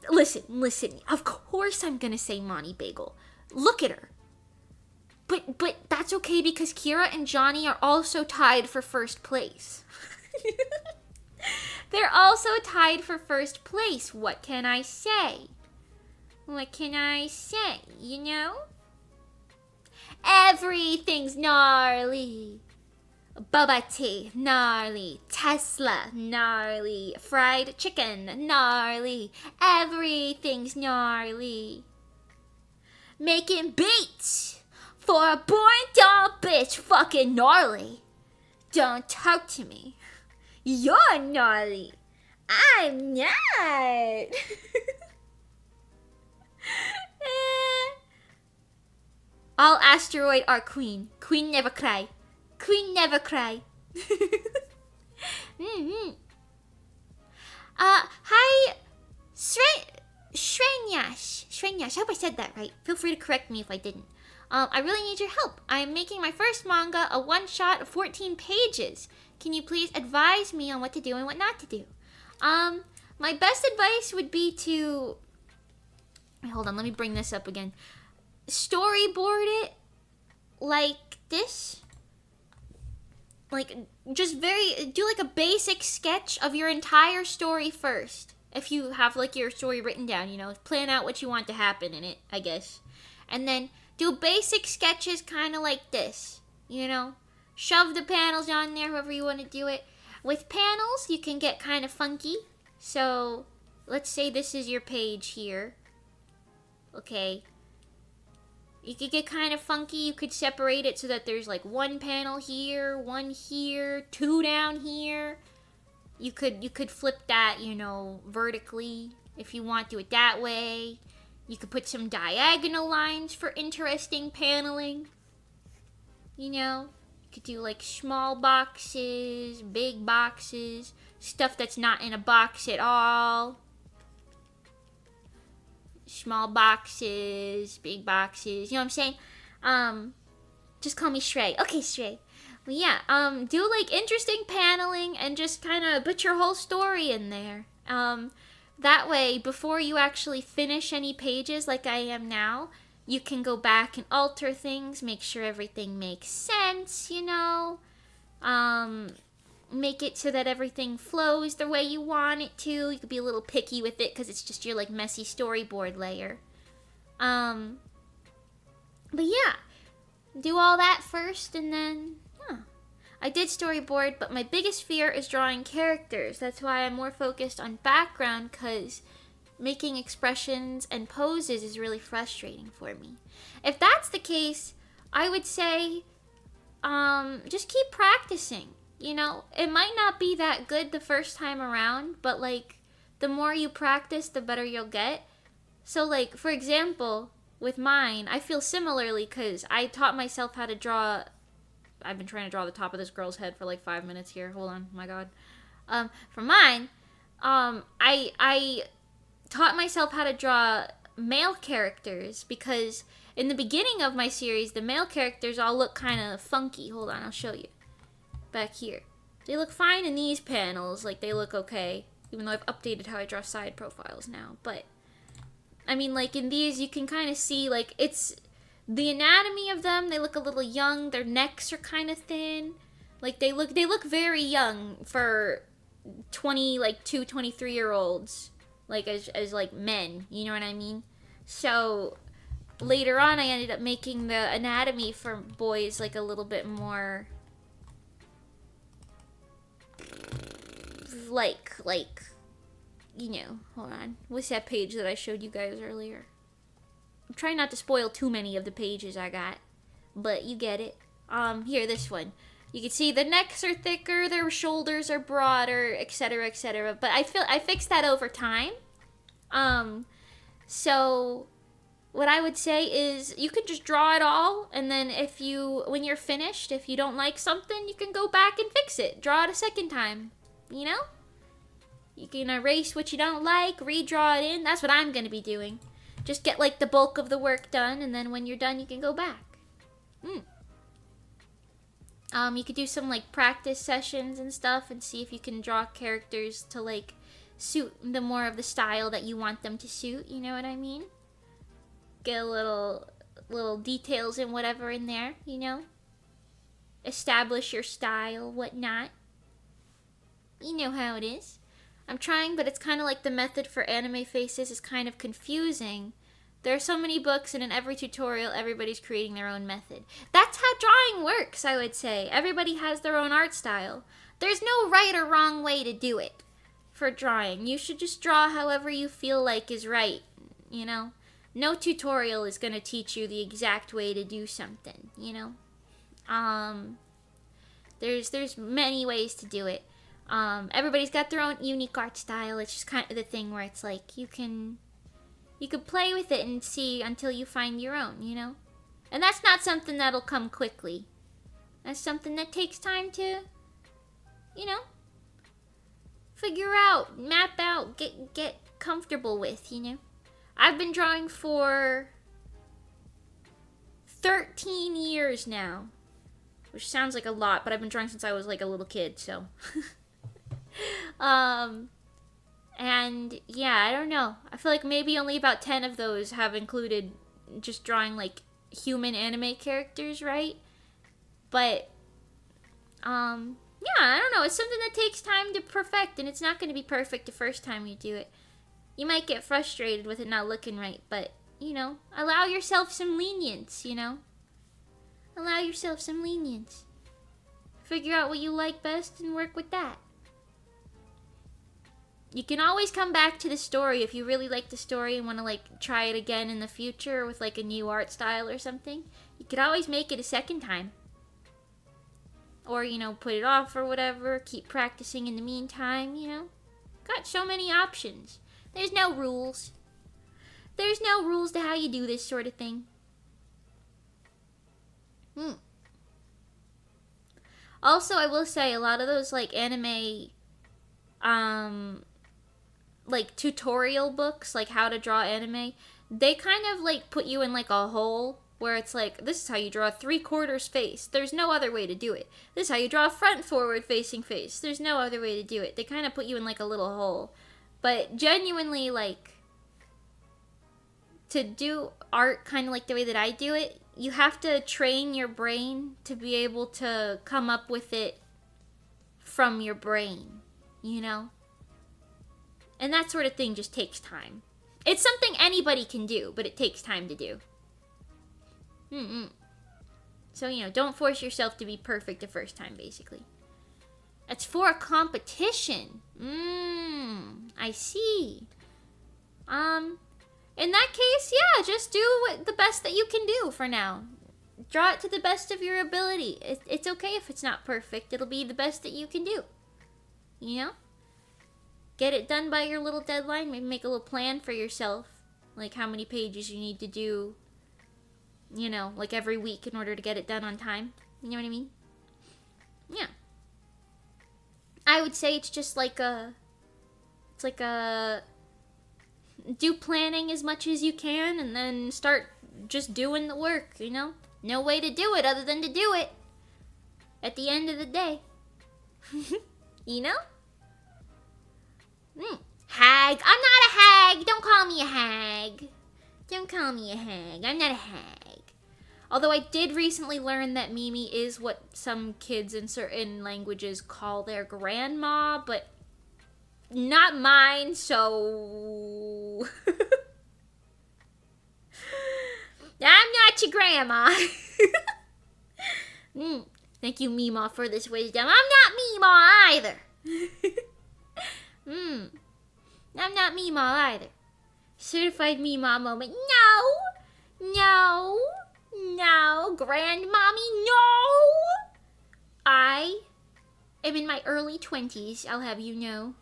Listen. Of course I'm gonna say Monty Bagel. Look at her. But that's okay because Kira and Johnny are also tied for first place. They're also tied for first place. What can I say? You know? Everything's gnarly. Boba tea, gnarly. Tesla, gnarly. Fried chicken, gnarly. Everything's gnarly. Making beats for a born doll bitch, fucking gnarly. Don't talk to me. You're gnarly. I'm not. All Asteroid are queen. Queen never cry. Queen never cry. Hi, Shrenyash. I hope I said that right. Feel free to correct me if I didn't. I really need your help. I am making my first manga, a one-shot of 14 pages. Can you please advise me on what to do and what not to do? My best advice would be to... Hold on, let me bring this up again. Storyboard it like this. Like, just do like a basic sketch of your entire story first. If you have like your story written down, you know, plan out what you want to happen in it, I guess. And then do basic sketches kind of like this, you know. Shove the panels on there, however you want to do it. With panels, you can get kind of funky. So, let's say this is your page here. Okay. You could get kind of funky. You could separate it so that there's like one panel here, one here, two down here. You could flip that, you know, vertically if you want to do it that way. You could put some diagonal lines for interesting paneling. You know, you could do like small boxes, big boxes, stuff that's not in a box at all. Small boxes, big boxes, you know what I'm saying? Just call me Shrey. Okay, Shrey. Well, yeah, do like interesting paneling and just kind of put your whole story in there. That way, before you actually finish any pages like I am now, you can go back and alter things, make sure everything makes sense, you know? Make it so that everything flows the way you want it to. You could be a little picky with it because it's just your like messy storyboard layer. But yeah, do all that first and then, I did storyboard, but my biggest fear is drawing characters. That's why I'm more focused on background, because making expressions and poses is really frustrating for me. If that's the case, I would say, just keep practicing. You know, it might not be that good the first time around, but like, the more you practice, the better you'll get. So like, for example, with mine, I feel similarly because I taught myself how to draw. I've been trying to draw the top of this girl's head for like 5 minutes here. Hold on, my God. For mine, I taught myself how to draw male characters because in the beginning of my series, the male characters all look kind of funky. Hold on, I'll show you. Back here. They look fine in these panels, like they look okay, even though I've updated how I draw side profiles now, but I mean, like in these you can kind of see like it's the anatomy of them. They look a little young, their necks are kind of thin, like they look very young for 23-year-olds, like as like men, you know what I mean? So later on I ended up making the anatomy for boys like a little bit more like, you know, hold on. What's that page that I showed you guys earlier? I'm trying not to spoil too many of the pages I got, but you get it. Here, this one. You can see the necks are thicker, their shoulders are broader, etc., etc. But I fixed that over time. So what I would say is you can just draw it all, and then when you're finished, if you don't like something, you can go back and fix it. Draw it a second time, you know? You can erase what you don't like, redraw it in. That's what I'm going to be doing. Just get like the bulk of the work done, and then when you're done, you can go back. You could do some like practice sessions and stuff and see if you can draw characters to like suit the more of the style that you want them to suit, you know what I mean? Get a little details and whatever in there, you know? Establish your style, whatnot. You know how it is. I'm trying, but it's kind of like the method for anime faces is kind of confusing. There are so many books, and in every tutorial, everybody's creating their own method. That's how drawing works, I would say. Everybody has their own art style. There's no right or wrong way to do it for drawing. You should just draw however you feel like is right, you know? No tutorial is going to teach you the exact way to do something, you know? There's many ways to do it. Everybody's got their own unique art style. It's just kind of the thing where it's like you could play with it and see until you find your own, you know? And that's not something that'll come quickly. That's something that takes time to, you know, figure out, map out, get comfortable with, you know? I've been drawing for 13 years now, which sounds like a lot, but I've been drawing since I was like a little kid, so. And yeah, I don't know. I feel like maybe only about 10 of those have included just drawing like human anime characters, right? But, yeah, I don't know. It's something that takes time to perfect, and it's not going to be perfect the first time you do it. You might get frustrated with it not looking right, but, you know, allow yourself some lenience, you know? Allow yourself some lenience. Figure out what you like best and work with that. You can always come back to the story if you really like the story and want to like try it again in the future with like a new art style or something. You could always make it a second time. Or, you know, put it off or whatever. Keep practicing in the meantime, you know. Got so many options. There's no rules. There's no rules to how you do this sort of thing. Also, I will say a lot of those like anime like tutorial books, like how to draw anime, they kind of like put you in like a hole where it's like, this is how you draw a 3/4 face. There's no other way to do it. This is how you draw a front forward facing face. There's no other way to do it. They kind of put you in like a little hole. But genuinely, like, to do art kind of like the way that I do it, you have to train your brain to be able to come up with it from your brain, you know? And that sort of thing just takes time. It's something anybody can do, but it takes time to do. So, you know, don't force yourself to be perfect the first time, basically. It's for a competition. I see. In that case, yeah, just do the best that you can do for now. Draw it to the best of your ability. It's okay if it's not perfect. It'll be the best that you can do. You know? Get it done by your little deadline. Maybe make a little plan for yourself. Like how many pages you need to do, you know, like every week in order to get it done on time. You know what I mean? Yeah. I would say it's just like do planning as much as you can and then start just doing the work, you know? No way to do it other than to do it at the end of the day. You know? Hag. I'm not a hag. Don't call me a hag. Don't call me a hag. I'm not a hag. Although I did recently learn that Mimi is what some kids in certain languages call their grandma, but not mine, so... I'm not your grandma. Thank you, Mima, for this wisdom. I'm not Mima either. I'm not Mima either. Certified Mima moment. No, grandmommy, no. I am in my early 20s, I'll have you know.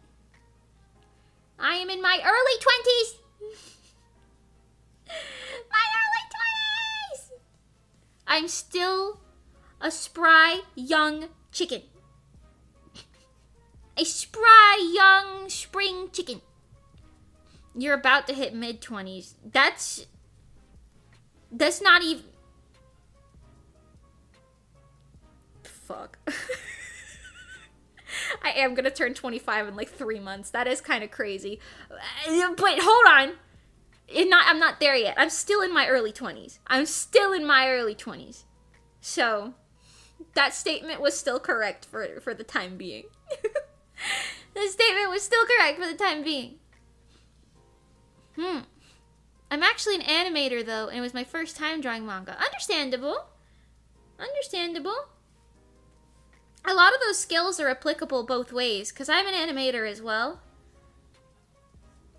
I am in my early 20s. My early 20s. I'm still a spry young chicken. A spry young spring chicken. You're about to hit mid-20s. That's not even... fuck. I am gonna turn 25 in like 3 months. That is kind of crazy. But hold on. I'm not there yet. I'm still in my early 20s. So, that statement was still correct for the time being. The statement was still correct for the time being. I'm actually an animator, though, and it was my first time drawing manga. Understandable. A lot of those skills are applicable both ways, because I'm an animator as well.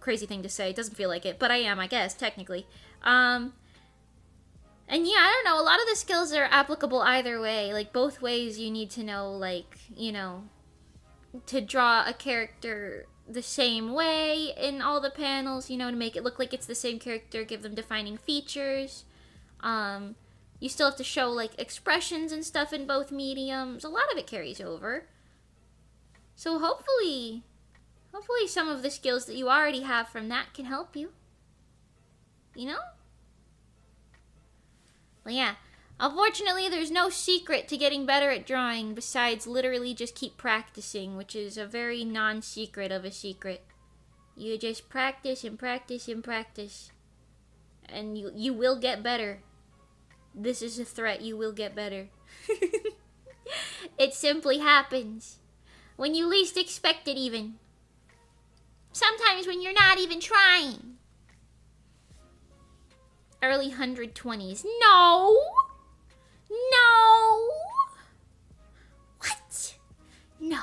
Crazy thing to say, doesn't feel like it, but I am, I guess, technically. And yeah, I don't know, a lot of the skills are applicable either way. Like, both ways you need to know, like, you know, to draw a character the same way in all the panels, you know, to make it look like it's the same character, give them defining features. You still have to show, like, expressions and stuff in both mediums. A lot of it carries over. So hopefully some of the skills that you already have from that can help you. You know? Well, yeah. Unfortunately, there's no secret to getting better at drawing besides literally just keep practicing, which is a very non-secret of a secret. You just practice and practice and practice. And you will get better. This is a threat, you will get better. It simply happens. When you least expect it, even. Sometimes when you're not even trying. Early 120s. No! What? No.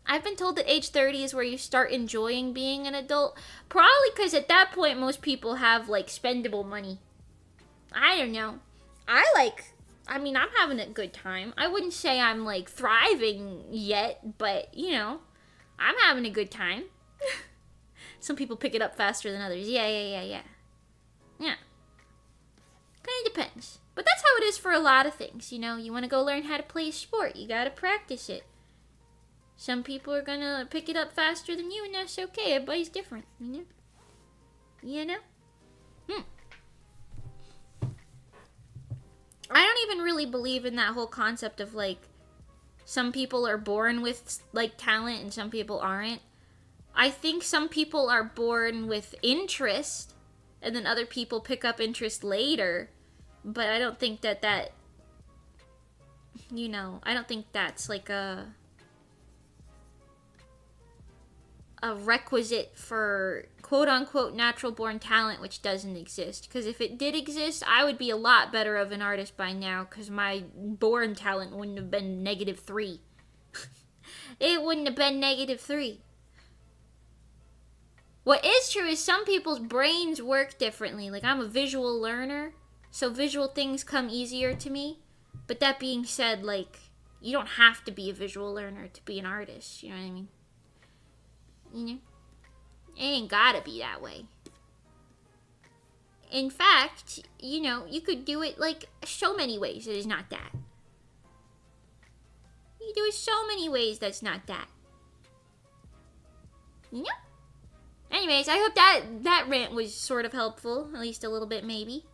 I've been told that age 30 is where you start enjoying being an adult. Probably because at that point most people have, like, spendable money. I don't know. I'm having a good time. I wouldn't say I'm, like, thriving yet, but, you know, I'm having a good time. Some people pick it up faster than others. Yeah. Yeah. Kind of depends. But that's how it is for a lot of things, you know. You want to go learn how to play a sport. You got to practice it. Some people are going to pick it up faster than you, and that's okay. Everybody's different, you know. I don't even really believe in that whole concept of, like, some people are born with, like, talent and some people aren't. I think some people are born with interest and then other people pick up interest later. But I don't think that you know, I don't think that's, like, a requisite for quote-unquote natural-born talent, which doesn't exist. Because if it did exist, I would be a lot better of an artist by now, because my born talent wouldn't have been -3. It wouldn't have been -3. What is true is some people's brains work differently. Like, I'm a visual learner, so visual things come easier to me. But that being said, like, you don't have to be a visual learner to be an artist, you know what I mean? You know? It ain't gotta be that way. In fact, you know, you could do it, like, so many ways. It is not that. You do it so many ways that's not that. You know? Anyways, I hope that rant was sort of helpful. At least a little bit, maybe.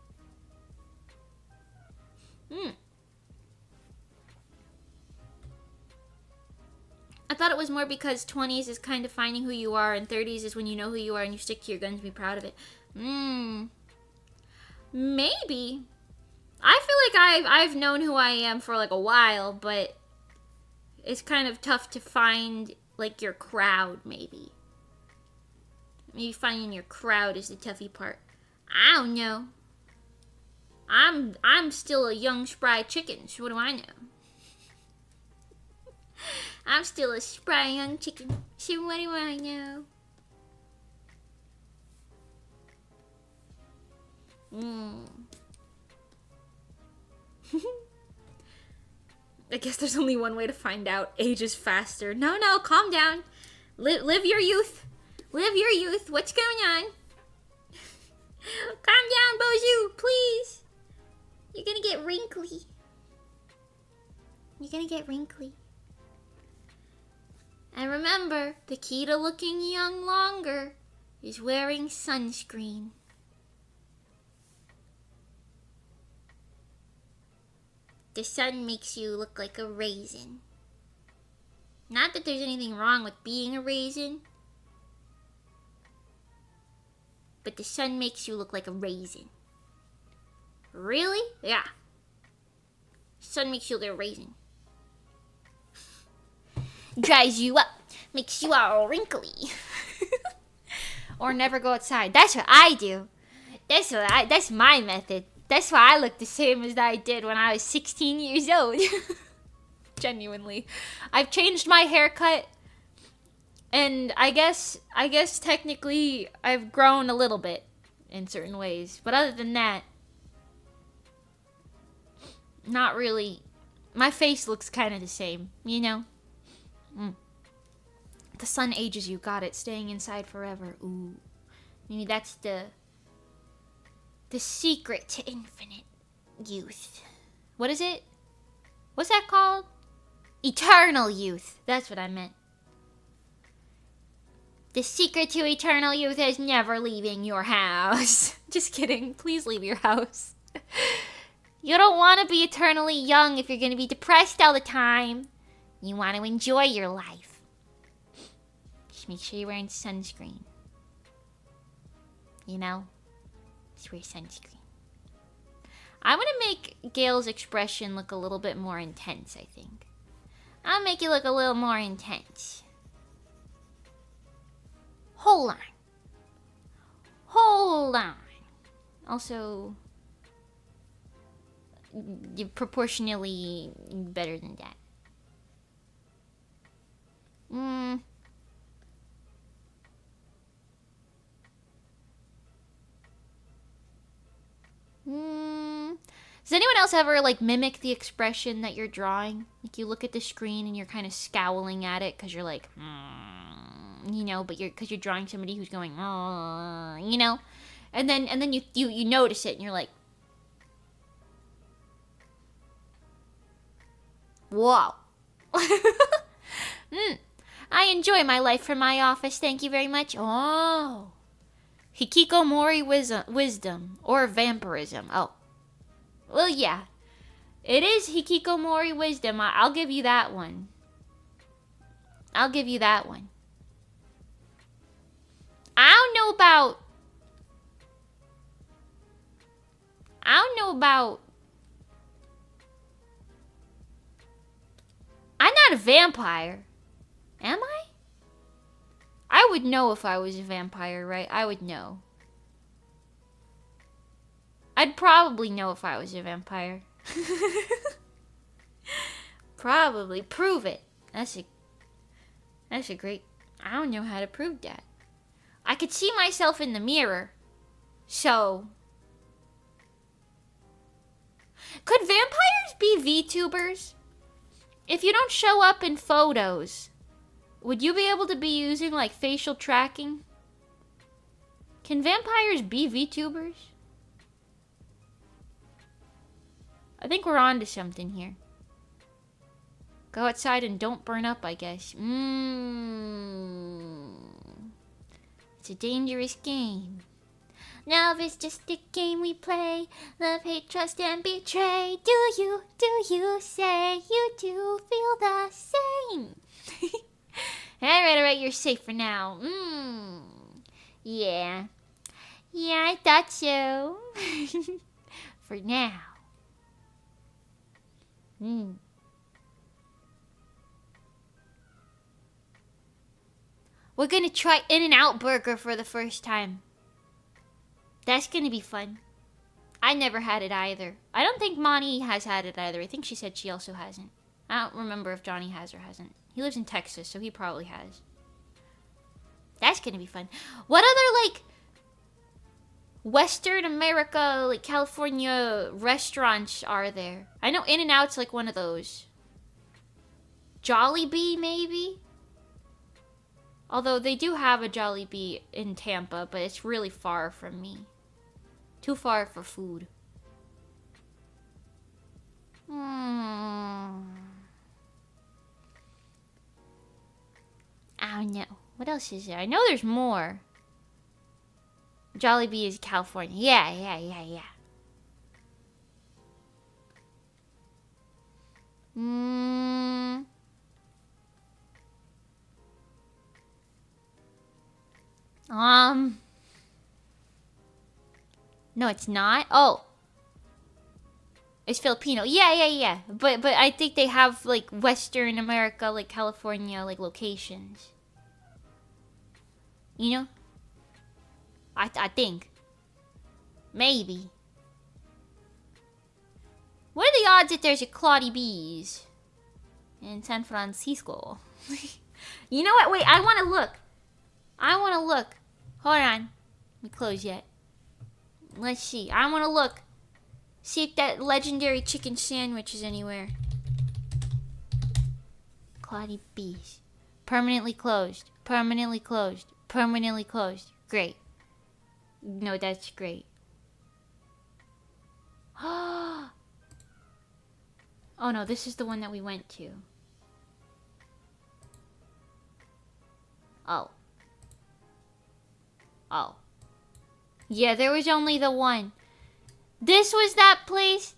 I thought it was more because 20s is kind of finding who you are, and 30s is when you know who you are and you stick to your guns and be proud of it. Maybe. I feel like I've known who I am for, like, a while, but it's kind of tough to find, like, your crowd, maybe. Maybe finding your crowd is the toughy part. I don't know. I'm still a young, spry chicken, so what do I know? I'm still a spry young chicken, so what do I know? I guess there's only one way to find out. Age is faster. No, calm down. Live your youth. Live your youth. What's going on? Calm down, Bozu, please. You're gonna get wrinkly. You're gonna get wrinkly. And remember, the key to looking young longer is wearing sunscreen. The sun makes you look like a raisin. Not that there's anything wrong with being a raisin, but the sun makes you look like a raisin. Really? Yeah. Sun makes you look like a raisin. Dries you up. Makes you all wrinkly. Or never go outside. That's what I do. That's my method. That's why I look the same as I did when I was 16 years old. Genuinely. I've changed my haircut. And I guess technically I've grown a little bit in certain ways. But other than that, not really. My face looks kind of the same, you know? The sun ages you, got it. Staying inside forever. Ooh. Maybe that's the secret to infinite youth. What is it? What's that called? Eternal youth. That's what I meant. The secret to eternal youth is never leaving your house. Just kidding. Please leave your house. You don't want to be eternally young if you're going to be depressed all the time. You want to enjoy your life. Just make sure you're wearing sunscreen. You know? Just wear sunscreen. I'm going to make Gail's expression look a little bit more intense, I think. I'll make it look a little more intense. Hold on. Hold on. Also, you're proportionally better than that. Does anyone else ever, like, mimic the expression that you're drawing? Like, you look at the screen and you're kind of scowling at it because you're like, you know, but because you're drawing somebody who's going, you know? And then you notice it and you're like, whoa. I enjoy my life from my office, thank you very much. Oh. Hikikomori wisdom or vampirism. Oh. Well, yeah. It is hikikomori wisdom. I'll give you that one. I'll give you that one. I don't know about... I'm not a vampire. Am I? I would know if I was a vampire, right? I would know. I'd probably know if I was a vampire. Probably. Prove it. That's a great... I don't know how to prove that. I could see myself in the mirror. So... Could vampires be VTubers? If you don't show up in photos, would you be able to be using, like, facial tracking? Can vampires be VTubers? I think we're on to something here. Go outside and don't burn up, I guess. It's a dangerous game. Love is just a game we play. Love, hate, trust, and betray. Do you say you do feel the same? Alright, you're safe for now. Yeah. Yeah, I thought so. For now. We're gonna try In-N-Out Burger for the first time. That's gonna be fun. I never had it either. I don't think Monty has had it either. I think she said she also hasn't. I don't remember if Johnny has or hasn't. He lives in Texas, so he probably has. That's gonna be fun. What other, like, Western America, like, California restaurants are there? I know In-N-Out's like one of those. Jollibee, maybe? Although they do have a Jollibee in Tampa, but it's really far from me. Too far for food. I don't know. What else is there? I know there's more. Jollibee is California. Yeah. Mm. No, it's not. Oh. It's Filipino. Yeah. But I think they have like Western America, like California, like locations. You know? I think. Maybe. What are the odds that there's a Claudie Bees in San Francisco? You know what? Wait, I want to look. Hold on. Let me close yet. Let's see. I want to look. See if that legendary chicken sandwich is anywhere. Claudie Bees. Permanently closed. Permanently closed. Permanently closed. Great. No, that's great. Oh no, this is the one that we went to. Oh. Yeah, there was only the one. This was that place.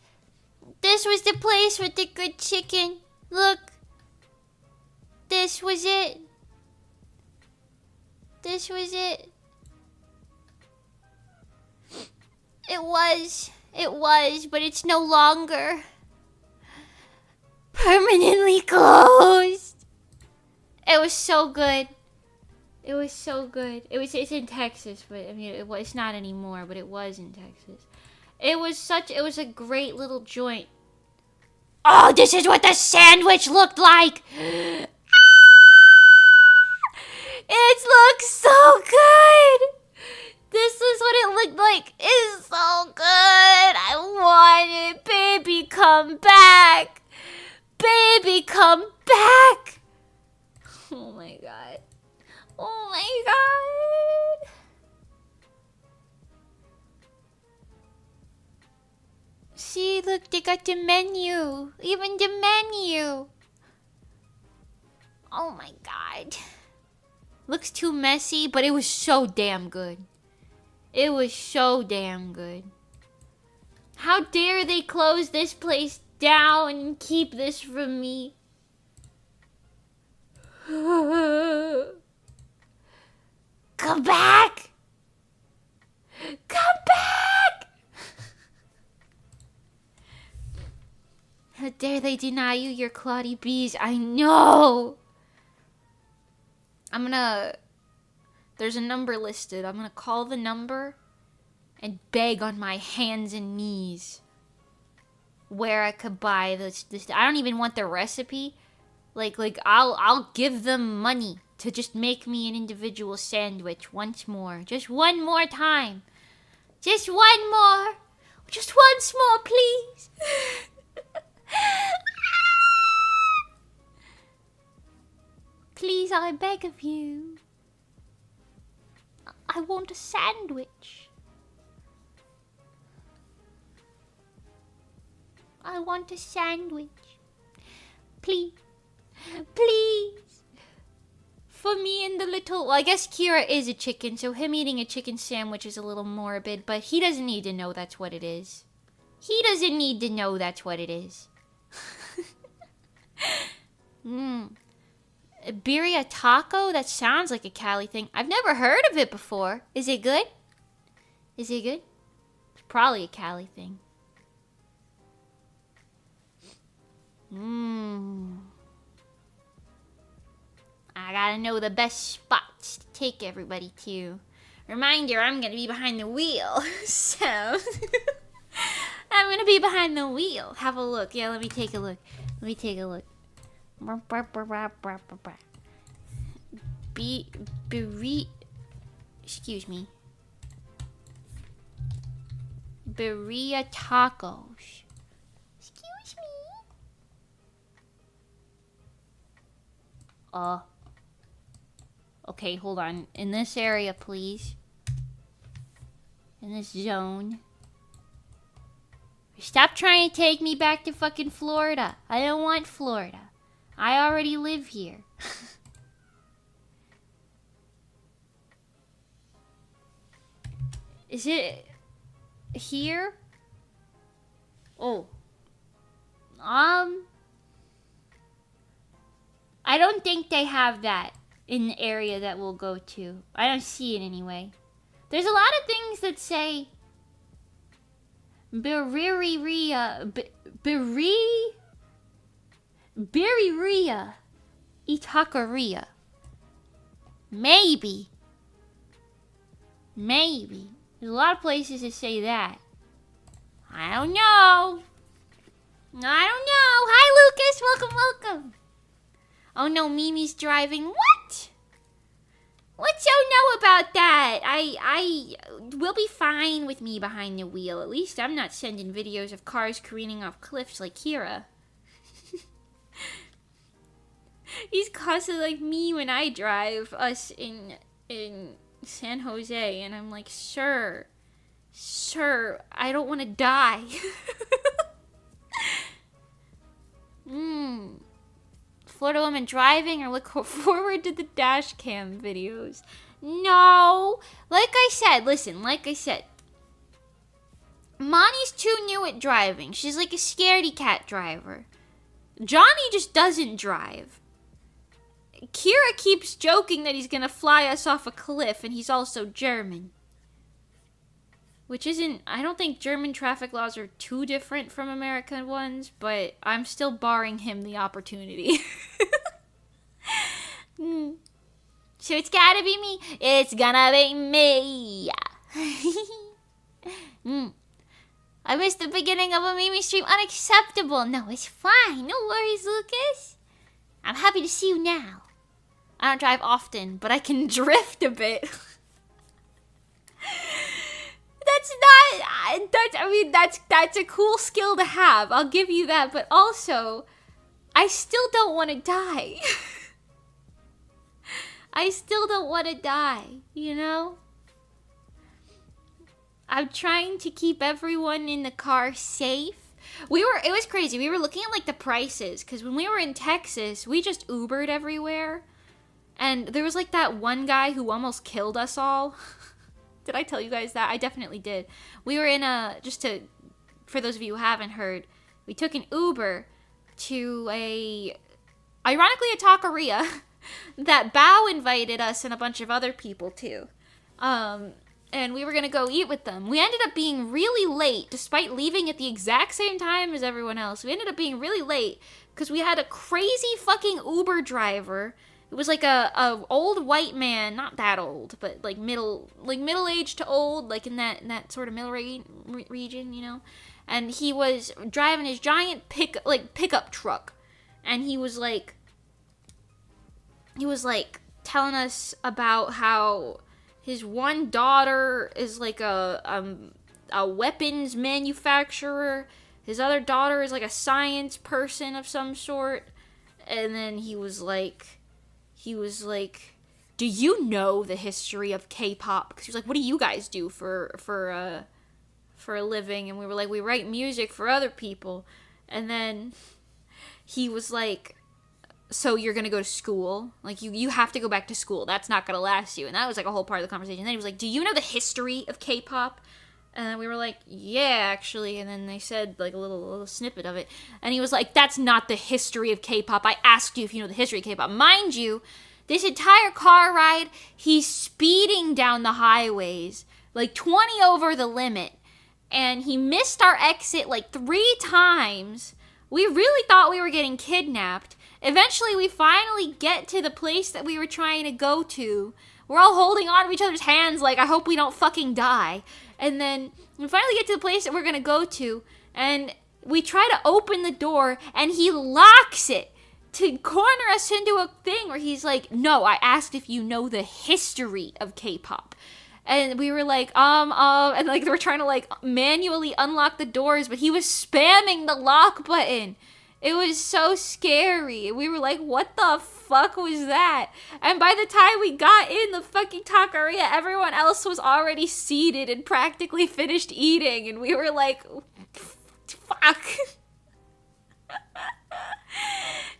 This was the place with the good chicken. Look. This was it. This was it. It was, but it's no longer. Permanently closed. It was so good. It's in Texas, but I mean, it's not anymore, but it was in Texas. It was a great little joint. Oh, this is what the sandwich looked like. It looks so good. This is what it looked like. It's so good. I want it. Baby, come back. Baby, come back. Oh my god. Oh my god. See, look, they got the menu. Even the menu. Oh my god. Looks too messy, but it was so damn good. It was so damn good. How dare they close this place down and keep this from me? Come back! Come back! How dare they deny you your Claudie Bees? I know! There's a number listed. I'm gonna call the number and beg on my hands and knees where I could buy this. I don't even want the recipe. Like I'll give them money to just make me an individual sandwich once more. Just one more time. Just one more. Just once more, please. Please, I beg of you. I want a sandwich. I want a sandwich. Please. Please. For me and the little... Well, I guess Kira is a chicken, so him eating a chicken sandwich is a little morbid, but he doesn't need to know that's what it is. He doesn't need to know that's what it is. Birria taco? That sounds like a Cali thing. I've never heard of it before. Is it good? Is it good? It's probably a Cali thing. I gotta know the best spots to take everybody to. Reminder, I'm gonna be behind the wheel. So... I'm gonna be behind the wheel. Have a look. Yeah, let me take a look. Excuse me. Birria tacos. Excuse me. Okay, hold on. In this area, please. In this zone. Stop trying to take me back to fucking Florida. I don't want Florida. I already live here. Is it here? Oh. I don't think they have that in the area that we'll go to. I don't see it anyway. There's a lot of things that say Biriria Itakaria. Maybe. There's a lot of places that say that. I don't know. Hi, Lucas. Welcome. Oh no, Mimi's driving. What? What you know about that? I will be fine with me behind the wheel. At least I'm not sending videos of cars careening off cliffs like Hiya. He's constantly like me when I drive us in San Jose, and I'm like, sir, I don't want to die. Florida woman driving or look forward to the dash cam videos. No, like I said, Monty's too new at driving. She's like a scaredy cat driver. Johnny just doesn't drive. Kira keeps joking that he's gonna fly us off a cliff, and he's also German. Which isn't, I don't think German traffic laws are too different from American ones, but I'm still barring him the opportunity. So it's gotta be me. It's gonna be me. I missed the beginning of a Mimi stream. Unacceptable. No, it's fine. No worries, Lucas. I'm happy to see you now. I don't drive often, but I can drift a bit. That's a cool skill to have. I'll give you that, but also, I still don't want to die. I still don't want to die, you know? I'm trying to keep everyone in the car safe. It was crazy. We were looking at like the prices, because when we were in Texas, we just Ubered everywhere. And there was like that one guy who almost killed us all. Did I tell you guys that? I definitely did. We were in for those of you who haven't heard, we took an Uber to ironically a taqueria that Bao invited us and a bunch of other people to. And we were gonna go eat with them. We ended up being really late, despite leaving at the exact same time as everyone else. We ended up being really late because we had a crazy fucking Uber driver. It was like a old white man, not that old, but like middle-aged to old, like in that sort of middle region, you know. And he was driving his giant pickup truck, and he was like telling us about how his one daughter is like a weapons manufacturer. His other daughter is like a science person of some sort. And then he was like, do you know the history of K-pop? Because he was like, what do you guys do for a living? And we were like, we write music for other people. And then he was like, so you're gonna go to school? Like, you have to go back to school. That's not gonna last you. And that was like a whole part of the conversation. And then he was like, do you know the history of K-pop? And then we were like, yeah, actually. And then they said like a little snippet of it. And he was like, that's not the history of K-pop. I asked you if you know the history of K-pop. Mind you, this entire car ride, he's speeding down the highways, like 20 over the limit. And he missed our exit like 3 times. We really thought we were getting kidnapped. Eventually, we finally get to the place that we were trying to go to. We're all holding on to each other's hands like, I hope we don't fucking die. And then we finally get to the place that we're going to go to. And we try to open the door, and he locks it to corner us into a thing where he's like, no, I asked if you know the history of K-pop. And we were like, and like we're trying to like manually unlock the doors, but he was spamming the lock button. It was so scary. We were like, what the fuck was that? And by the time we got in the fucking taqueria, everyone else was already seated and practically finished eating. And we were like, fuck.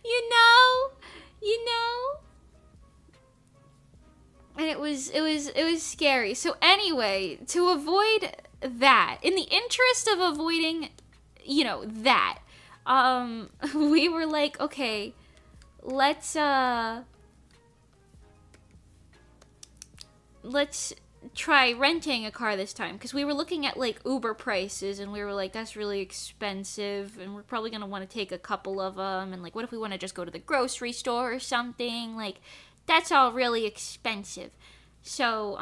You know? And it was scary. So anyway, to avoid that, in the interest of avoiding, that, we were like, okay, let's try renting a car this time, because we were looking at like Uber prices and we were like, that's really expensive and we're probably gonna want to take a couple of them, and like, what if we want to just go to the grocery store or something? Like, that's all really expensive. So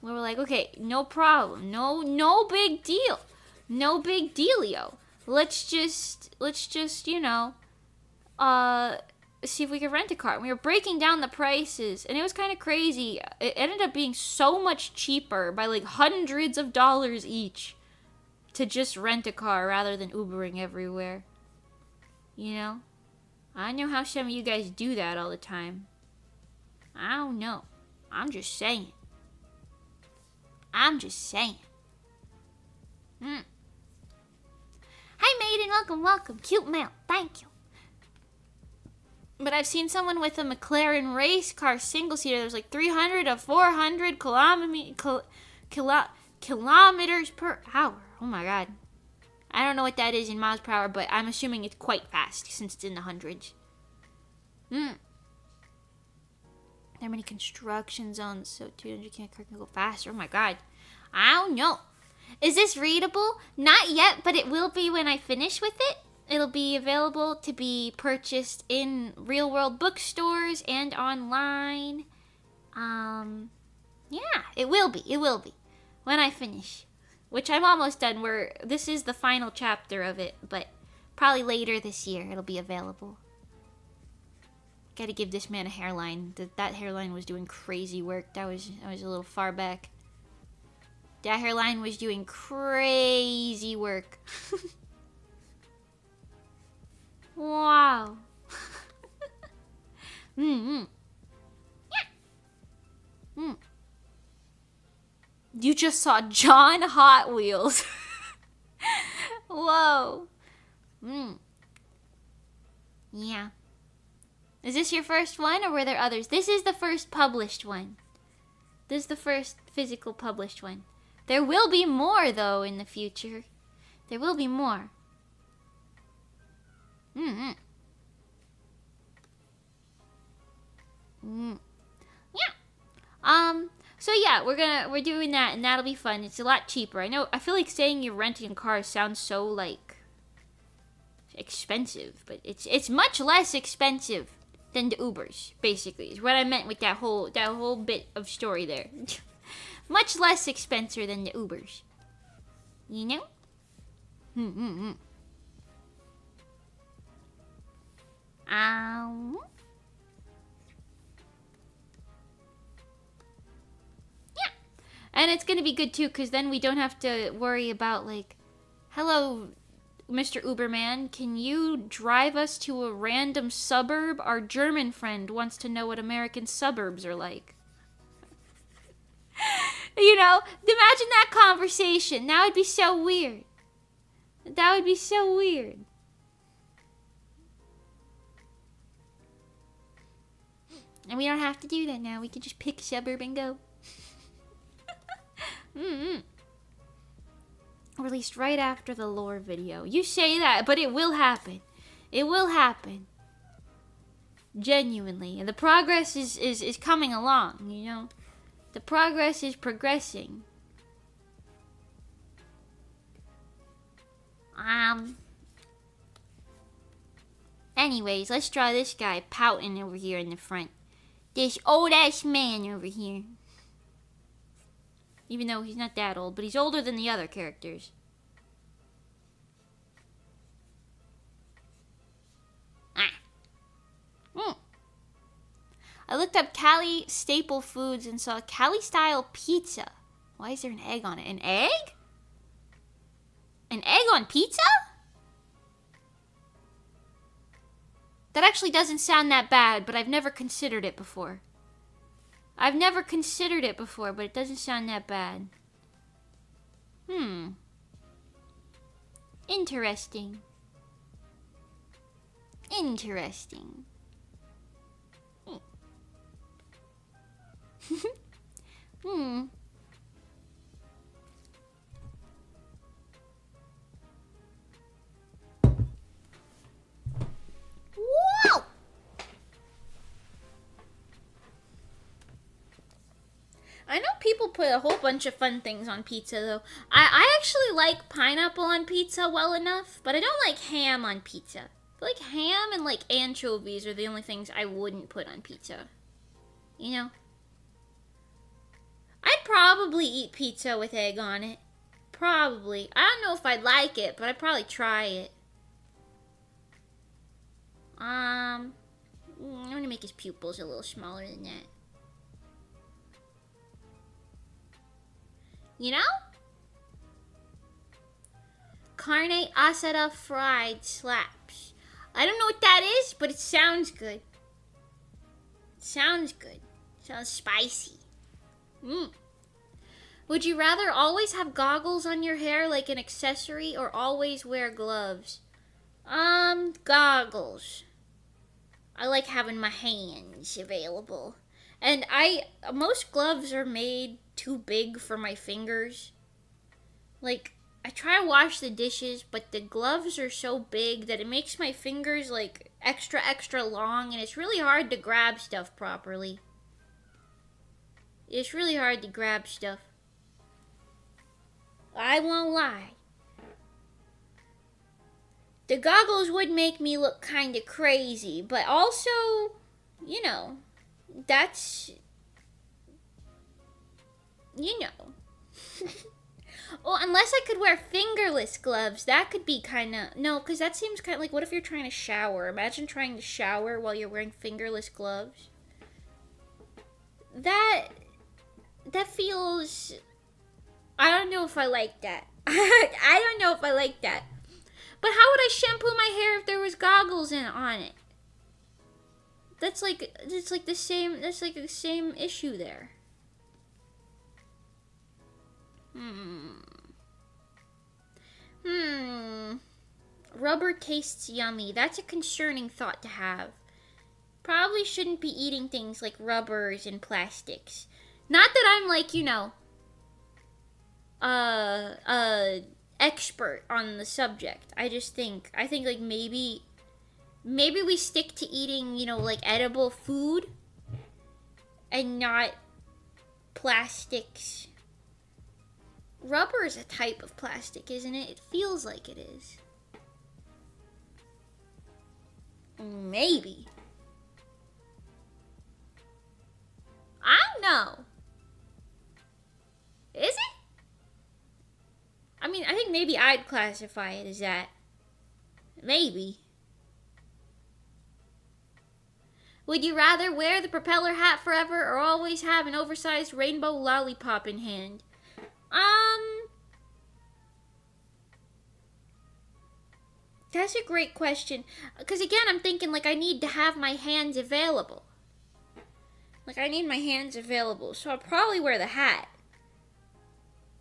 we were like, okay, no problem, no big deal, no big dealio. Let's just see if we could rent a car. And we were breaking down the prices, and it was kind of crazy. It ended up being so much cheaper by like hundreds of dollars each to just rent a car rather than Ubering everywhere. You know? I know how some of you guys do that all the time. I don't know. I'm just saying. Hi, maiden. Welcome. Cute mail. Thank you. But I've seen someone with a McLaren race car single-seater. There's like 300 to 400 kilometers per hour. Oh my god. I don't know what that is in miles per hour, but I'm assuming it's quite fast since it's in the hundreds. There are many construction zones, so 200 car can go faster. Oh my god. I don't know. Is this readable? Not yet, but it will be when I finish with it. It'll be available to be purchased in real-world bookstores and online. Yeah, it will be. When I finish. Which I'm almost done. This is the final chapter of it, but probably later this year it'll be available. Gotta give this man a hairline. That hairline was doing crazy work. That was a little far back. That hairline was doing crazy work. Wow. Yeah. You just saw John Hot Wheels. Whoa. Yeah. Is this your first one, or were there others? This is the first published one. This is the first physical published one. There will be more, though, in the future. There will be more. Yeah. So yeah, we're doing that, and that'll be fun. It's a lot cheaper. I feel like saying you're renting cars sounds so like expensive, but it's much less expensive than the Ubers, basically. Is what I meant with that whole bit of story there. Much less expensive than the Ubers. You know? Yeah. And it's gonna be good too, because then we don't have to worry about like, hello, Mr. Uberman, can you drive us to a random suburb? Our German friend wants to know what American suburbs are like. You know, imagine that conversation. That would be so weird. That would be so weird. And we don't have to do that now. We can just pick a suburb and go. Released right after the lore video. You say that, but it will happen. It will happen. Genuinely. And the progress is coming along, you know? The progress is progressing. Anyways, let's draw this guy pouting over here in the front. This old-ass man over here. Even though he's not that old, but he's older than the other characters. I looked up Cali staple foods and saw Cali-style pizza. Why is there an egg on it? An egg? An egg on pizza? That actually doesn't sound that bad, but I've never considered it before. But it doesn't sound that bad. Interesting. Whoa! I know people put a whole bunch of fun things on pizza, though. I actually like pineapple on pizza well enough, but I don't like ham on pizza. I feel like ham and, like, anchovies are the only things I wouldn't put on pizza. You know? I'd probably eat pizza with egg on it. Probably. I don't know if I'd like it, but I'd probably try it. I'm gonna make his pupils a little smaller than that. You know? Carne asada fried slaps. I don't know what that is, but it sounds good. It sounds good. It sounds spicy. Would you rather always have goggles on your hair like an accessory or always wear gloves? Goggles. I like having my hands available. And most gloves are made too big for my fingers. Like, I try to wash the dishes, but the gloves are so big that it makes my fingers, like, extra long, and it's really hard to grab stuff properly. It's really hard to grab stuff. I won't lie. The goggles would make me look kind of crazy, but also, you know, that's, you know. Oh, unless I could wear fingerless gloves, that could be kind of, no, because that seems kind of like, what if you're trying to shower? Imagine trying to shower while you're wearing fingerless gloves. That feels, I don't know if I like that. I don't know if I like that. But how would I shampoo my hair if there was goggles on it? That's like the same issue there. Rubber tastes yummy. That's a concerning thought to have. Probably shouldn't be eating things like rubbers and plastics. Not that I'm like, you know, expert on the subject. I think like maybe we stick to eating, you know, like edible food and not plastics. Rubber is a type of plastic, isn't it? It feels like it is. Maybe. I don't know. Is it? I mean, I think maybe I'd classify it as that. Maybe. Would you rather wear the propeller hat forever or always have an oversized rainbow lollipop in hand? That's a great question. Because again, I'm thinking like I need to have my hands available. Like I need my hands available, so I'll probably wear the hat.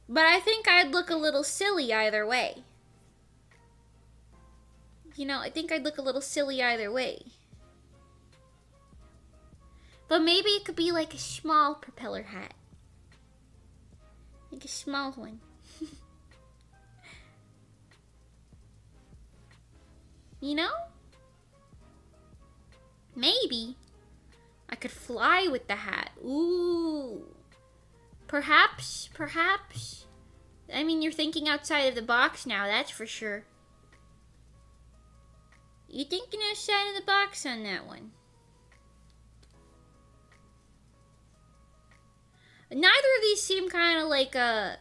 But I think I'd look a little silly either way. You know, I think I'd look a little silly either way. But maybe it could be like a small propeller hat. Like a small one. You know? Maybe. I could fly with the hat. Ooh. Perhaps. I mean, you're thinking outside of the box now, that's for sure. You're thinking outside of the box on that one. Neither of these seem kind of like a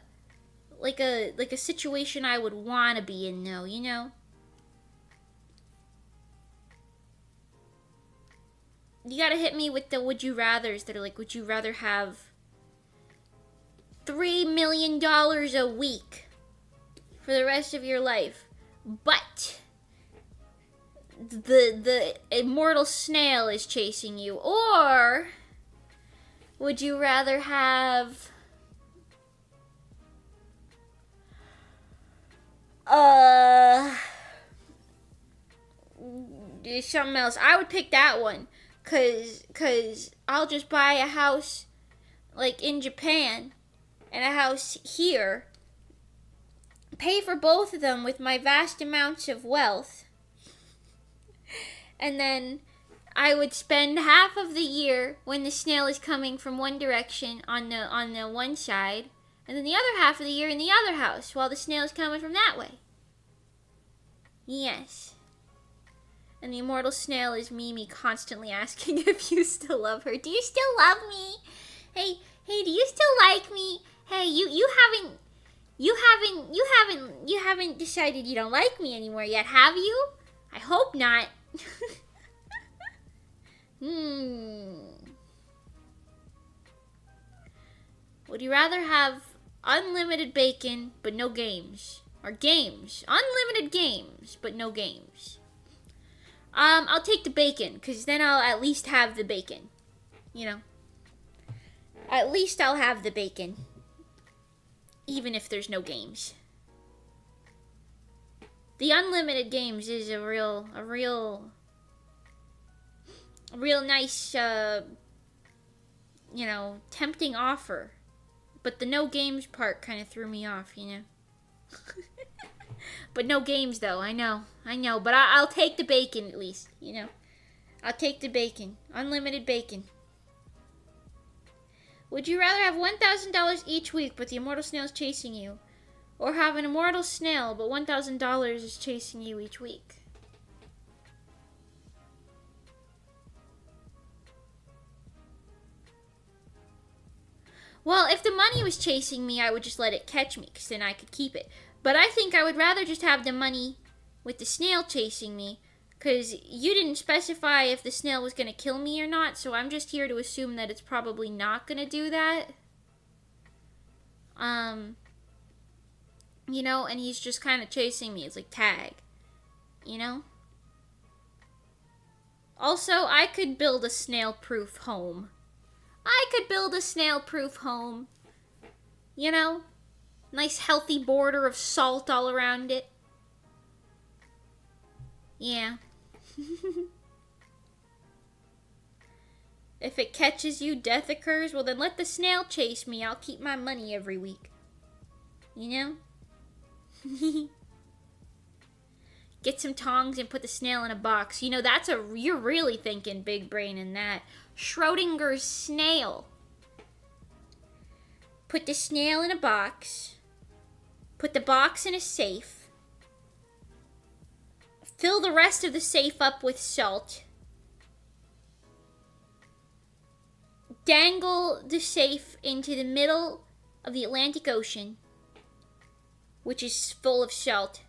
situation I would want to be in, though, you know? You gotta hit me with the would you rathers that are like, would you rather have $3 million a week for the rest of your life, but the immortal snail is chasing you, or would you rather have something else? I would pick that one. Cause I'll just buy a house like in Japan and a house here, pay for both of them with my vast amounts of wealth, and then I would spend half of the year when the snail is coming from one direction on the one side, and then the other half of the year in the other house while the snail is coming from that way. Yes. And the immortal snail is Mimi constantly asking if you still love her. Do you still love me? Hey, do you still like me? Hey, you haven't decided you don't like me anymore yet, have you? I hope not. Would you rather have unlimited bacon but no games? Or games? Unlimited games but no games. I'll take the bacon, because then I'll at least have the bacon. You know? At least I'll have the bacon. Even if there's no games. The unlimited games is a real nice, tempting offer. But the no games part kind of threw me off, you know? But no games, though. I know. But I'll take the bacon, at least, you know? I'll take the bacon. Unlimited bacon. Would you rather have $1,000 each week, but the immortal snail is chasing you? Or have an immortal snail, but $1,000 is chasing you each week? Well, if the money was chasing me, I would just let it catch me, because then I could keep it. But I think I would rather just have the money with the snail chasing me, because you didn't specify if the snail was going to kill me or not, so I'm just here to assume that it's probably not going to do that. You know, and he's just kind of chasing me. It's like tag, you know? Also, I could build a snail-proof home. You know? Nice healthy border of salt all around it. Yeah. If it catches you, death occurs. Well, then let the snail chase me. I'll keep my money every week. You know? Get some tongs and put the snail in a box. You know, you're really thinking big brain in that. Schrodinger's snail. Put the snail in a box. Put the box in a safe. Fill the rest of the safe up with salt. Dangle the safe into the middle of the Atlantic Ocean, which is full of salt,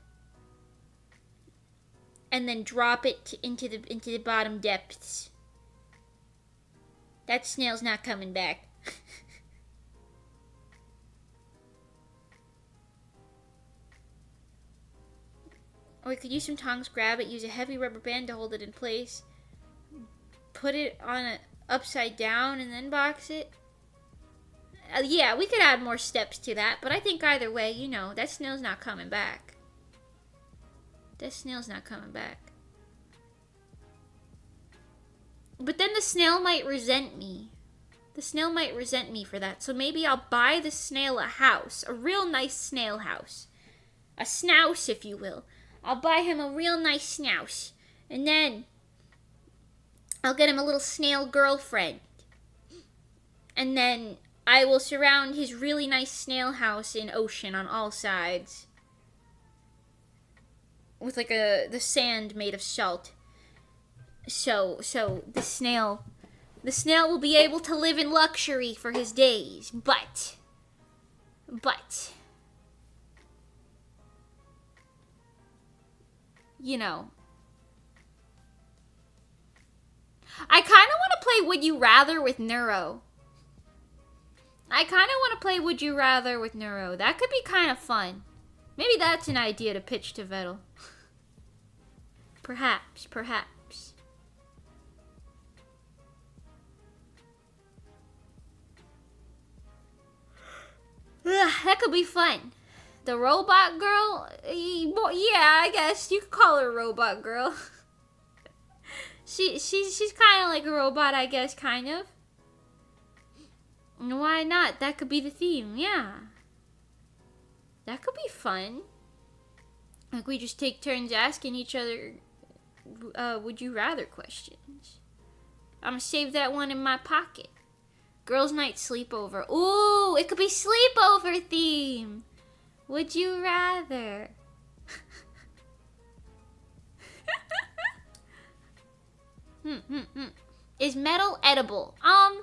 and then drop it into the bottom depths. That snail's not coming back. Or you could use some tongs, grab it, use a heavy rubber band to hold it in place, put it on a upside down, and then box it. Yeah, we could add more steps to that, but I think either way, you know, that snail's not coming back. But then the snail might resent me. For that. So maybe I'll buy the snail a house. A real nice snail house. A snouse, if you will. I'll buy him a real nice snouse. And then I'll get him a little snail girlfriend. And then I will surround his really nice snail house in ocean on all sides. With like the sand made of salt. So the snail will be able to live in luxury for his days. But you know, I kind of want to play Would You Rather with Neuro. That could be kind of fun. Maybe that's an idea to pitch to Vettel. Perhaps. That could be fun. The robot girl? Yeah, I guess you could call her a robot girl. She's kind of like a robot, I guess, kind of. Why not? That could be the theme, yeah. That could be fun. Like we just take turns asking each other would you rather questions. I'm gonna save that one in my pocket. Girls' night sleepover. Ooh, it could be sleepover theme. Would you rather? Is metal edible? I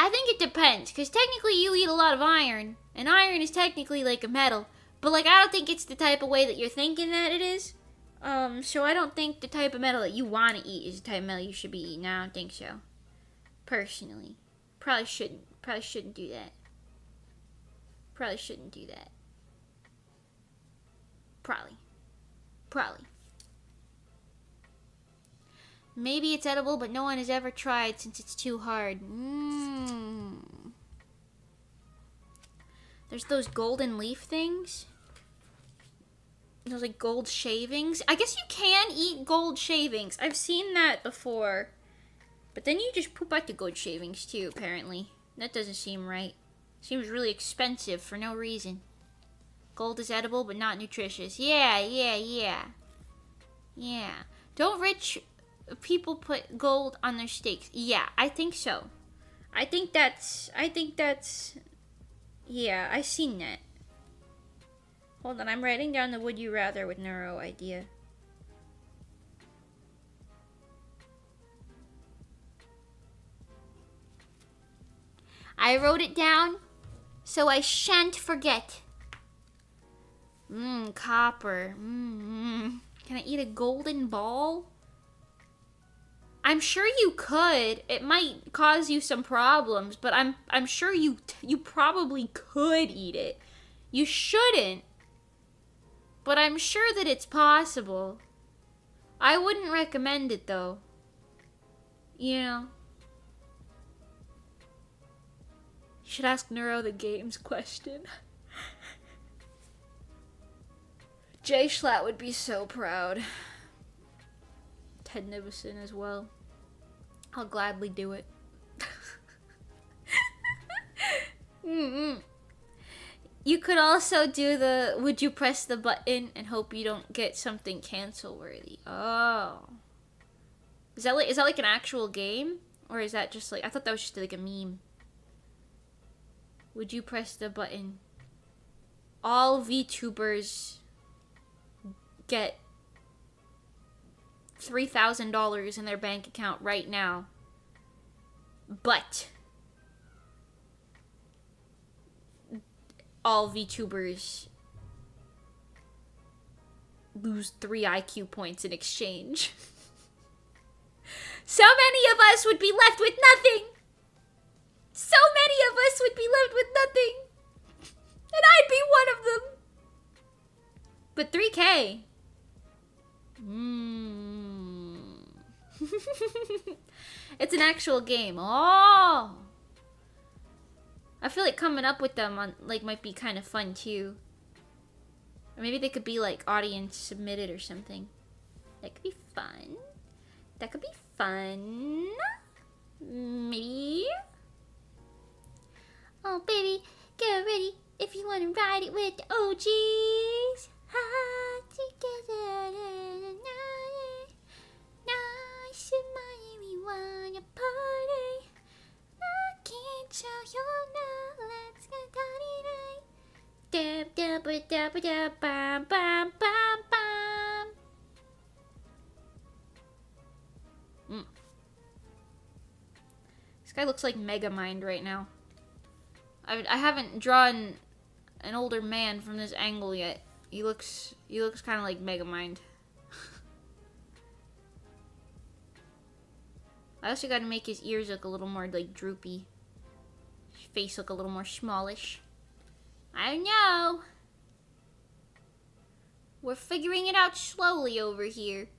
think it depends, because technically you eat a lot of iron, and iron is technically like a metal, but like I don't think it's the type of way that you're thinking that it is. So I don't think the type of metal that you want to eat is the type of metal you should be eating. I don't think so. Personally. Probably shouldn't do that. Probably shouldn't do that. Probably. Maybe it's edible, but no one has ever tried since it's too hard. There's those golden leaf things. Those like gold shavings. I guess you can eat gold shavings. I've seen that before. But then you just poop out the gold shavings too, apparently. That doesn't seem right. Seems really expensive for no reason. Gold is edible, but not nutritious. Yeah. Don't rich people put gold on their steaks? Yeah, I think so. I think that's, yeah, I seen that. Hold on, I'm writing down the would you rather with neuro idea. I wrote it down so I shan't forget. Copper. Can I eat a golden ball? I'm sure you could. It might cause you some problems, but I'm sure you probably could eat it. You shouldn't, but I'm sure that it's possible. I wouldn't recommend it though. You know. You should ask Neuro the games question. Jay Schlatt would be so proud. Ted Nivison as well. I'll gladly do it. You could also do the would you press the button and hope you don't get something cancel worthy. Oh. Is that like an actual game? Or is that just like, I thought that was just like a meme. Would you press the button? All VTubers get $3,000 in their bank account right now. But all VTubers lose 3 IQ points in exchange. So many of us would be left with nothing. So many of us would be left with nothing. And I'd be one of them. But 3K. It's an actual game. Oh. I feel like coming up with them on like might be kind of fun too. Or maybe they could be like audience submitted or something. That could be fun. That could be fun. Maybe. Oh baby, get ready if you want to ride it with the OGs. Together nice and money, we wanna party. I can't tell you now, let's get party night. Bam bam bam bam. This guy looks like Megamind right now. I haven't drawn an older man from this angle yet. He looks kind of like Megamind. I also got to make his ears look a little more like droopy. His face look a little more smallish. I don't know. We're figuring it out slowly over here.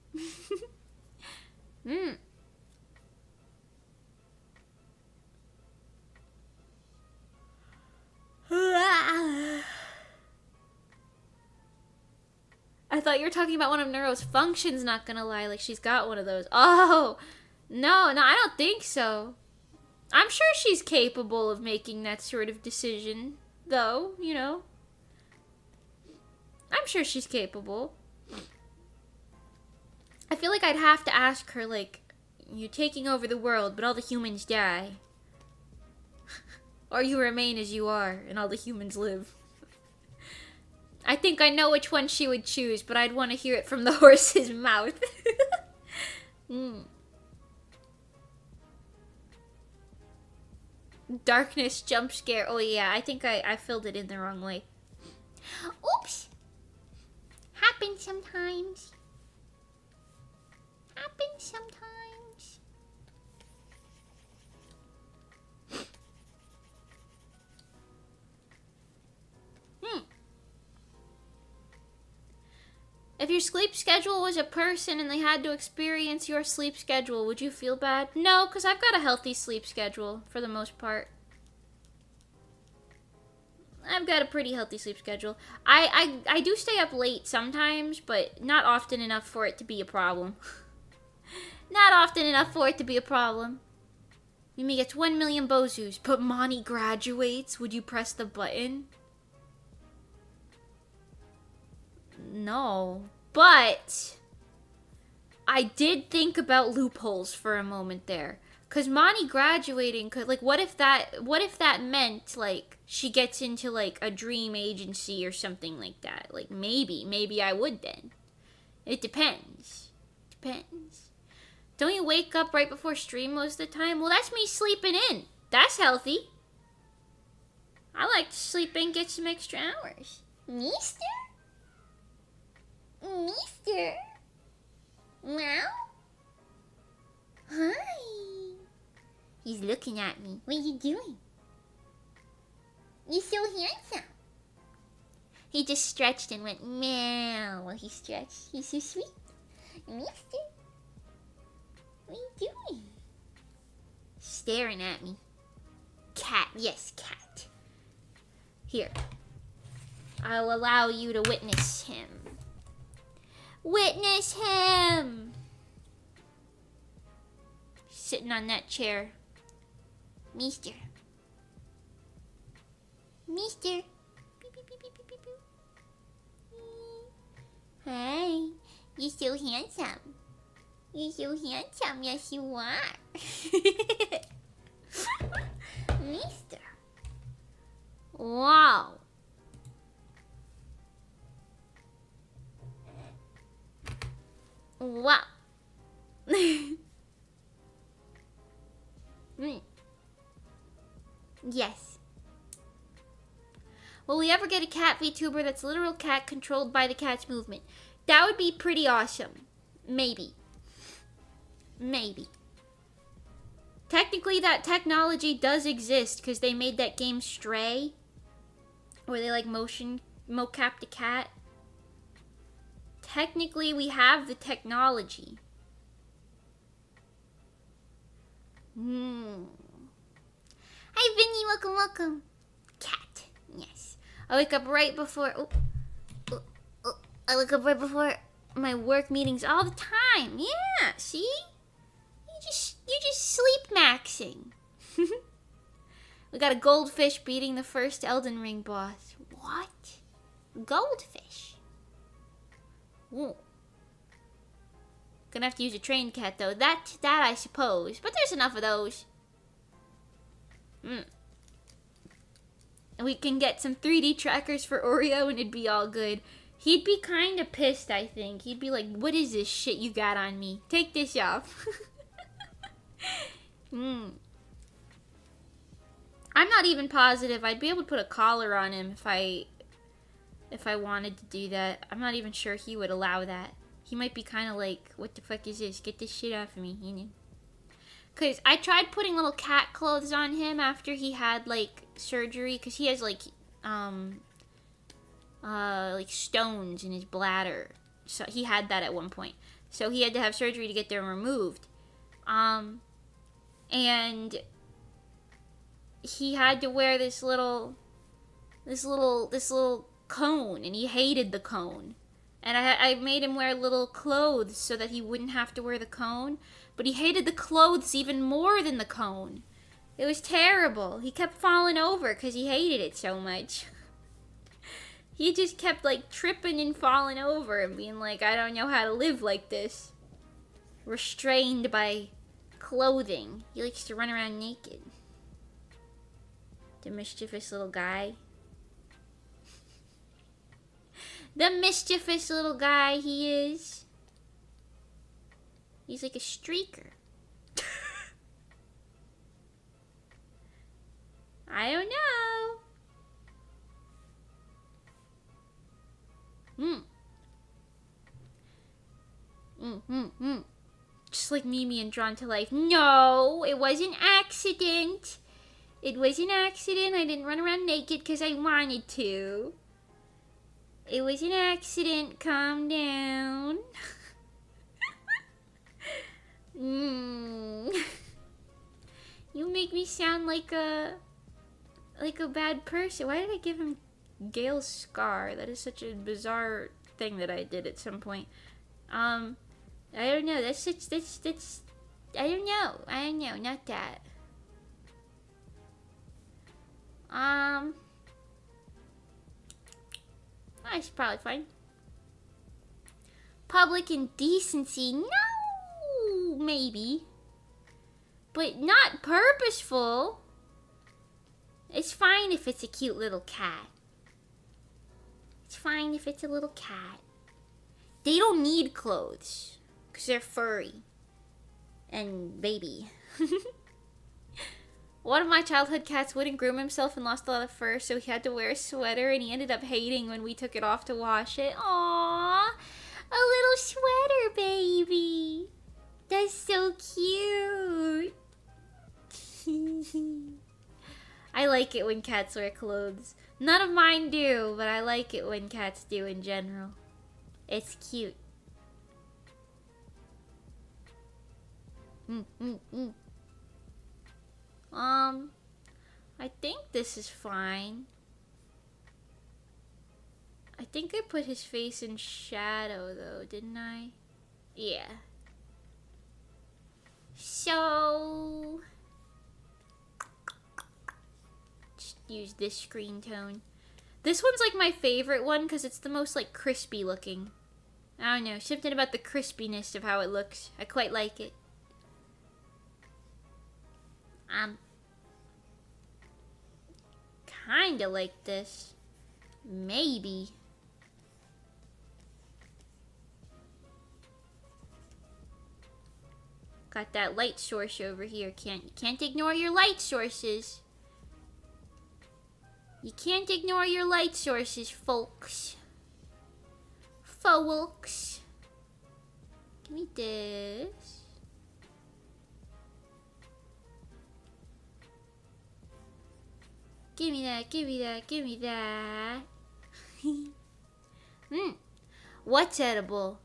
I thought you were talking about one of Neuro's functions, not gonna lie. Like, she's got one of those. Oh! No, I don't think so. I'm sure she's capable of making that sort of decision, though, you know. I'm sure she's capable. I feel like I'd have to ask her, like, you're taking over the world, but all the humans die. Or you remain as you are, and all the humans live. I think I know which one she would choose, but I'd want to hear it from the horse's mouth. Darkness jump scare. Oh yeah, I think I filled it in the wrong way. Oops. Happens sometimes. Happens sometimes. If your sleep schedule was a person and they had to experience your sleep schedule, would you feel bad? No, because I've got a healthy sleep schedule for the most part. I've got a pretty healthy sleep schedule. I do stay up late sometimes, but not often enough for it to be a problem. Not often enough for it to be a problem. Mimi gets 1 million Bozus, but Monty graduates. Would you press the button? No. But I did think about loopholes for a moment there. Cause Monty graduating could, like, what if that meant, like, she gets into, like, a dream agency or something like that? Like, maybe I would then. It depends. Depends. Don't you wake up right before stream most of the time? Well, that's me sleeping in. That's healthy. I like to sleep in, get some extra hours. Mister? Mister? Meow? Hi. He's looking at me. What are you doing? You're so handsome. He just stretched and went meow while he stretched. He's so sweet. Mister? What are you doing? Staring at me. Cat. Yes, cat. Here. I'll allow you to witness him. Witness him! Sitting on that chair. Mister. Mister. Beep, beep, beep, beep, beep, beep, beep. Hi. You're so handsome. You're so handsome. Yes, you are. Mister. Wow. Wow. Yes. Will we ever get a cat VTuber that's literal cat controlled by the cat's movement? That would be pretty awesome. Maybe. Maybe. Technically, that technology does exist because they made that game Stray, where they like mocap the cat. Technically, we have the technology. Hi, Vinny. Welcome, welcome. Cat. Yes. I wake up right before... I wake up right before my work meetings all the time. Yeah, see? You just sleep maxing. We got a goldfish beating the first Elden Ring boss. What? Goldfish? Ooh. Gonna have to use a trained cat though. That I suppose. But there's enough of those. And we can get some 3D trackers for Oreo and it'd be all good. He'd be kind of pissed, I think. He'd be like, what is this shit you got on me? Take this off. I'm not even positive. I'd be able to put a collar on him if I wanted to do that. I'm not even sure he would allow that. He might be kind of like, what the fuck is this? Get this shit off of me, you know? Because I tried putting little cat clothes on him after he had, like, surgery. Because he has, like stones in his bladder. So he had that at one point. So he had to have surgery to get them removed. And he had to wear this little cone, and he hated the cone. And I made him wear little clothes so that he wouldn't have to wear the cone. But he hated the clothes even more than the cone. It was terrible. He kept falling over because he hated it so much. He just kept, like, tripping and falling over and being like, I don't know how to live like this. Restrained by clothing. He likes to run around naked. The mischievous little guy. The mischievous little guy he is. He's like a streaker. I don't know. Just like Mimi and Drawn to Life. No, it was an accident. It was an accident. I didn't run around naked because I wanted to. It was an accident. Calm down. You make me sound like a bad person. Why did I give him Gale's scar? That is such a bizarre thing that I did at some point. I don't know. That's I don't know. Not that. That's probably fine. Public indecency. No, maybe. But not purposeful. It's fine if it's a cute little cat. It's fine if it's a little cat. They don't need clothes. Because they're furry. And baby. One of my childhood cats wouldn't groom himself and lost a lot of fur, so he had to wear a sweater, and he ended up hating when we took it off to wash it. Aww, a little sweater baby. That's so cute. I like it when cats wear clothes. None of mine do, but I like it when cats do in general. It's cute. I think this is fine. I think I put his face in shadow though, didn't I? Yeah. So just use this screen tone. This one's like my favorite one because it's the most like crispy looking. I don't know, something about the crispiness of how it looks. I quite like it. Kinda like this. Maybe. Got that light source over here. Can't ignore your light sources. You can't ignore your light sources, folks. Folks. Give me this. Give me that, give me that, give me that. What's edible?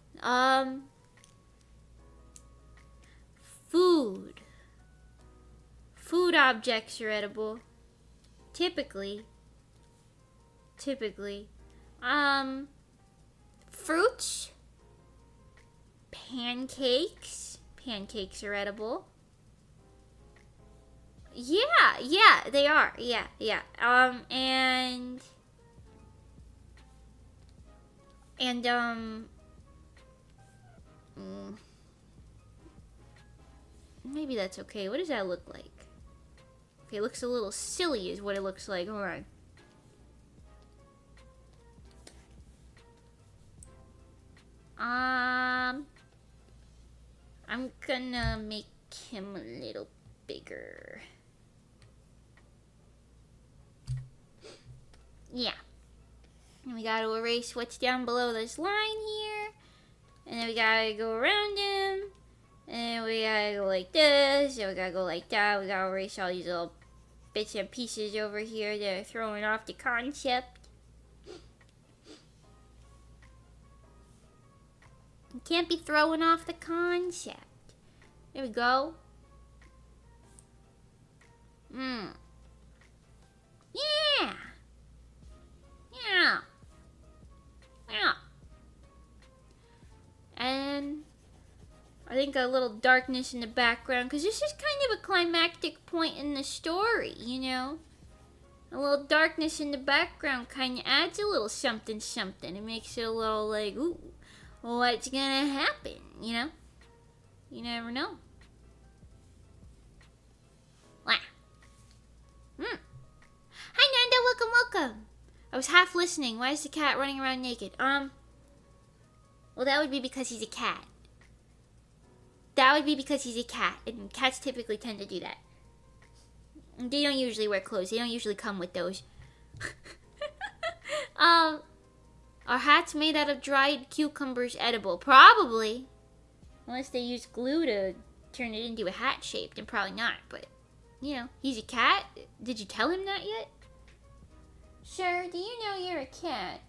Food. Food objects are edible. Typically. Fruits. Pancakes. Pancakes are edible. Yeah, they are. Yeah. Maybe that's okay. What does that look like? Okay, it looks a little silly is what it looks like. Hold on. I'm gonna make him a little bigger. Yeah. And we gotta erase what's down below this line here. And then we gotta go around him. And we gotta go like this. And we gotta go like that. We gotta erase all these little bits and pieces over here that are throwing off the concept. You can't be throwing off the concept. There we go. Yeah. And I think a little darkness in the background, because this is kind of a climactic point in the story, you know? A little darkness in the background kind of adds a little something. It makes it a little like, ooh, what's gonna happen, you know? You never know. Hi, Nando. Welcome. I was half listening. Why is the cat running around naked? Well, that would be because he's a cat. And cats typically tend to do that. They don't usually wear clothes. They don't usually come with those. Are hats made out of dried cucumbers edible? Probably. Unless they use glue to turn it into a hat shape, then probably not. But, you know, he's a cat. Did you tell him that yet? Sir, do you know you're a cat?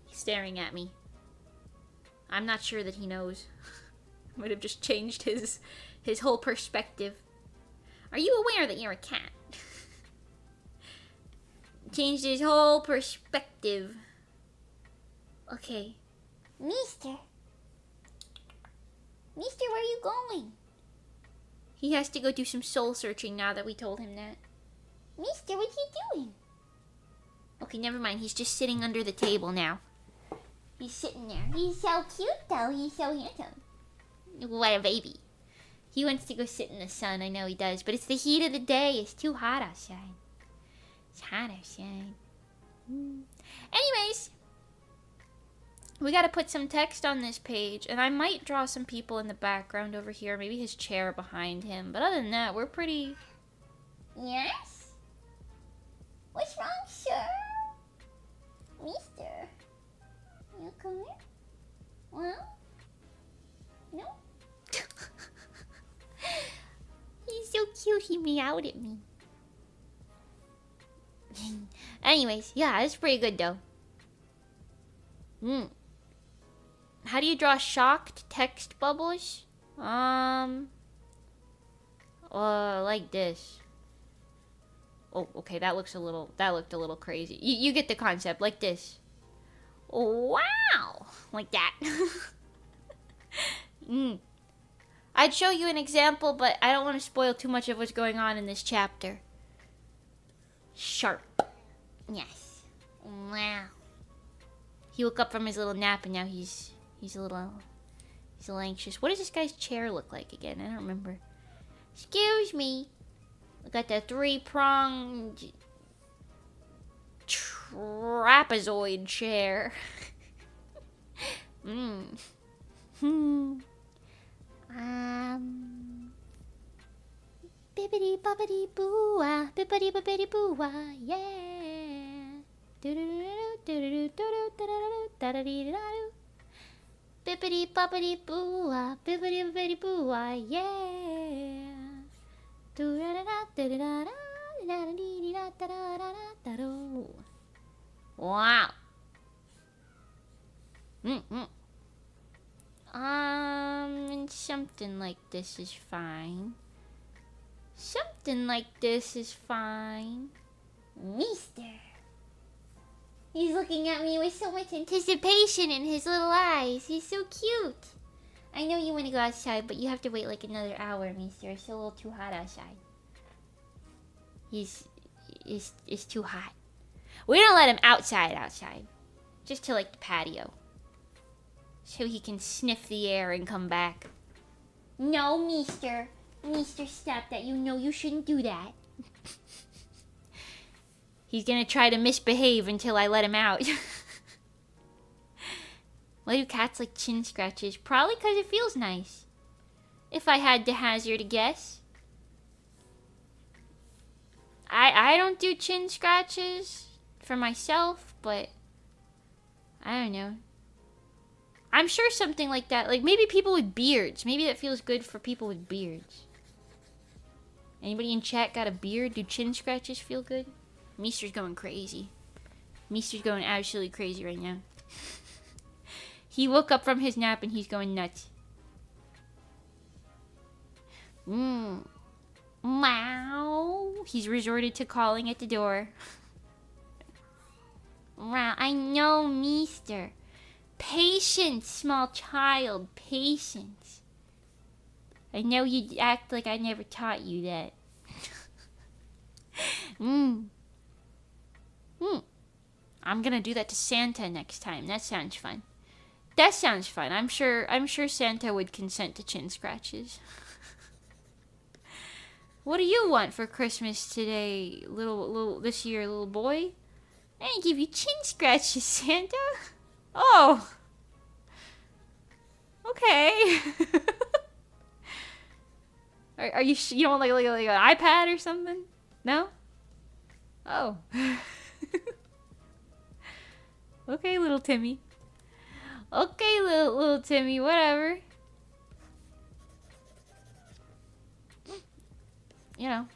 He's staring at me. I'm not sure that he knows. Might have just changed his whole perspective. Are you aware that you're a cat? Changed his whole perspective. Okay. Mister, where are you going? He has to go do some soul searching now that we told him that. Mister, what you doing? Okay, never mind. He's just sitting under the table now. He's sitting there. He's so cute, though. He's so handsome. What a baby. He wants to go sit in the sun. I know he does. But it's the heat of the day. It's too hot outside. It's hot outside. Anyways. We gotta put some text on this page. And I might draw some people in the background over here. Maybe his chair behind him. But other than that, we're pretty... Yes? What's wrong, sir? Mister? You come here? Well? No? He's so cute, he meowed at me. Anyways, yeah, it's pretty good though. How do you draw shocked text bubbles? Like this. Oh, okay, that looked a little crazy. You get the concept, like this. Wow! Like that. I'd show you an example, but I don't want to spoil too much of what's going on in this chapter. Sharp. Yes. Wow. He woke up from his little nap and now he's a little anxious. What does this guy's chair look like again? I don't remember. Excuse me. We got the 3-pronged trapezoid chair. Bippity boppity boo ah, bippity boppity boo ah, yeah. Bippity boppity boo ah, bippity boppity boo ah, yeah. Wow. Something like this is fine. Something like this is fine. Mister. He's looking at me with so much anticipation in his little eyes. He's so cute. I know you want to go outside, but you have to wait like another hour, Mister. It's a little too hot outside. It's too hot. We don't let him outside. Just to like the patio. So he can sniff the air and come back. No, Mister. Mister, stop that. You know you shouldn't do that. He's gonna try to misbehave until I let him out. Why do cats like chin scratches? Probably because it feels nice. If I had to hazard a guess. I don't do chin scratches for myself, but I don't know. I'm sure something like that, like maybe people with beards. Maybe that feels good for people with beards. Anybody in chat got a beard? Do chin scratches feel good? Meester's going crazy. Meester's going absolutely crazy right now. He woke up from his nap and he's going nuts. Wow. He's resorted to calling at the door. Wow, I know, Meester. Patience, small child. Patience. I know you act like I never taught you that. I'm gonna do that to Santa next time. That sounds fun. That sounds fun. I'm sure Santa would consent to chin scratches. What do you want for Christmas today, this year, little boy? I didn't give you chin scratches, Santa. Oh. Okay. Are you you don't want like an iPad or something? No? Oh. Okay, little Timmy. Okay, little Timmy, whatever. You know,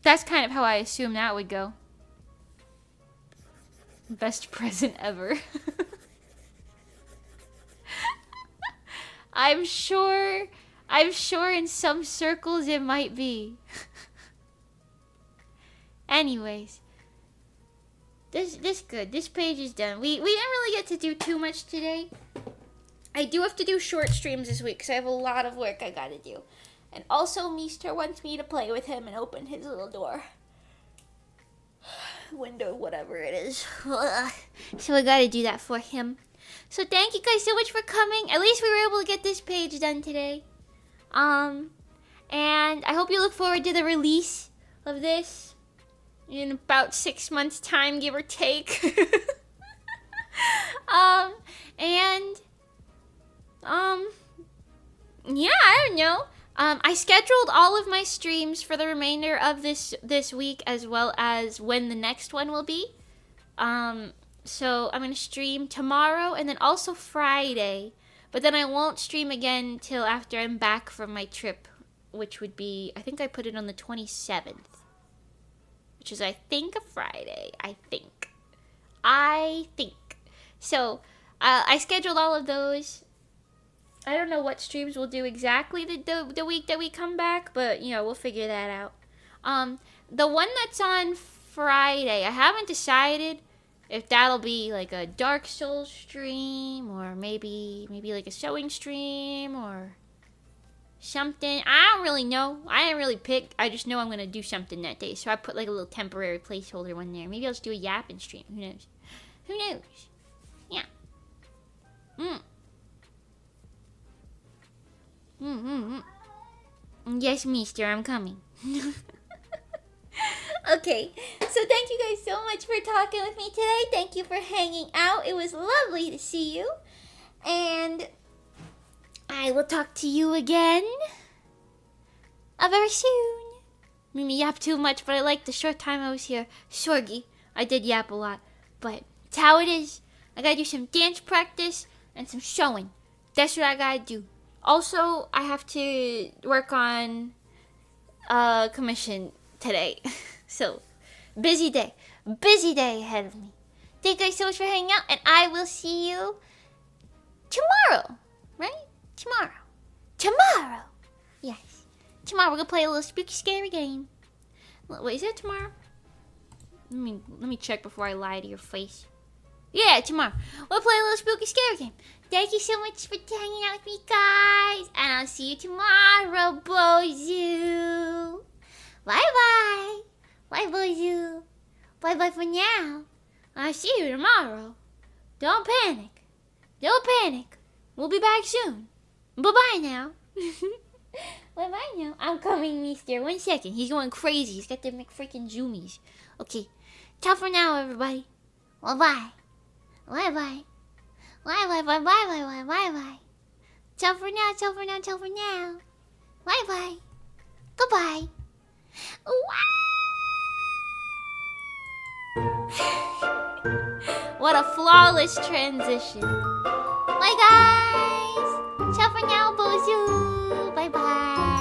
that's kind of how I assume that would go. Best present ever. I'm sure in some circles it might be. Anyways, this good. This page is done. We didn't really get to do too much today. I do have to do short streams this week because I have a lot of work I gotta do. And also, Meester wants me to play with him and open his little door. Window, whatever it is. So I gotta do that for him. So thank you guys so much for coming. At least we were able to get this page done today. And I hope you look forward to the release of this in about 6 months' time, give or take. Yeah, I don't know. I scheduled all of my streams for the remainder of this week, as well as when the next one will be. So I'm gonna stream tomorrow and then also Friday, but then I won't stream again till after I'm back from my trip, which would be, I think I put it on the 27th, which is I think a Friday. I think. So I scheduled all of those. I don't know what streams we'll do exactly the week that we come back, but, you know, we'll figure that out. The one that's on Friday, I haven't decided if that'll be like a Dark Souls stream or maybe like a sewing stream or something. I don't really know. I didn't really pick. I just know I'm going to do something that day, so I put like a little temporary placeholder one there. Maybe I'll just do a yapping stream. Who knows? Who knows? Yeah. Yes, Meester, I'm coming. Okay, so thank you guys so much for talking with me today. Thank you for hanging out. It was lovely to see you. And I will talk to you again very soon. Maybe yap too much, but I like the short time I was here. Sorgy, I did yap a lot, but it's how it is. I gotta do some dance practice and some sewing. That's what I gotta do. Also, I have to work on a commission today. So, busy day ahead of me. Thank you guys so much for hanging out, and I will see you tomorrow. Right? Tomorrow. Yes. Tomorrow we're gonna play a little spooky scary game. Wait, is that tomorrow? Let me check before I lie to your face. Yeah, tomorrow. We'll play a little spooky scary game. Thank you so much for hanging out with me, guys. And I'll see you tomorrow, Bozu. Bye-bye. Bye, Bozu. Bye-bye for now. I'll see you tomorrow. Don't panic. We'll be back soon. Bye-bye now. Bye-bye now. I'm coming, Meester. 1 second. He's going crazy. He's got the McFreaking zoomies. Okay. Ciao for now, everybody. Bye-bye. Bye-bye. Bye-bye. Ciao for now. Bye-bye. Goodbye. What a flawless transition. Bye, guys. Ciao for now, Bozu. Bye-bye.